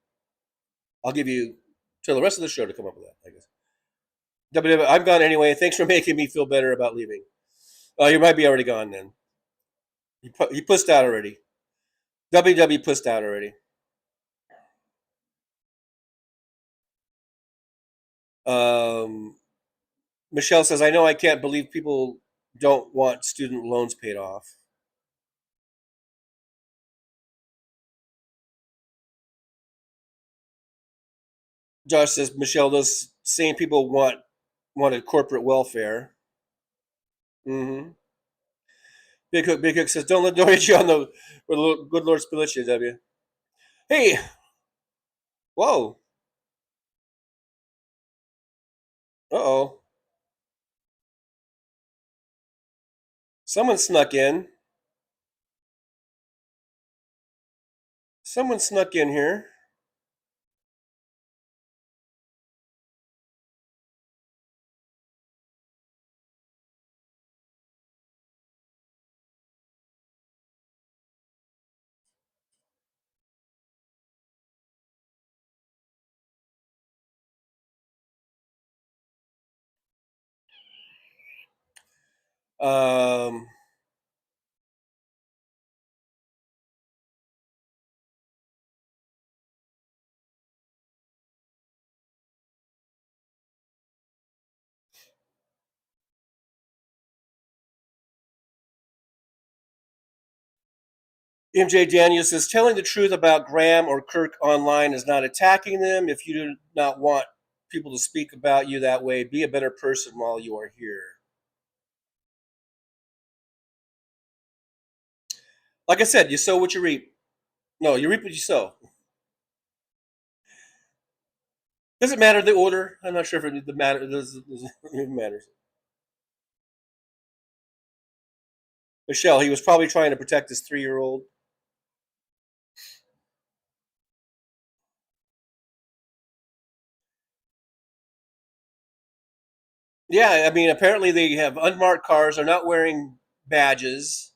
I'll give you till the rest of the show to come up with that, I guess. I'm gone anyway. Thanks for making me feel better about leaving. You might be already gone then. You pussed out already. WW pussed out already. Michelle says, I know I can't believe people don't want student loans paid off. Josh says, Michelle, those same people wanted corporate welfare. Mm-hmm. Big Hook says, don't let the door hit you on the good Lord split you, W. Hey! Whoa! Uh-oh. Someone snuck in. Someone snuck in here. Um... MJ Daniels says, telling the truth about Graham or Kirk online is not attacking them. If you do not want people to speak about you that way, be a better person while you are here. Like I said, you sow what you reap. No, you reap what you sow. Does it matter the order? I'm not sure if it matters. Michelle, he was probably trying to protect his 3-year-old. Yeah, I mean, apparently they have unmarked cars. They're not wearing badges.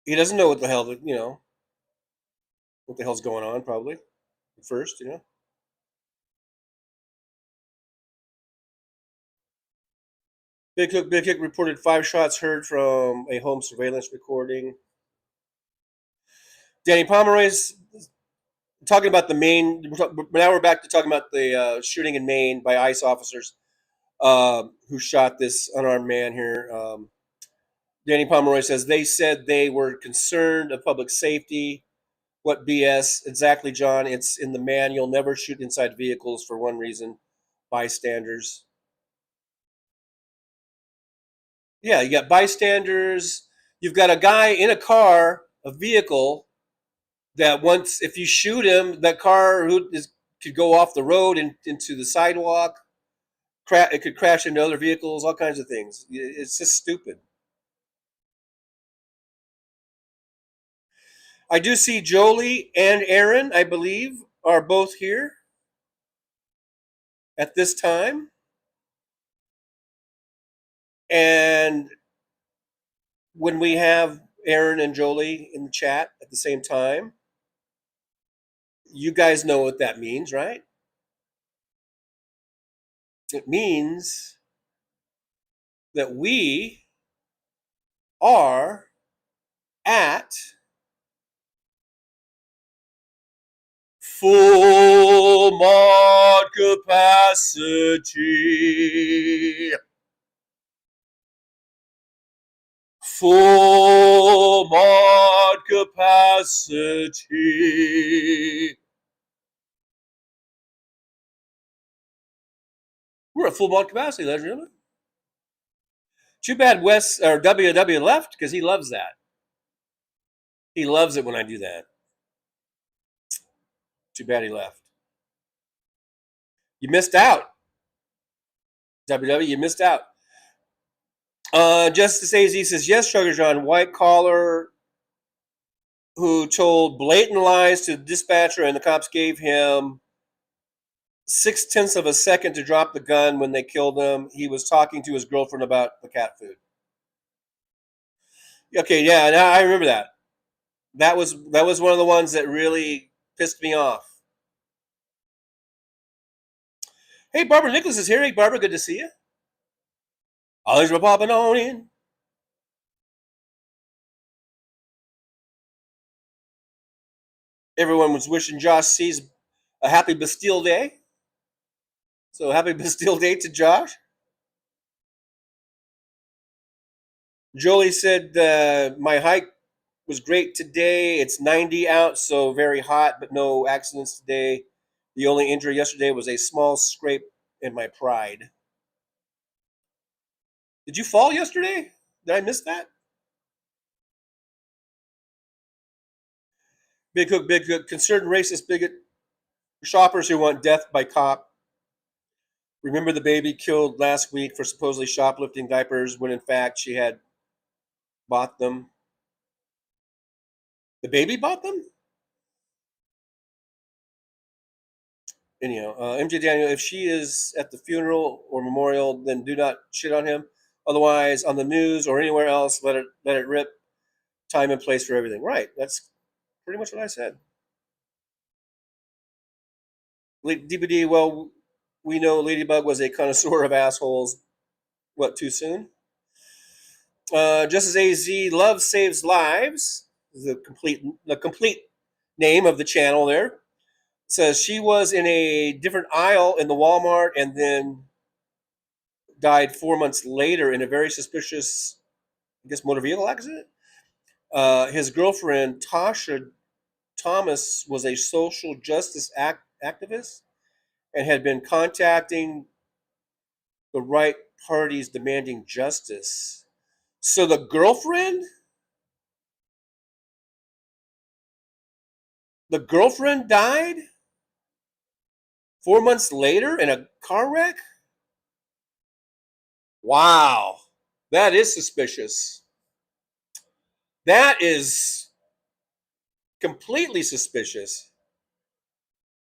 He doesn't know what the hell, what the hell's going on, probably, at first, Big Hook reported 5 shots heard from a home surveillance recording. Danny Pomeroy's talking about the Maine. Now we're back to talking about the shooting in Maine by ICE officers who shot this unarmed man here. Danny Pomeroy says they said they were concerned of public safety. What BS? Exactly, John. It's in the manual. Never shoot inside vehicles for one reason: bystanders. Yeah, you got bystanders. You've got a guy in a car, a vehicle, that once, if you shoot him, that car could go off the road and into the sidewalk. It could crash into other vehicles, all kinds of things. It's just stupid. I do see Jolie and Aaron, I believe, are both here at this time. And when we have Aaron and Jolie in the chat at the same time, you guys know what that means, right? It means that we are at full mod capacity. Full mod capacity. We're at full mod capacity, ladies and gentlemen. Too bad Wes or WW left because he loves that. He loves it when I do that. Too bad he left. You missed out. WW, you missed out. Justice AZ says, yes, Sugar John, white collar who told blatant lies to the dispatcher and the cops gave him 0.6 of a second to drop the gun when they killed him. He was talking to his girlfriend about the cat food. Okay, yeah, now I remember that. That was one of the ones that really pissed me off. Hey, Barbara Nicholas is here. Hey, Barbara, good to see you. Always popping on in. Everyone was wishing Josh sees a happy Bastille Day. So happy Bastille Day to Josh. Jolie said, my hike was great today. It's 90 out, so very hot, but no accidents today. The only injury yesterday was a small scrape in my pride. Did you fall yesterday? Did I miss that? Big Hook, Big Hook. Concerned racist bigot shoppers who want death by cop. Remember the baby killed last week for supposedly shoplifting diapers when in fact she had bought them. The baby bought them? Anyhow, MJ Daniel, if she is at the funeral or memorial, then do not shit on him. Otherwise, on the news or anywhere else, let it rip. Time and place for everything. Right. That's pretty much what I said. DBD, well, we know Ladybug was a connoisseur of assholes. What, too soon? Just as AZ, love saves lives. The complete name of the channel there. Says she was in a different aisle in the Walmart and then died 4 months later in a very suspicious, I guess, motor vehicle accident. His girlfriend, Tasha Thomas, was a social justice activist and had been contacting the right parties demanding justice. So the girlfriend died 4 months later in a car wreck? Wow. That is suspicious. That is completely suspicious.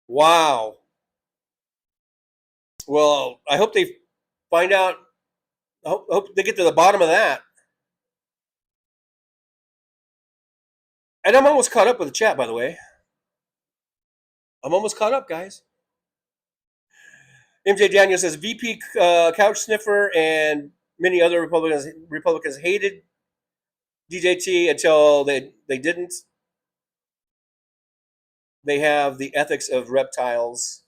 Wow. Well, I hope they find out. I hope they get to the bottom of that. And I'm almost caught up with the chat, by the way. I'm almost caught up, guys. MJ Daniel says VP Couch Sniffer and many other Republicans hated DJT until they didn't. They have the ethics of reptiles.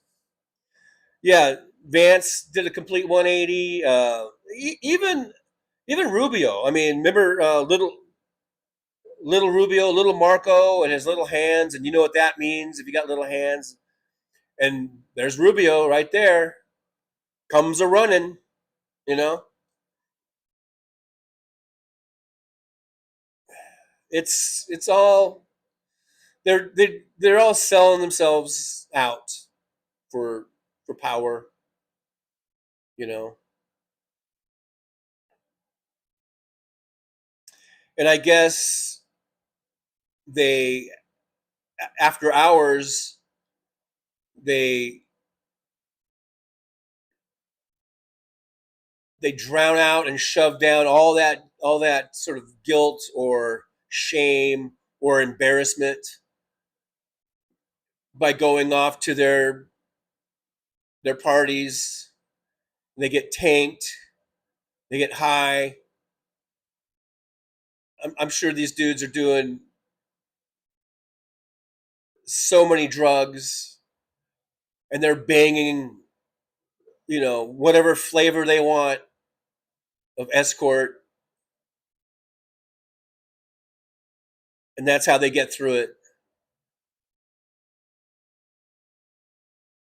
Yeah, Vance did a complete 180. Even Rubio. I mean, remember little Rubio, little Marco, and his little hands, and you know what that means if you got little hands. And there's Rubio right there. Comes a running, you know. It's all they're all selling themselves out for power, you know. And I guess they, after hours, they drown out and shove down all that sort of guilt or shame or embarrassment by going off to their parties. They get tanked, they get high. I'm sure these dudes are doing so many drugs, and they're banging, whatever flavor they want of escort, and that's how they get through it.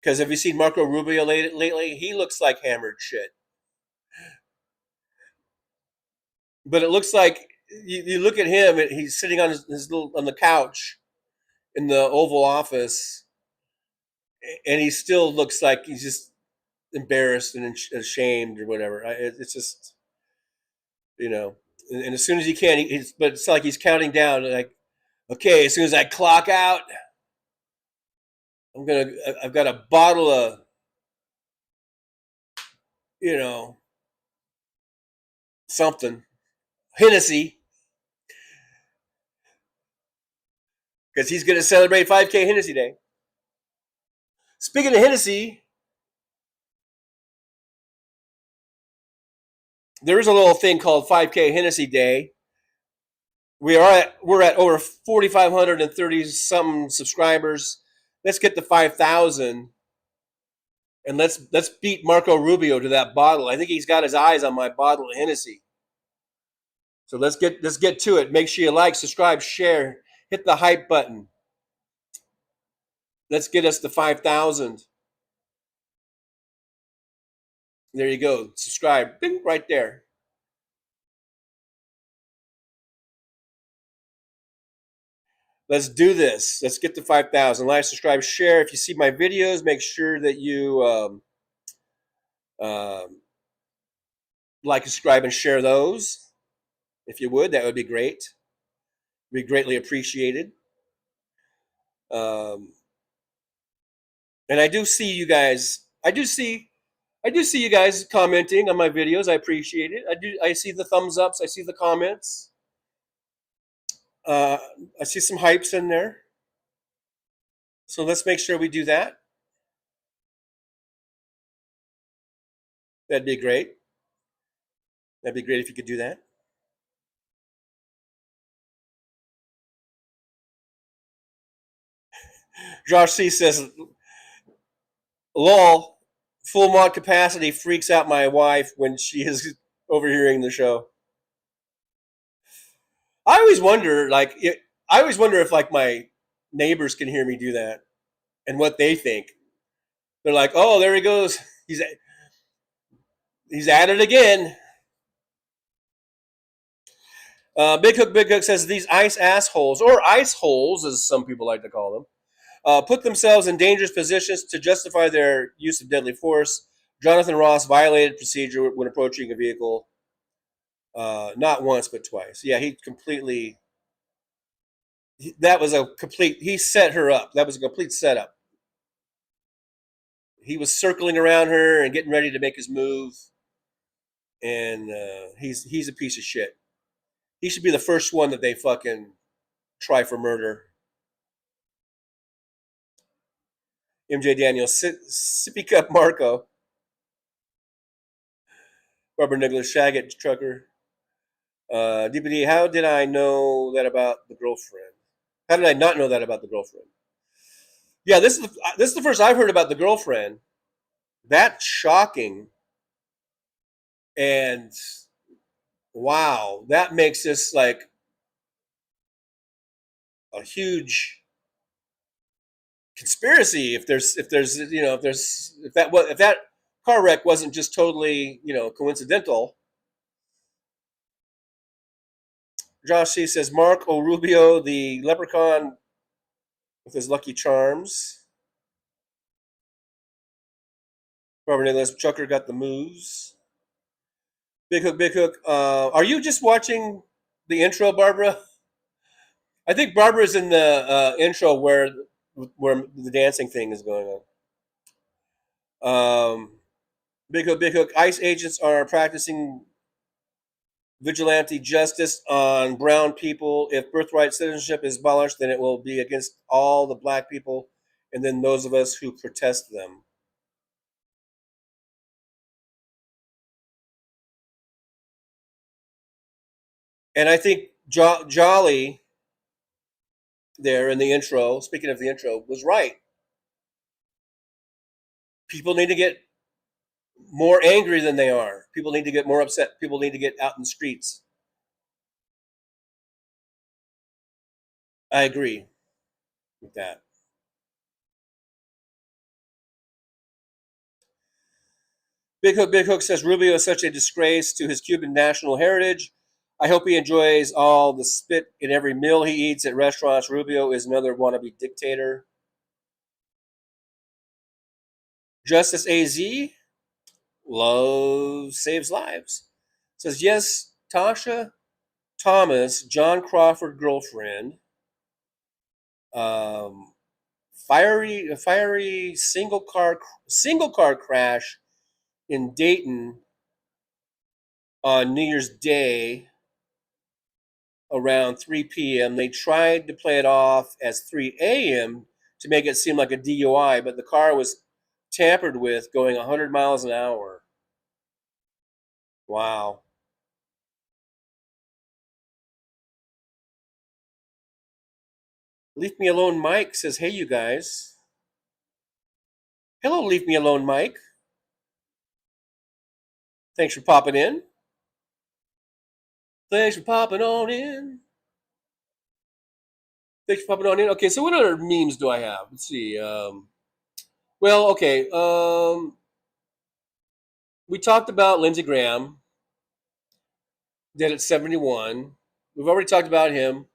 Because have you seen Marco Rubio lately? He looks like hammered shit. But it looks like you look at him, and he's sitting on his little on the couch in the Oval Office, and he still looks like he's just embarrassed and ashamed or whatever. It's just, and as soon as he can, but it's like he's counting down, like, okay, as soon as I clock out, I've got a bottle of, something, Hennessy, because he's going to celebrate 5K Hennessy Day. Speaking of Hennessy, there is a little thing called 5K Hennessy Day. We're at over 4,530 something subscribers. Let's get to 5,000, and let's beat Marco Rubio to that bottle. I think he's got his eyes on my bottle of Hennessy. So let's get to it. Make sure you like, subscribe, share, hit the hype button. Let's get us to 5,000. There you go. Subscribe. Bing, right there. Let's do this. Let's get to 5,000. Like, subscribe, share. If you see my videos, make sure that you like, subscribe, and share those. If you would, that would be great. Be greatly appreciated. And I do see you guys. I do see you guys commenting on my videos. I appreciate it. I see the thumbs ups. I see the comments. I see some hypes in there. So let's make sure we do that. That'd be great. That'd be great if you could do that. Josh C says, lol, full mod capacity freaks out my wife when she is overhearing the show. I always wonder if like my neighbors can hear me do that and what they think. They're like, oh, there he goes. He's at it again. Big Hook says these ice assholes, or ice holes as some people like to call them, put themselves in dangerous positions to justify their use of deadly force. Jonathan Ross violated procedure when approaching a vehicle, not once but twice. Yeah, he set her up. That was a complete setup. He was circling around her and getting ready to make his move, and he's a piece of shit. He should be the first one that they fucking try for murder. MJ Daniels, Sippy Cup Marco. Barbara Nicholas, Shagget Trucker. DPD, how did I know that about the girlfriend? How did I not know that about the girlfriend? Yeah, this is the first I've heard about the girlfriend. That's shocking. And wow, that makes this like a huge conspiracy. If that car wreck wasn't just totally, coincidental. Josh C says Marco Rubio, the leprechaun with his lucky charms. Robert Nicholas, Chucker got the moves. Big Hook. Are you just watching the intro, Barbara? I think Barbara's in the intro where the dancing thing is going on. Big Hook. ICE agents are practicing vigilante justice on brown people. If birthright citizenship is abolished, then it will be against all the black people and then those of us who protest them. And I think Jolly there in the intro, speaking of the intro, was right. People need to get more angry than they are. People need to get more upset. People need to get out in the streets. I agree with that. Big Hook says Rubio is such a disgrace to his Cuban national heritage. I hope he enjoys all the spit in every meal he eats at restaurants. Rubio is another wannabe dictator. Justice AZ, love saves lives. Says, yes, Tasha Thomas, John Crawford girlfriend, fiery single car crash in Dayton on New Year's Day around 3 p.m. They tried to play it off as 3 a.m. to make it seem like a DUI, but the car was tampered with going 100 miles an hour. Wow. Leave Me Alone Mike says, hey, you guys. Hello, Leave Me Alone Mike. Thanks for popping in. Thanks for popping on in. Thanks for popping on in. Okay, so what other memes do I have? Let's see. Well, okay. We talked about Lindsey Graham, dead at 71. We've already talked about him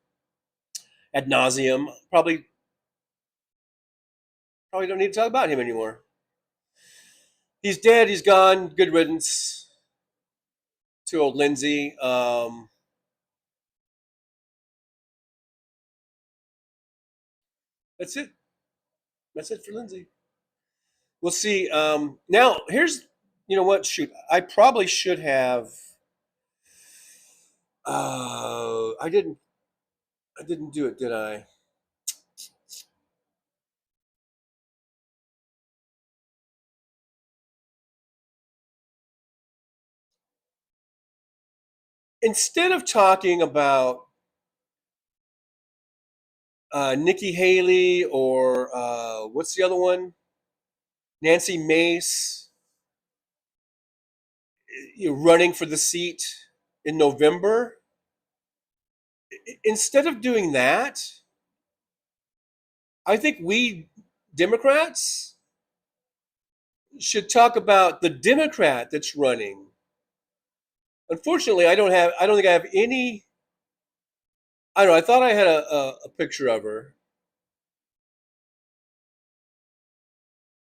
ad nauseum. Probably don't need to talk about him anymore. He's dead. He's gone. Good riddance to old Lindsey. That's it. That's it for Lindsey. We'll see. Now, here's, you know what? Shoot, I probably should have. I didn't do it, did I? Instead of talking about Nikki Haley or what's the other one? Nancy Mace, running for the seat in November. Instead of doing that, I think we Democrats should talk about the Democrat that's running. Unfortunately, I don't think I have any. I don't know. I thought I had a picture of her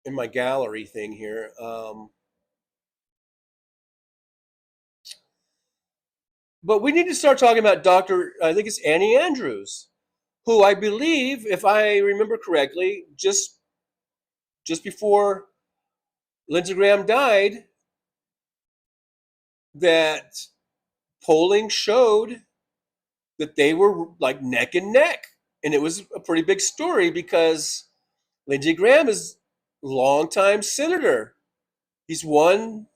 in my gallery thing here. But we need to start talking about I think it's Annie Andrews, who I believe, if I remember correctly, just before Lindsey Graham died, that polling showed that they were like neck and neck. And it was a pretty big story because Lindsey Graham is a longtime senator. He's won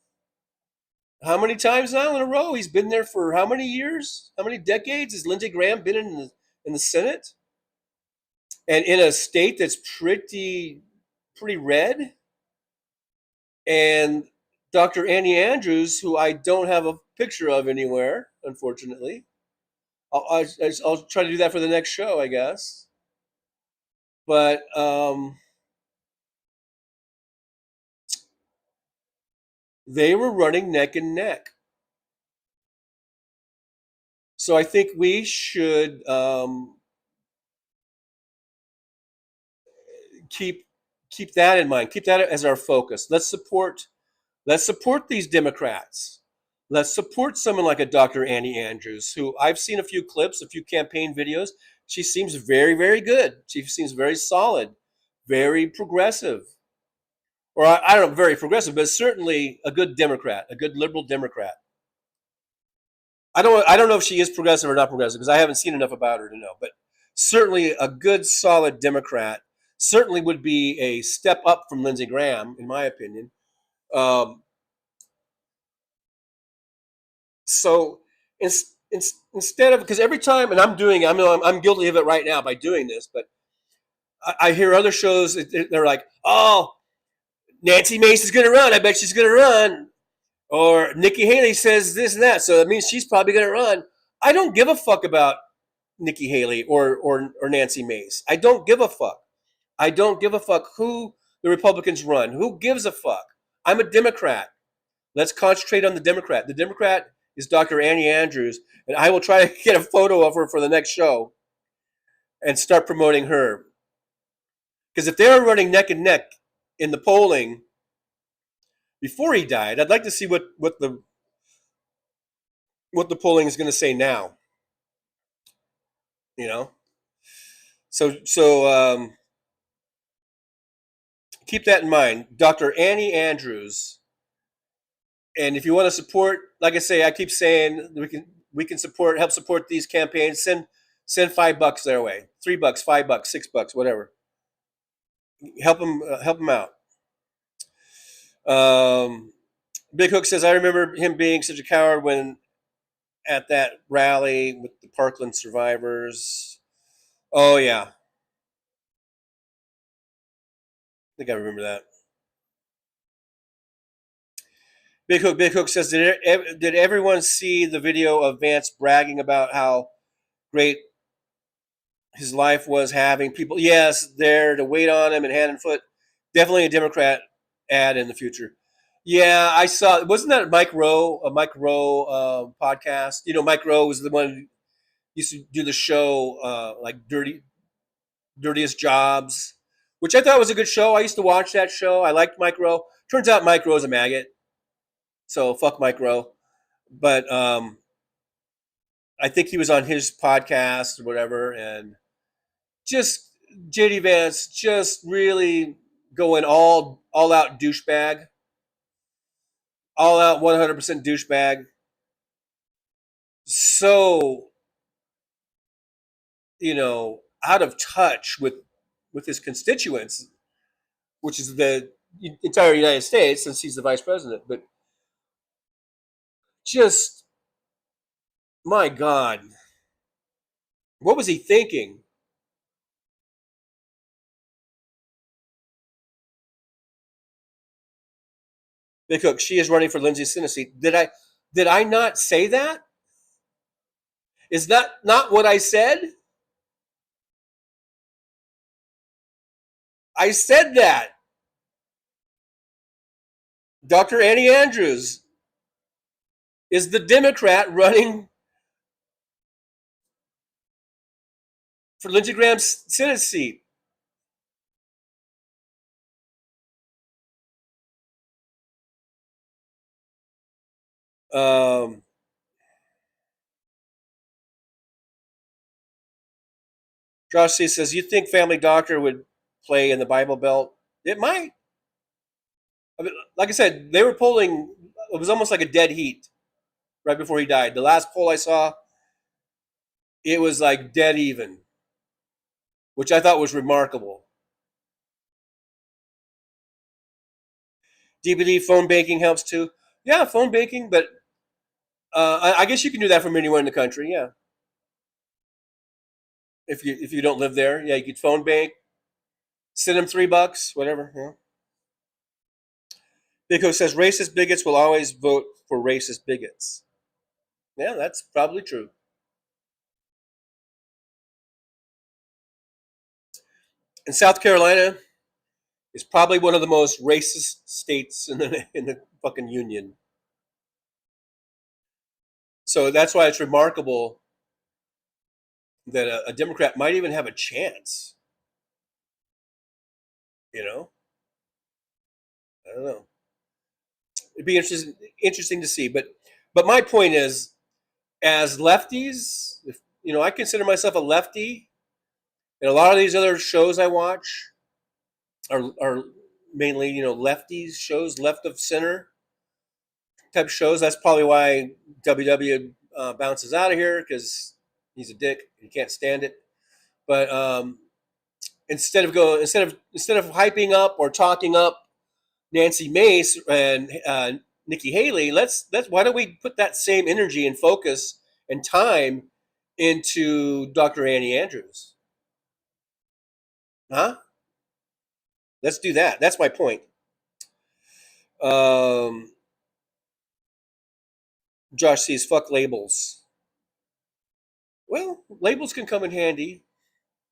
how many times now in a row? He's been there for how many years? How many decades has Lindsey Graham been in the Senate? And in a state that's pretty red. And Dr. Annie Andrews, who I don't have a picture of anywhere, unfortunately. I'll try to do that for the next show, I guess. But they were running neck and neck. So I think we should keep that in mind. Keep that as our focus. Let's support these Democrats. Let's support someone like a Dr. Annie Andrews, who I've seen a few clips, a few campaign videos. She seems very, very good. She seems very solid, very progressive. Or I don't know, very progressive, but certainly a good Democrat, a good liberal Democrat. I don't know if she is progressive or not progressive because I haven't seen enough about her to know. But certainly a good, solid Democrat. Certainly would be a step up from Lindsey Graham, in my opinion. So instead of, because every time, and I'm guilty of it right now by doing this, but I hear other shows, they're like, oh, Nancy Mace is going to run. I bet she's going to run. Or Nikki Haley says this and that, so that means she's probably going to run. I don't give a fuck about Nikki Haley or Nancy Mace. I don't give a fuck. I don't give a fuck who the Republicans run. Who gives a fuck? I'm a Democrat. Let's concentrate on the Democrat. The Democrat is Dr. Annie Andrews, and I will try to get a photo of her for the next show and start promoting her. Because if they're running neck and neck in the polling before he died, I'd like to see what the polling is going to say now. You know, so keep that in mind, Dr. Annie Andrews. And if you want to support, like I say, I keep saying we can help support these campaigns. Send $5 their way, $3, $5, $6, whatever. Help them out. Big Hook says, I remember him being such a coward when at that rally with the Parkland survivors. Oh yeah, I think I remember that. Big Hook says, did everyone see the video of Vance bragging about how great his life was, having people, yes, there to wait on him and hand and foot? Definitely a Democrat ad in the future. Yeah, I saw. Wasn't that Mike Rowe, a Mike Rowe podcast? You know, Mike Rowe was the one who used to do the show like Dirtiest Jobs, which I thought was a good show. I used to watch that show. I liked Mike Rowe. Turns out Mike Rowe's a maggot. So fuck Mike Rowe. But I think he was on his podcast or whatever, and just JD Vance just really going all out douchebag. All out 100% douchebag. So, you know, out of touch with his constituents, which is the entire United States since he's the vice president. But just, my God, what was he thinking? Big Hook, she is running for Lindsey's Senate seat. Did I not say that? Is that not what I said? I said that. Dr. Annie Andrews is the Democrat running for Lindsey Graham's Senate seat. Josh C says, you think Family Doctor would play in the Bible Belt? It might. I mean, like I said, they were polling. It was almost like a dead heat right before he died. The last poll I saw, it was like dead even, which I thought was remarkable. DVD phone banking helps too. Yeah, phone banking, but I guess you can do that from anywhere in the country. Yeah, if you don't live there, yeah, you could phone bank, send them $3, whatever. Yeah. Big says racist bigots will always vote for racist bigots. Yeah, that's probably true. And South Carolina is probably one of the most racist states in the fucking union. So that's why it's remarkable that a Democrat might even have a chance. You know, I don't know. It'd be interesting to see. But my point is, as lefties, if, you know, I consider myself a lefty. And a lot of these other shows I watch are mainly, lefties shows, left of center type shows. That's probably why WW bounces out of here, because he's a dick. He can't stand it. But instead of hyping up or talking up Nancy Mace and Nikki Haley, let's why don't we put that same energy and focus and time into Dr. Annie Andrews? Huh? Let's do that. That's my point. Josh sees fuck labels. Well, labels can come in handy,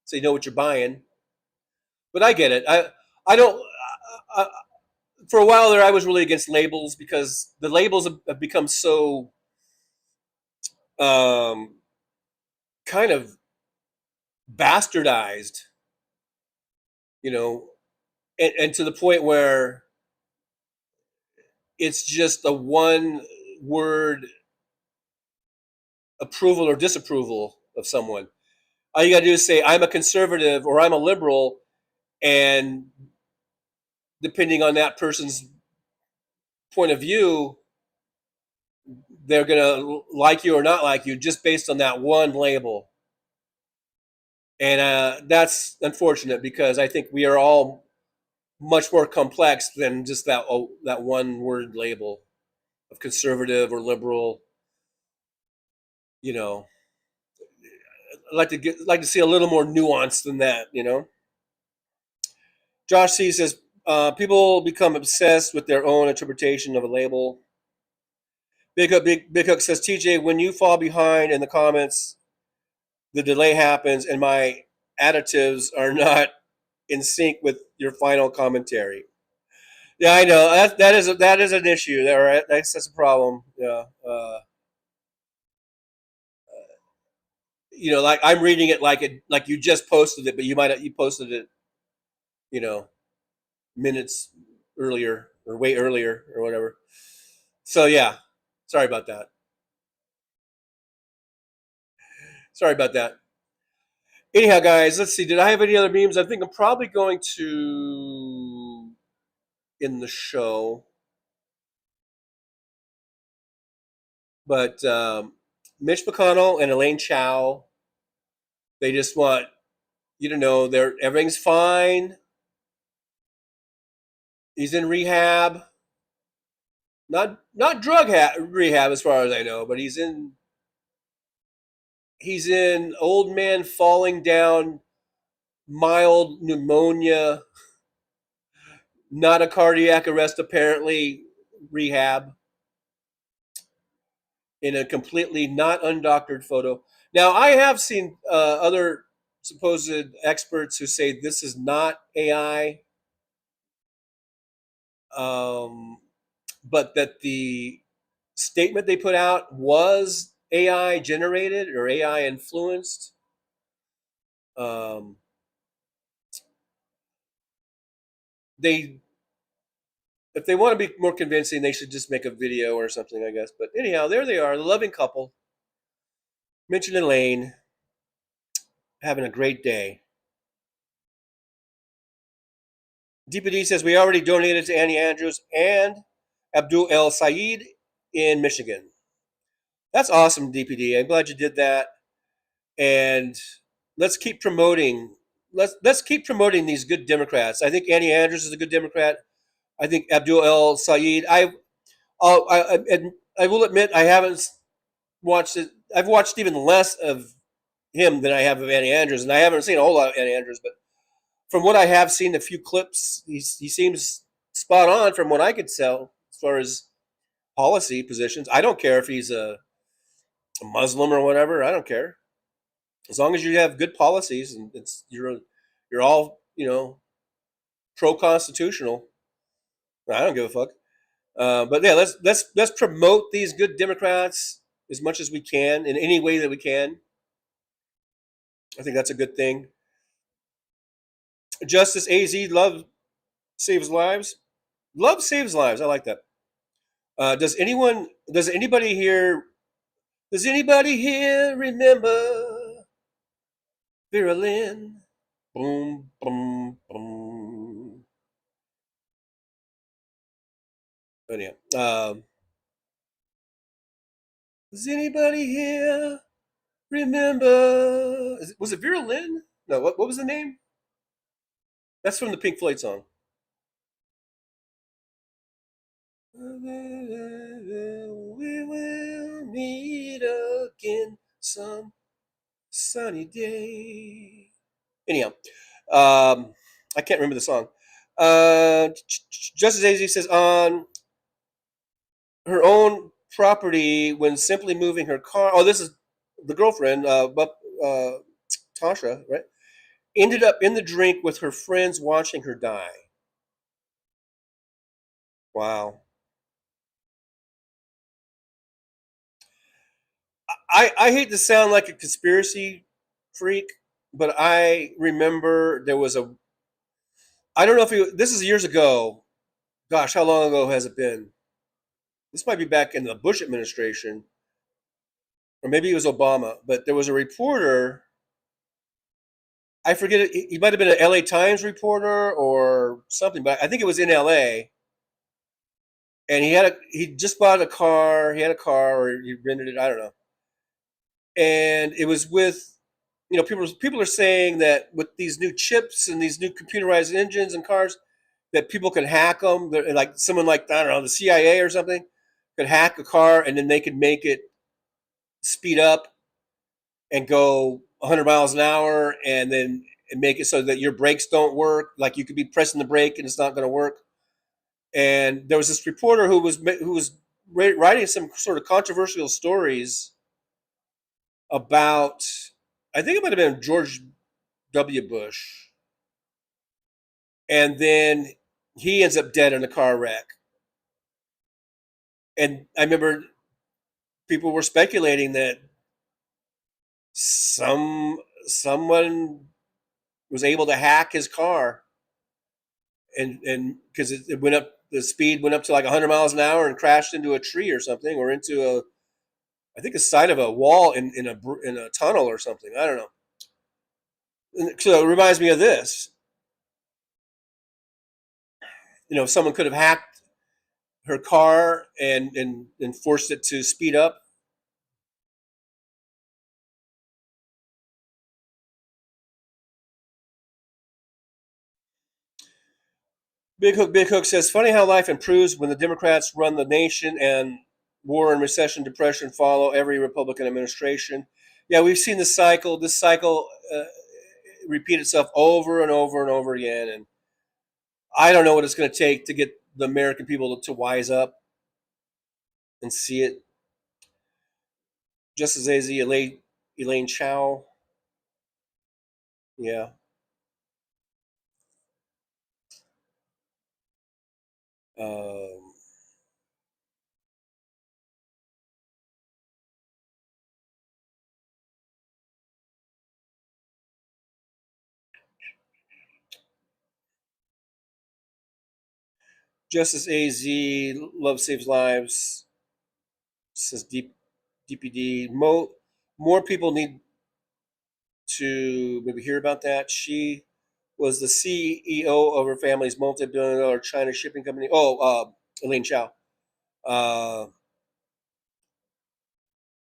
so you know what you're buying. But I get it. I don't. For a while there, I was really against labels because the labels have become so kind of bastardized, and to the point where it's just a one word approval or disapproval of someone. All you got to do is say, I'm a conservative or I'm a liberal, and depending on that person's point of view, they're going to like you or not like you just based on that one label. And that's unfortunate, because I think we are all much more complex than just that one word label of conservative or liberal. I'd like to see a little more nuance than that. Josh C says people become obsessed with their own interpretation of a label. Big Hook says, TJ, when you fall behind in the comments, the delay happens and my additives are not in sync with your final commentary. Yeah, I know that is an issue. That's a problem. Yeah. Like I'm reading it like you just posted it, but you posted it, minutes earlier or way earlier or whatever. So yeah, sorry about that. Anyhow, guys, let's see. Did I have any other memes? I think I'm probably going to end the show. But Mitch McConnell and Elaine Chao, they just want you to know everything's fine. He's in rehab. Not drug rehab as far as I know, but he's in old man falling down, mild pneumonia, not a cardiac arrest apparently, rehab, in a completely not undoctored photo. Now, I have seen other supposed experts who say this is not AI, but that the statement they put out was AI generated or AI influenced. If they want to be more convincing, they should just make a video or something, I guess. But anyhow, there they are, the loving couple, Mitch and Elaine, having a great day. DPD says we already donated to Annie Andrews and Abdul El Sayed in Michigan. That's awesome, DPD. I'm glad you did that. And let's keep promoting. Let's keep promoting these good Democrats. I think Annie Andrews is a good Democrat. I think Abdul El Sayed. I will admit I haven't watched it. I've watched even less of him than I have of Annie Andrews, and I haven't seen a whole lot of Annie Andrews. But from what I have seen, a few clips, he seems spot on from what I could tell as far as policy positions. I don't care if he's a Muslim or whatever. I don't care, as long as you have good policies and you're all pro-constitutional. I don't give a fuck. But yeah, let's promote these good Democrats as much as we can in any way that we can. I think that's a good thing. Justice AZ, love saves lives. Love saves lives. I like that. Does anybody here remember Vera Lynn? Boom, boom, boom. Anyhow, does anybody here remember? Was it Vera Lynn? No, what was the name? That's from the Pink Floyd song. We will meet again some sunny day. Anyhow, I can't remember the song. Justice AZ says on her own property when simply moving her car. Oh, this is the girlfriend, Tasha, right? Ended up in the drink with her friends watching her die. Wow. I hate to sound like a conspiracy freak, but I remember there was a. I don't know if this is years ago. Gosh, how long ago has it been? This might be back in the Bush administration, or maybe it was Obama. But there was a reporter. I forget it. He might have been an LA Times reporter or something, but I think it was in LA. And he just bought a car. He had a car, or he rented it. I don't know. And it was with, people are saying that with these new chips and these new computerized engines and cars, that people can hack them. Like someone like, I don't know, the CIA or something could hack a car, and then they could make it speed up and go 100 miles an hour, and then make it so that your brakes don't work. Like you could be pressing the brake and it's not going to work. And there was this reporter who was writing some sort of controversial stories about, I think it might have been George W. Bush, and then he ends up dead in a car wreck. And I remember people were speculating that someone was able to hack his car, and because it went up, the speed went up to like 100 miles an hour and crashed into a tree or something, or into I think a side of a wall in a tunnel or something. I don't know. And so it reminds me of this. Someone could have hacked her car and forced it to speed up. Big Hook says, funny how life improves when the Democrats run the nation and war and recession, depression follow every Republican administration. Yeah, we've seen this cycle repeat itself over and over and over again. And I don't know what it's going to take to get the American people to wise up and see it. Just as AZ, Elaine Chao. Yeah. Um, Justice AZ, Love Saves Lives, says DPD. More people need to maybe hear about that. She was the CEO of her family's multi-billion-dollar China shipping company. Elaine Chao.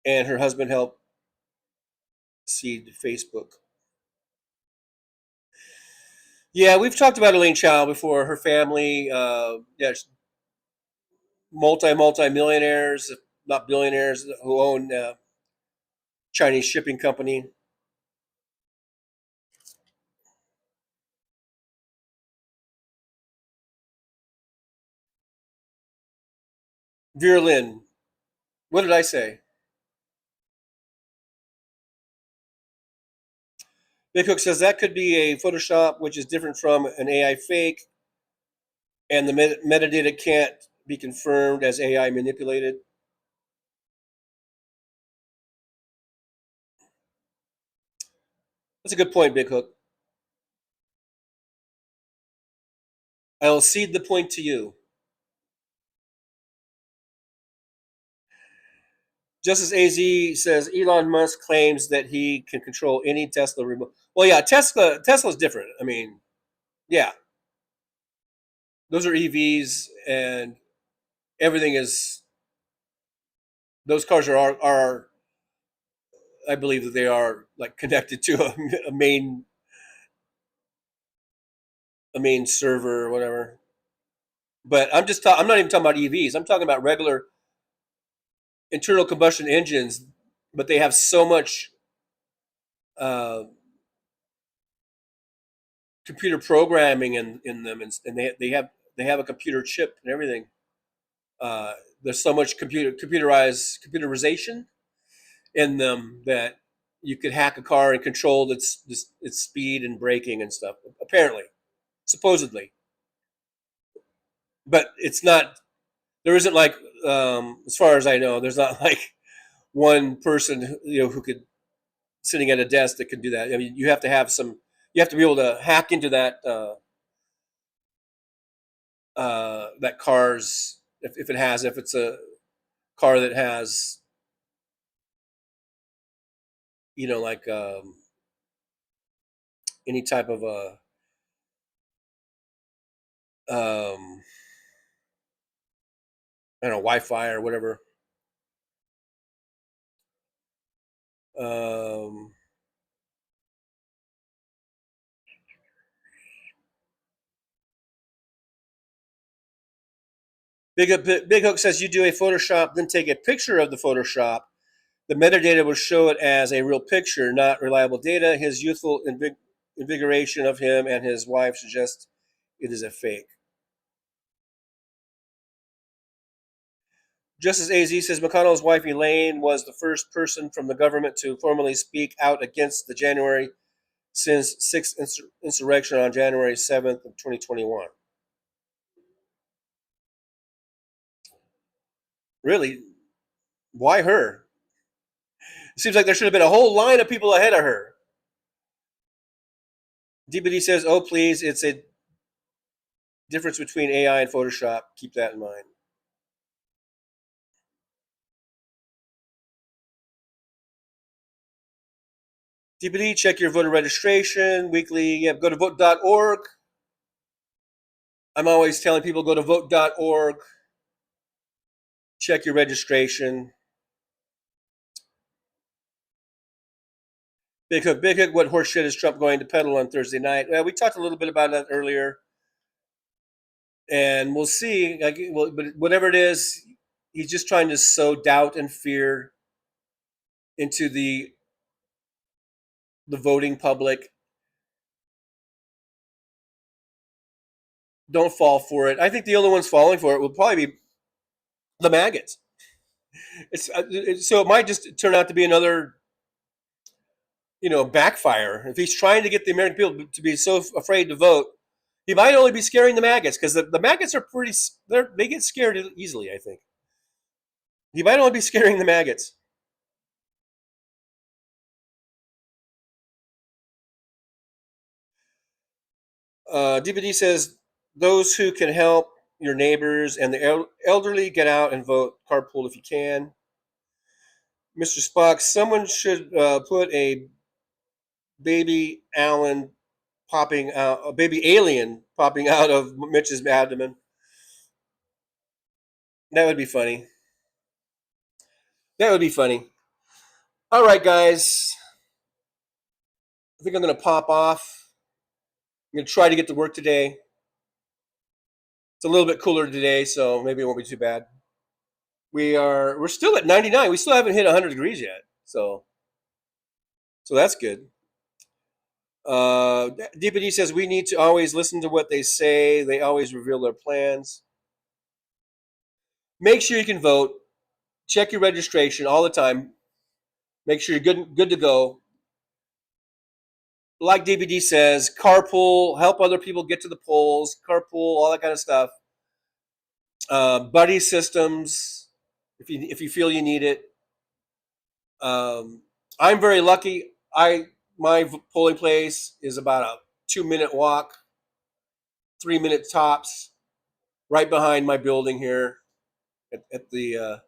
And her husband helped seed Facebook. Yeah, we've talked about Elaine Chao before. Her family, multi-millionaires, not billionaires, who own Chinese shipping company. Vera Lynn, what did I say? Big Hook says that could be a Photoshop, which is different from an AI fake, and the metadata can't be confirmed as AI manipulated. That's a good point, Big Hook. I'll cede the point to you. Justice AZ says Elon Musk claims that he can control any Tesla remote. Well, yeah, Tesla's different. I mean, yeah, those are EVs, and everything is. Those cars are I believe that they are like connected to a main server or whatever. But I'm not even talking about EVs. I'm talking about regular internal combustion engines, but they have so much uh, computer programming in them, and they have a computer chip and everything. There's so much computerization in them that you could hack a car and control its speed and braking and stuff. Apparently, supposedly, but it's not. There isn't like, as far as I know, there's not like one person who could sitting at a desk that could do that. I mean, you have to have some. You have to be able to hack into that that car's if it's a car that has like any type of a I don't know, Wi-Fi or whatever. Big Hook says you do a Photoshop, then take a picture of the Photoshop. The metadata will show it as a real picture, not reliable data. His youthful invigoration of him and his wife suggests it is a fake. Justice AZ says McConnell's wife Elaine was the first person from the government to formally speak out against the January 6th insurrection on January 7th of 2021. Really? Why her? It seems like there should have been a whole line of people ahead of her. DBD says, oh, please, it's a difference between AI and Photoshop. Keep that in mind. DBD, check your voter registration weekly. Yeah, go to vote.org. I'm always telling people go to vote.org. Check your registration. Big Hook, what horse shit is Trump going to peddle on Thursday night? Well, we talked a little bit about that earlier. And we'll see. But whatever it is, he's just trying to sow doubt and fear into the voting public. Don't fall for it. I think the only ones falling for it will probably be the maggots. So it might just turn out to be another, backfire. If he's trying to get the American people to be so afraid to vote, he might only be scaring the maggots, because the maggots are they get scared easily, I think. He might only be scaring the maggots. DVD says, those who can help your neighbors and the elderly, get out and vote. Carpool if you can. Mr. Spock, someone should put a baby alien popping out of Mitch's abdomen. That would be funny. All right, guys. I think I'm going to pop off. I'm going to try to get to work today. It's a little bit cooler today, so maybe it won't be too bad. We're still at 99. We still haven't hit 100 degrees yet, so that's good. DPD says we need to always listen to what they say. They always reveal their plans. Make sure you can vote. Check your registration all the time. Make sure you're good to go. Like DPD says, carpool, help other people get to the polls, carpool, all that kind of stuff. Buddy systems, if you feel you need it. I'm very lucky. My polling place is about a 2-minute walk, 3-minute tops, right behind my building here at the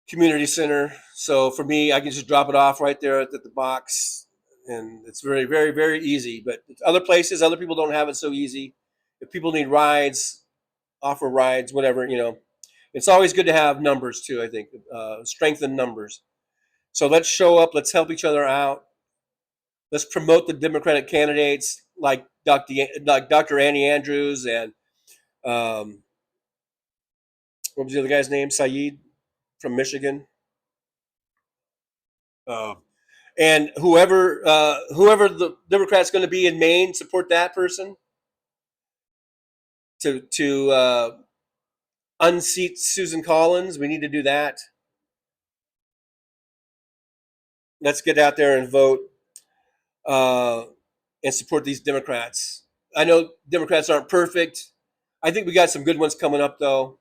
community center. So for me, I can just drop it off right there at the box, and it's very, very, very easy. But other places, other people don't have it so easy. If people need rides, offer rides, whatever, it's always good to have numbers too. I think strengthen numbers. So let's show up. Let's help each other out. Let's promote the Democratic candidates like Dr. Annie Andrews and what was the other guy's name? Saeed from Michigan. And whoever the Democrat's going to be in Maine, support that person to unseat Susan Collins. We need to do that. Let's get out there and vote and support these Democrats. I know Democrats aren't perfect. I think we got some good ones coming up, though.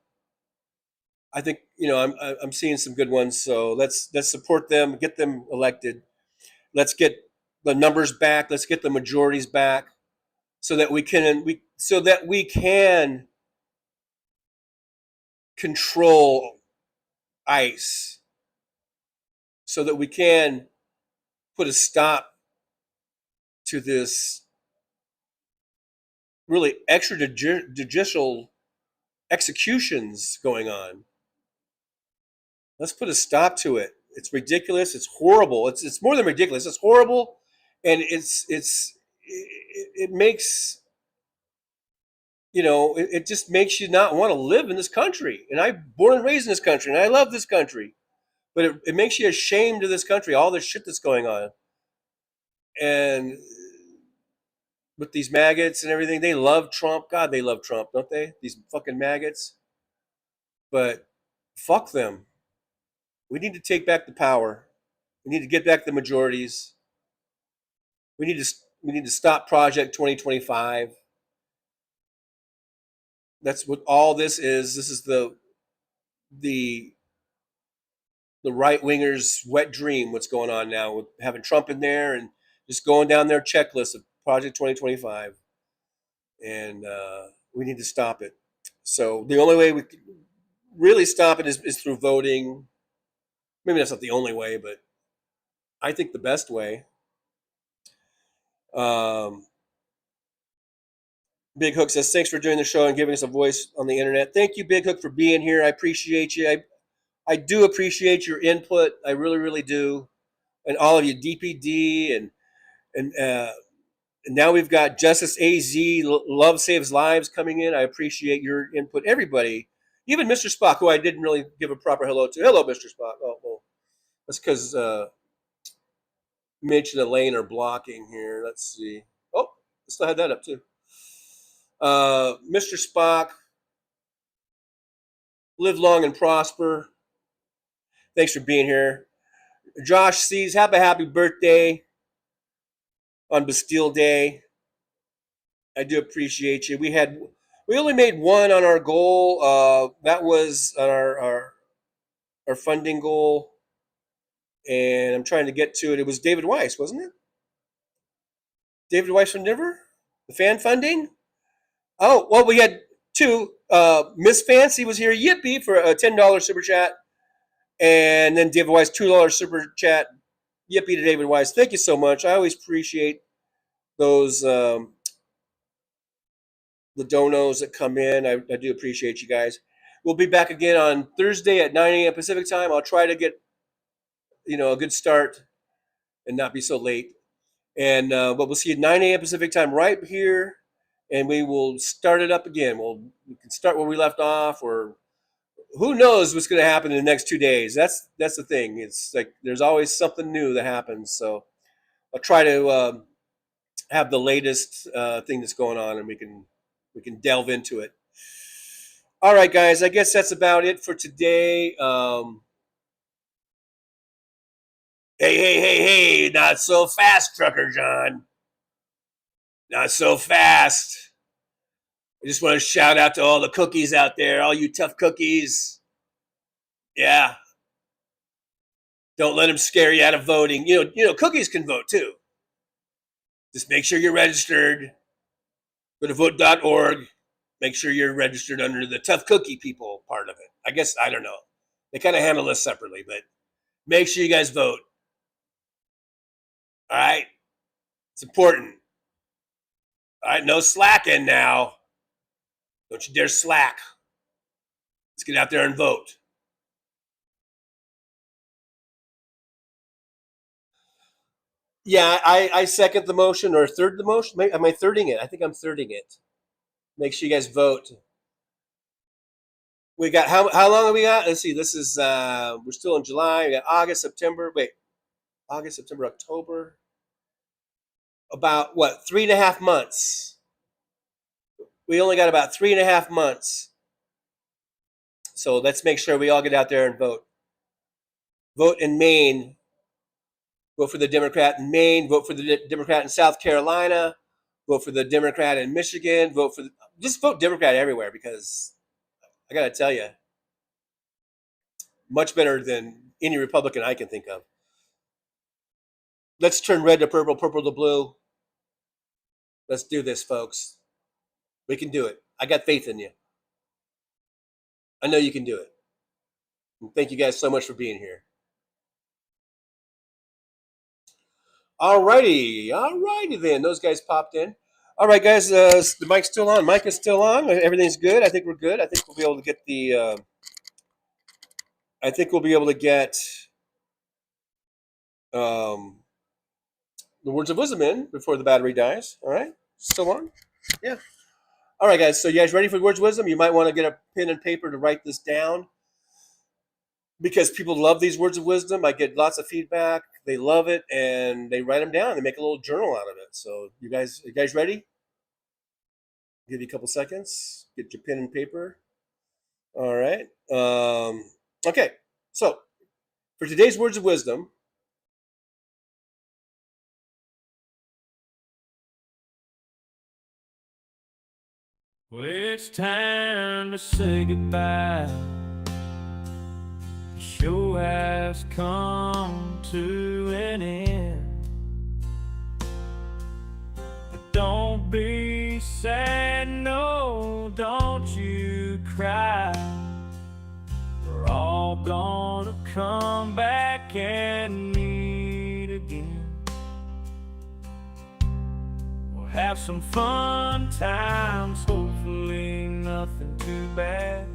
I think I'm seeing some good ones. So let's support them, get them elected. Let's get the numbers back. Let's get the majorities back, so that we can control ICE, so that we can put a stop to this really extrajudicial executions going on. Let's put a stop to it. It's ridiculous. It's horrible. It's more than ridiculous. It's horrible, and it makes it just makes you not want to live in this country. And I'm born and raised in this country, and I love this country, but it makes you ashamed of this country. All this shit that's going on, and with these maggots and everything, they love Trump. God, they love Trump, don't they? These fucking maggots. But fuck them. We need to take back the power. We need to get back the majorities. We need to stop Project 2025. That's what all this is. This is the right wingers' wet dream. What's going on now with having Trump in there and just going down their checklist of Project 2025, and we need to stop it. So the only way we can really stop it is through voting. Maybe that's not the only way, but I think the best way. Big Hook says, thanks for doing the show and giving us a voice on the internet. Thank you, Big Hook, for being here. I appreciate you. I do appreciate your input. I really, really do. And all of you, DPD, and now we've got Justice AZ, Love Saves Lives coming in. I appreciate your input. Everybody, even Mr. Spock, who I didn't really give a proper hello to. Hello, Mr. Spock. Oh, well, that's because Mitch and Elaine are blocking here. Let's see. Oh, I still had that up too. Mr. Spock, live long and prosper. Thanks for being here. Josh sees, have a happy birthday on Bastille Day. I do appreciate you. We only made one on our goal. That was our funding goal, and I'm trying to get to it. It was David Weiss, wasn't it? David Weiss from Denver, the fan funding. Oh, well, we had two. Miss Fancy was here, yippee, for a $10 super chat, and then David Weiss $2 super chat, yippee to David Weiss. Thank you so much. I always appreciate those the donos that come in. I do appreciate you guys. We'll be back again on Thursday at 9 a.m. Pacific time. I'll try to get a good start and not be so late. And but we'll see you at 9 a.m. Pacific time right here, and we will start it up again. We can start where we left off, or who knows what's going to happen in the next 2 days. That's the thing. It's like there's always something new that happens. So I'll try to have the latest thing that's going on, and we can delve into it. All right, guys. I guess that's about it for today. Hey! Not so fast, Trucker John. Not so fast. I just want to shout out to all the cookies out there, all you tough cookies. Yeah. Don't let them scare you out of voting. Cookies can vote too. Just make sure you're registered. Go to vote.org. Make sure you're registered under the tough cookie people part of it. I guess, I don't know. They kind of handle this separately, but make sure you guys vote. All right? It's important. All right, no slacking now. Don't you dare slack. Let's get out there and vote. Yeah, I second the motion or third the motion. Am I thirding it? I think I'm thirding it. Make sure you guys vote. We got how long have we got? Let's see. This is we're still in July. We got August, September. Wait, August, September, October. About what? 3.5 months. We only got about 3.5 months. So let's make sure we all get out there and vote. Vote in Maine. Vote for the Democrat in Maine. Vote for the Democrat in South Carolina. Vote for the Democrat in Michigan. Just vote Democrat everywhere, because I got to tell you, much better than any Republican I can think of. Let's turn red to purple, purple to blue. Let's do this, folks. We can do it. I got faith in you. I know you can do it. And thank you guys so much for being here. Alrighty then. Those guys popped in. All right, guys. The mic's still on. Mic is still on. Everything's good. I think we're good. I think we'll be able to get the. I think we'll be able to get the words of wisdom in before the battery dies. All right, still on? Yeah. All right, guys. So you guys ready for the words of wisdom? You might want to get a pen and paper to write this down, because people love these words of wisdom. I get lots of feedback. They love it, and they write them down. They make a little journal out of it. So you guys ready? Give you a couple seconds. Get your pen and paper. All right. Okay. So for today's words of wisdom, well, it's time to say goodbye. The show has come to an end. But don't be sad, no, don't you cry. We're all gonna come back and meet again. We'll have some fun times, hopefully nothing too bad.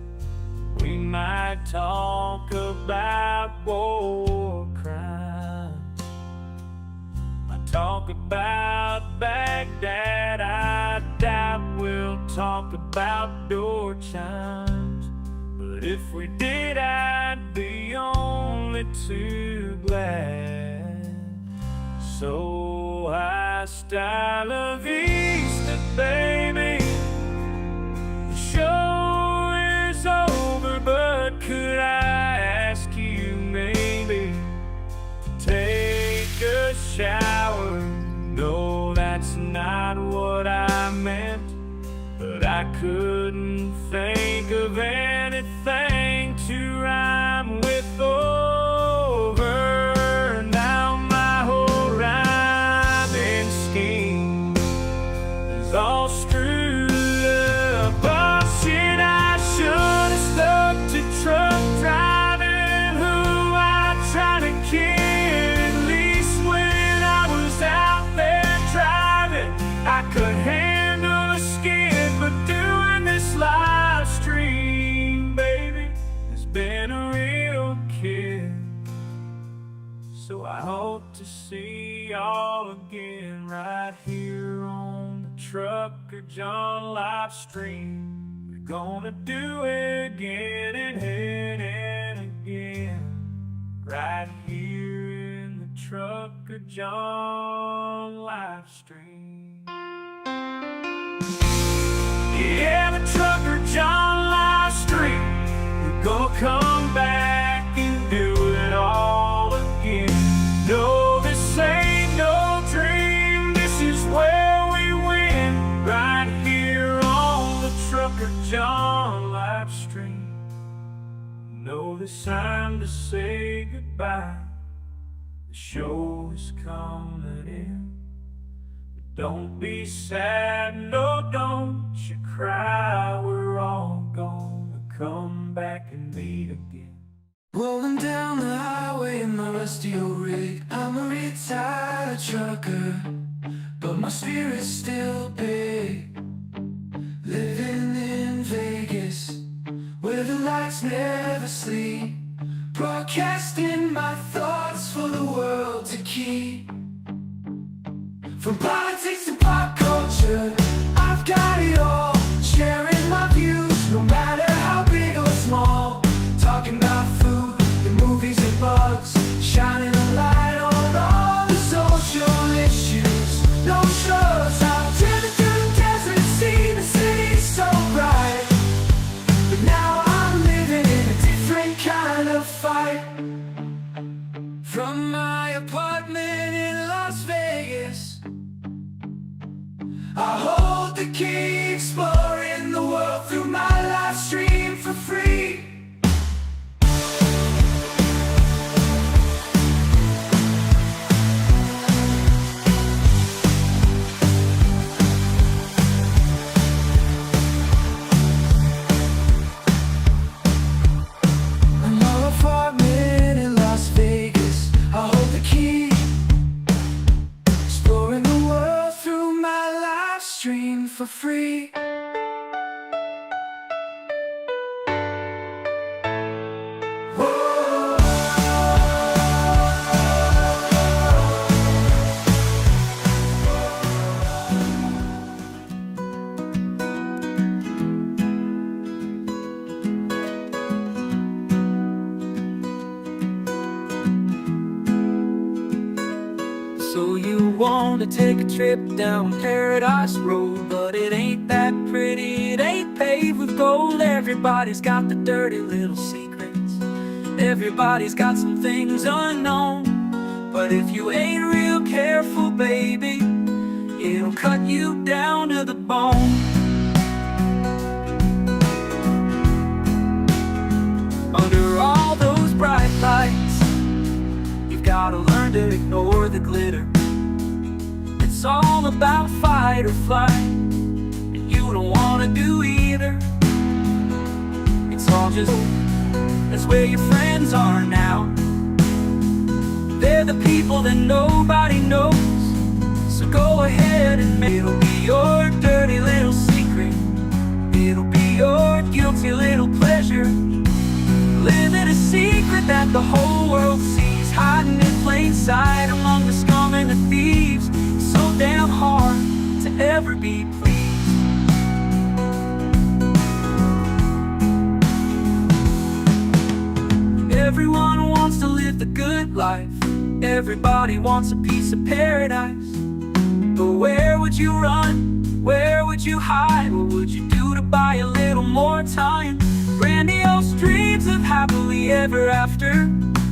We might talk about war crimes. Might talk about Baghdad. I doubt we'll talk about door chimes. But if we did, I'd be only too glad. So hasta la vista, baby. The show is over, but could I ask you maybe to take a shower? No, that's not what I meant, but I couldn't think of anything to rhyme with over. Now my whole rhyming scheme is all screwed up. Oh shit, I should have stuck to truck driving, who I tried to kid. At least when I was out there driving, I could handle a skid. But doing this live stream, baby, has been a real kid. So I hope to see y'all again right here on the Trucker John live stream. We're gonna do it again and again, right here in the Trucker John live stream. Yeah, the Trucker John live stream. We're gonna come back and do it all again. No, this ain't no dream. This is where we win, right here on the Trucker John live stream. No, this time to say goodbye. The show is coming in. Don't be sad, no, don't you cry. We're all gonna come back and meet again. Rolling down the highway in my rusty old rig. I'm a retired trucker, but my spirit's still big. Living in Vegas, where the lights never sleep. Broadcasting my thoughts for the world to keep. From politics to pop culture, I've got it all. Sharing my views, no matter how big or small. Talking about food, the movies and bugs. Shining a light on all the social issues. No shows, I've driven through the desert, seen the city so bright. But now I'm living in a different kind of fight. From my apartment in Las Vegas, I hold the key, exploring the world through my live stream for free. In my apartment in Las Vegas, I hold the key, exploring the world through my live stream for free. So you want to take a trip down Paradise Road, but it ain't that pretty, it ain't paved with gold. Everybody's got the dirty little secrets, everybody's got some things unknown. But if you ain't real careful, baby, it'll cut you down to the bone. Under all those bright lights, you've gotta learn to ignore the glitter. It's all about fight or flight, and you don't wanna do either. It's all just, that's where your friends are now. They're the people that nobody knows. So go ahead and it'll be your dirty little secret. It'll be your guilty little pleasure. Living a secret that the whole world sees, hiding in plain sight among the scum and the thieves. It's so damn hard to ever be pleased. Everyone wants to live the good life, everybody wants a piece of paradise. But where would you run? Where would you hide? What would you do to buy a little more time? Grandiose dreams of happily ever after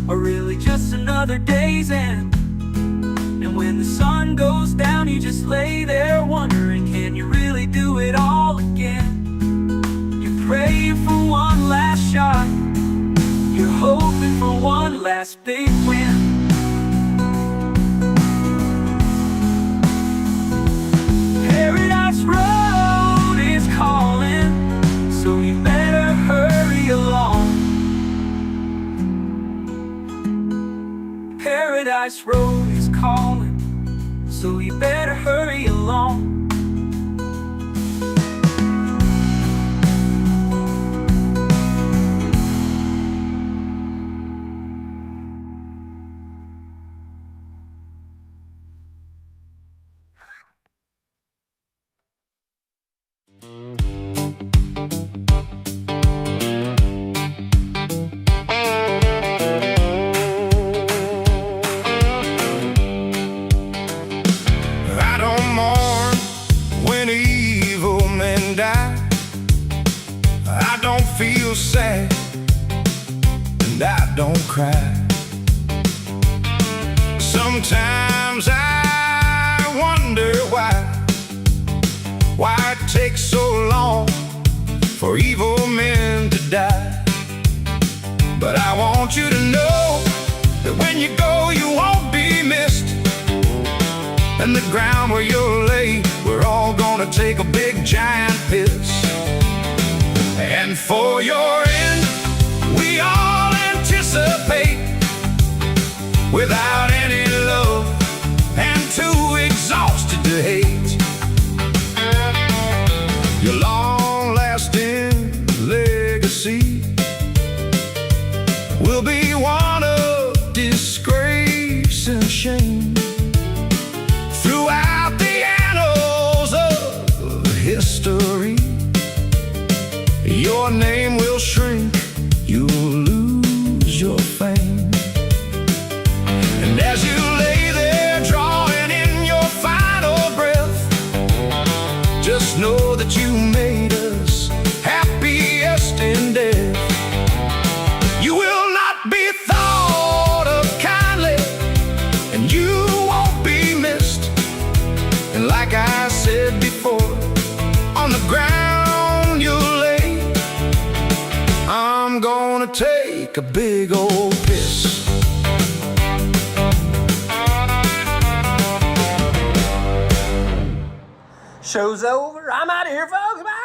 are really just another day's end. And when the sun goes down, you just lay there wondering, can you really do it all again? You're praying for one last shot, you're hoping for one last big win. Paradise Road is calling, so you better hurry along. Paradise Road is calling, so you better hurry along. Sad and I don't cry. Sometimes I wonder why it takes so long for evil men to die. But I want you to know that when you go, you won't be missed. And the ground where you'll lay, we're all gonna take a big giant piss. And for your end, we all anticipate dissipate without any love and too exhausted to hate. Your long-lasting legacy will be one of disgrace and shame throughout the annals of history. Your name will shrink, you'll lose your fame. And as you lay there drawing in your final breath, just know that you made us happiest in death. You will not be thought of kindly, and you won't be missed. And like I said before, on the ground you'll lay. I'm gonna take a big old piss. Show's over. I'm out of here, folks. Bye.